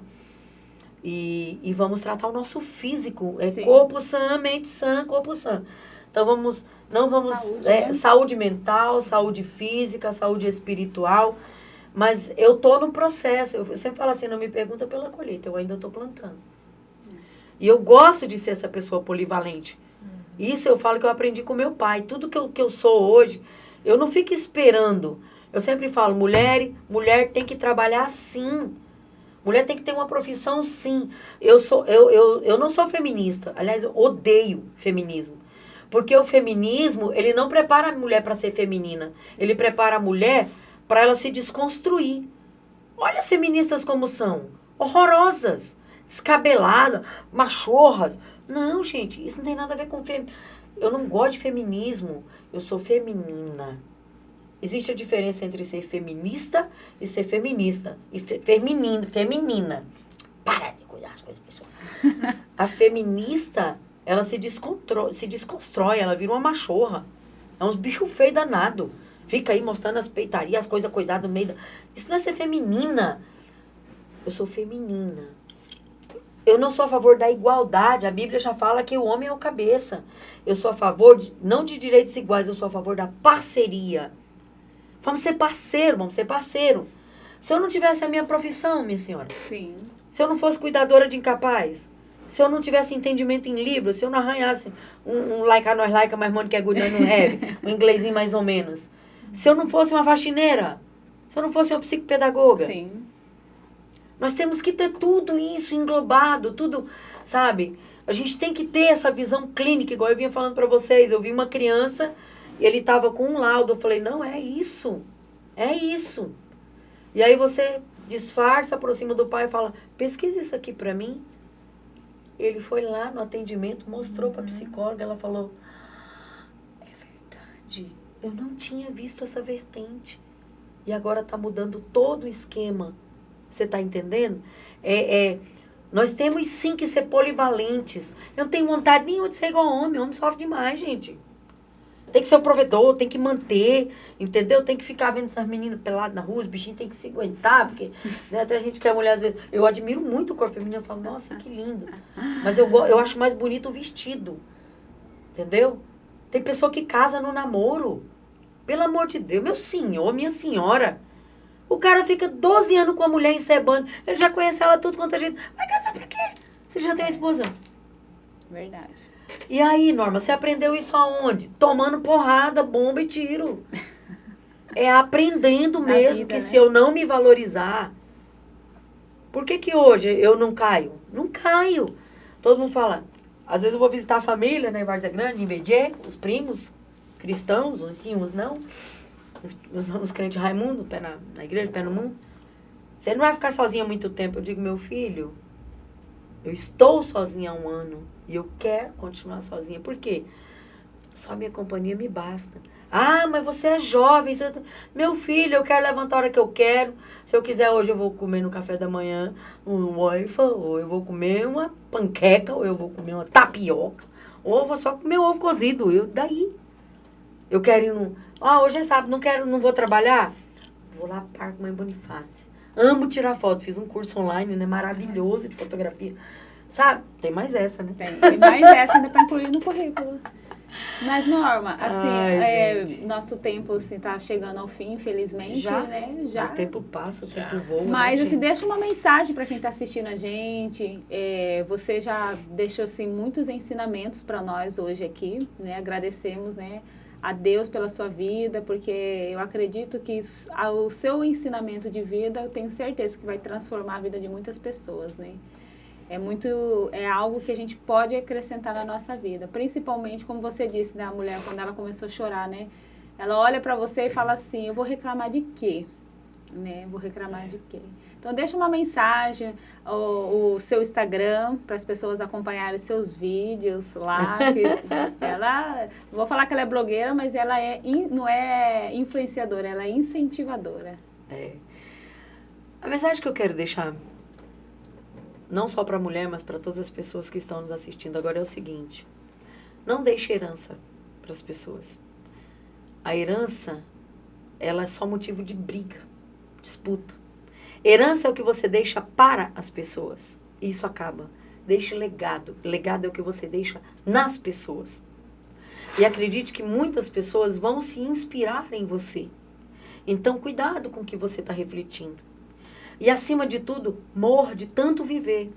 E vamos tratar o nosso físico. É Sim. corpo sã, mente sã, corpo sã. Então não vamos... Saúde, né? Saúde mental, saúde física, saúde espiritual. Mas eu tô no processo. Eu sempre falo assim, não me pergunta pela colheita, eu ainda tô plantando. E eu gosto de ser essa pessoa polivalente. Isso eu falo que eu aprendi com meu pai. Tudo que eu sou hoje, eu não fico esperando. Eu sempre falo, mulher tem que trabalhar sim. Mulher tem que ter uma profissão sim. Eu não sou feminista. Aliás, eu odeio feminismo. Porque o feminismo, ele não prepara a mulher para ser feminina. Ele prepara a mulher para ela se desconstruir. Olha as feministas como são. Horrorosas. Descabeladas. Machorras. Não, gente, isso não tem nada a ver com Eu não gosto de feminismo. Eu sou feminina. Existe a diferença entre ser feminista e ser feminista. E feminina. Para de cuidar das coisas pessoais. A feminista, ela se desconstrói, ela vira uma machorra. É uns bichos feios danado. Fica aí mostrando as peitarias, as coisas coisadas no meio da... Isso não é ser feminina. Eu sou feminina. Eu não sou a favor da igualdade. A Bíblia já fala que o homem é o cabeça. Eu sou a favor, não de direitos iguais, eu sou a favor da parceria. Vamos ser parceiro. Se eu não tivesse a minha profissão, minha senhora. Sim. Se eu não fosse cuidadora de incapaz. Se eu não tivesse entendimento em Libras. Se eu não arranhasse um laica, nós laica, mais money que é good, nós não have. Um inglesinho mais ou menos. Se eu não fosse uma faxineira. Se eu não fosse uma psicopedagoga. Sim. Nós temos que ter tudo isso englobado, tudo, sabe? A gente tem que ter essa visão clínica, igual eu vinha falando para vocês. Eu vi uma criança e ele estava com um laudo. Eu falei, não, é isso. É isso. E aí você disfarça, aproxima do pai e fala, pesquisa isso aqui para mim. Ele foi lá no atendimento, mostrou para a psicóloga, ela falou, é verdade, eu não tinha visto essa vertente. E agora está mudando todo o esquema. Você está entendendo? Nós temos sim que ser polivalentes. Eu não tenho vontade nenhuma de ser igual a homem. Homem sofre demais, gente. Tem que ser o provedor, tem que manter, entendeu? Tem que ficar vendo essas meninas peladas na rua, os bichinhos tem que se aguentar, porque né, até a gente que é mulher, às vezes, eu admiro muito o corpo feminino, eu falo, nossa, que lindo. Mas eu acho mais bonito o vestido, entendeu? Tem pessoa que casa no namoro. Pelo amor de Deus, meu senhor, minha senhora. O cara fica 12 anos com a mulher encebando. Ele já conhece ela tudo quanto a gente. Vai casar pra quê? Você já tem uma esposa. Verdade. E aí, Norma, você aprendeu isso aonde? Tomando porrada, bomba e tiro. É aprendendo mesmo vida, que né? se eu não me valorizar... Por que hoje eu não caio? Não caio. Todo mundo fala... Às vezes eu vou visitar a família, né? Em Várzea Grande, em BG, os primos cristãos, uns sim, uns não. Os crentes Raimundo, pé na igreja, pé no mundo. Você não vai ficar sozinha muito tempo. Eu digo, meu filho, eu estou sozinha há 1 ano. E eu quero continuar sozinha. Por quê? Só a minha companhia me basta. Ah, mas você é jovem. Meu filho, eu quero levantar a hora que eu quero. Se eu quiser, hoje eu vou comer no café da manhã um waffle, ou eu vou comer uma panqueca, ou eu vou comer uma tapioca, ou eu vou só comer ovo cozido. Eu quero ir no... hoje é sábado, não vou trabalhar? Vou lá para Parque Mãe Bonifácio. Amo tirar foto. Fiz um curso online, né? Maravilhoso de fotografia. Sabe? Tem mais essa, né? Tem mais essa ainda para incluir no currículo. Mas, Norma, assim, nosso tempo assim, tá chegando ao fim, infelizmente, Já? né? Já. O tempo passa, o tempo voa. Mas, né, assim, gente? deixa uma mensagem para quem está assistindo a gente. Você já deixou, assim, muitos ensinamentos para nós hoje aqui, né? Agradecemos, né? A Deus pela sua vida, porque eu acredito que o seu ensinamento de vida, eu tenho certeza que vai transformar a vida de muitas pessoas, né? É algo que a gente pode acrescentar na nossa vida, principalmente, como você disse, né, a mulher, quando ela começou a chorar, né? Ela olha para você e fala assim, eu vou reclamar de quê? Né? Vou reclamar de quê? Então, deixa uma mensagem, o seu Instagram, para as pessoas acompanharem os seus vídeos lá. Vou falar que ela é blogueira, mas ela não é influenciadora, ela é incentivadora. A mensagem que eu quero deixar, não só para a mulher, mas para todas as pessoas que estão nos assistindo agora é o seguinte. Não deixe herança para as pessoas. A herança, ela é só motivo de briga, disputa. Herança é o que você deixa para as pessoas. Isso acaba. Deixe legado. Legado é o que você deixa nas pessoas. E acredite que muitas pessoas vão se inspirar em você. Então, cuidado com o que você está refletindo. E, acima de tudo, morra de tanto viver.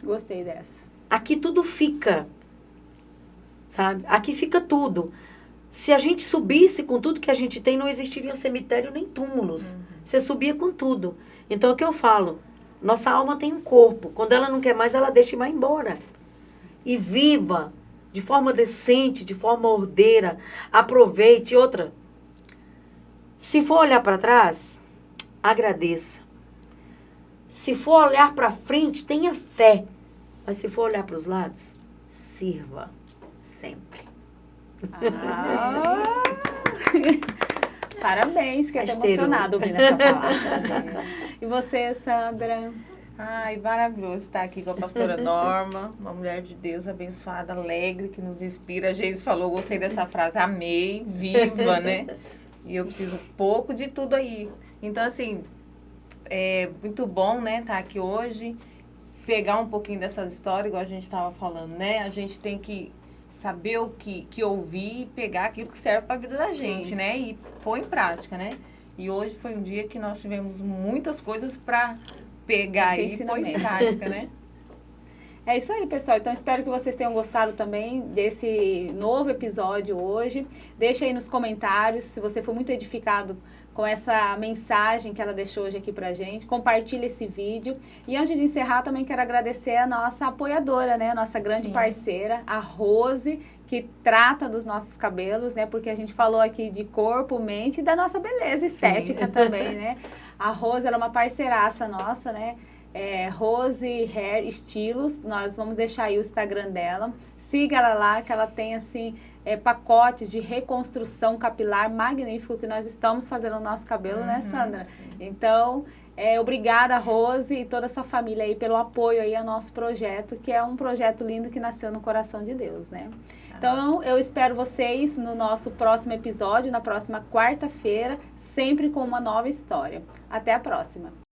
Gostei dessa. Aqui tudo fica. Sabe? Aqui fica tudo. Se a gente subisse com tudo que a gente tem, não existiria cemitério nem túmulos. Você subia com tudo. Então, é o que eu falo? Nossa alma tem um corpo. Quando ela não quer mais, ela deixa e vai embora. E viva de forma decente, de forma ordeira. Aproveite. Outra, se for olhar para trás, agradeça. Se for olhar para frente, tenha fé. Mas se for olhar para os lados, sirva sempre. Ah. Parabéns, fiquei até Asteiro. emocionada ouvindo essa palavra. E você, Sandra? Ai, maravilhoso estar aqui com a pastora Norma, uma mulher de Deus abençoada, alegre, que nos inspira. A Geise falou, gostei dessa frase, amei, viva, né? E eu preciso um pouco de tudo aí. Então, assim, é muito bom, né, estar aqui hoje, pegar um pouquinho dessas histórias, igual a gente estava falando, né? A gente tem que saber o que ouvir e pegar aquilo que serve para a vida da gente, Sim. né? E pôr em prática, né? E hoje foi um dia que nós tivemos muitas coisas para pegar Muito aí e pôr em ensinamento. prática, né? É isso aí, pessoal. Então, espero que vocês tenham gostado também desse novo episódio hoje. Deixa aí nos comentários se você foi muito edificado com essa mensagem que ela deixou hoje aqui pra gente. Compartilha esse vídeo. E antes de encerrar, também quero agradecer a nossa apoiadora, né? Nossa grande Sim. parceira, a Rose, que trata dos nossos cabelos, né? Porque a gente falou aqui de corpo, mente e da nossa beleza estética também, né? A Rose, ela é uma parceiraça nossa, né? Rose Hair Estilos, nós vamos deixar aí o Instagram dela, siga ela lá, que ela tem assim, pacotes de reconstrução capilar magnífico que nós estamos fazendo no nosso cabelo, né, Sandra? Sim. Então, obrigada, Rose, e toda a sua família aí pelo apoio aí ao nosso projeto, que é um projeto lindo que nasceu no coração de Deus, né? Então, eu espero vocês no nosso próximo episódio, na próxima quarta-feira, sempre com uma nova história. Até a próxima!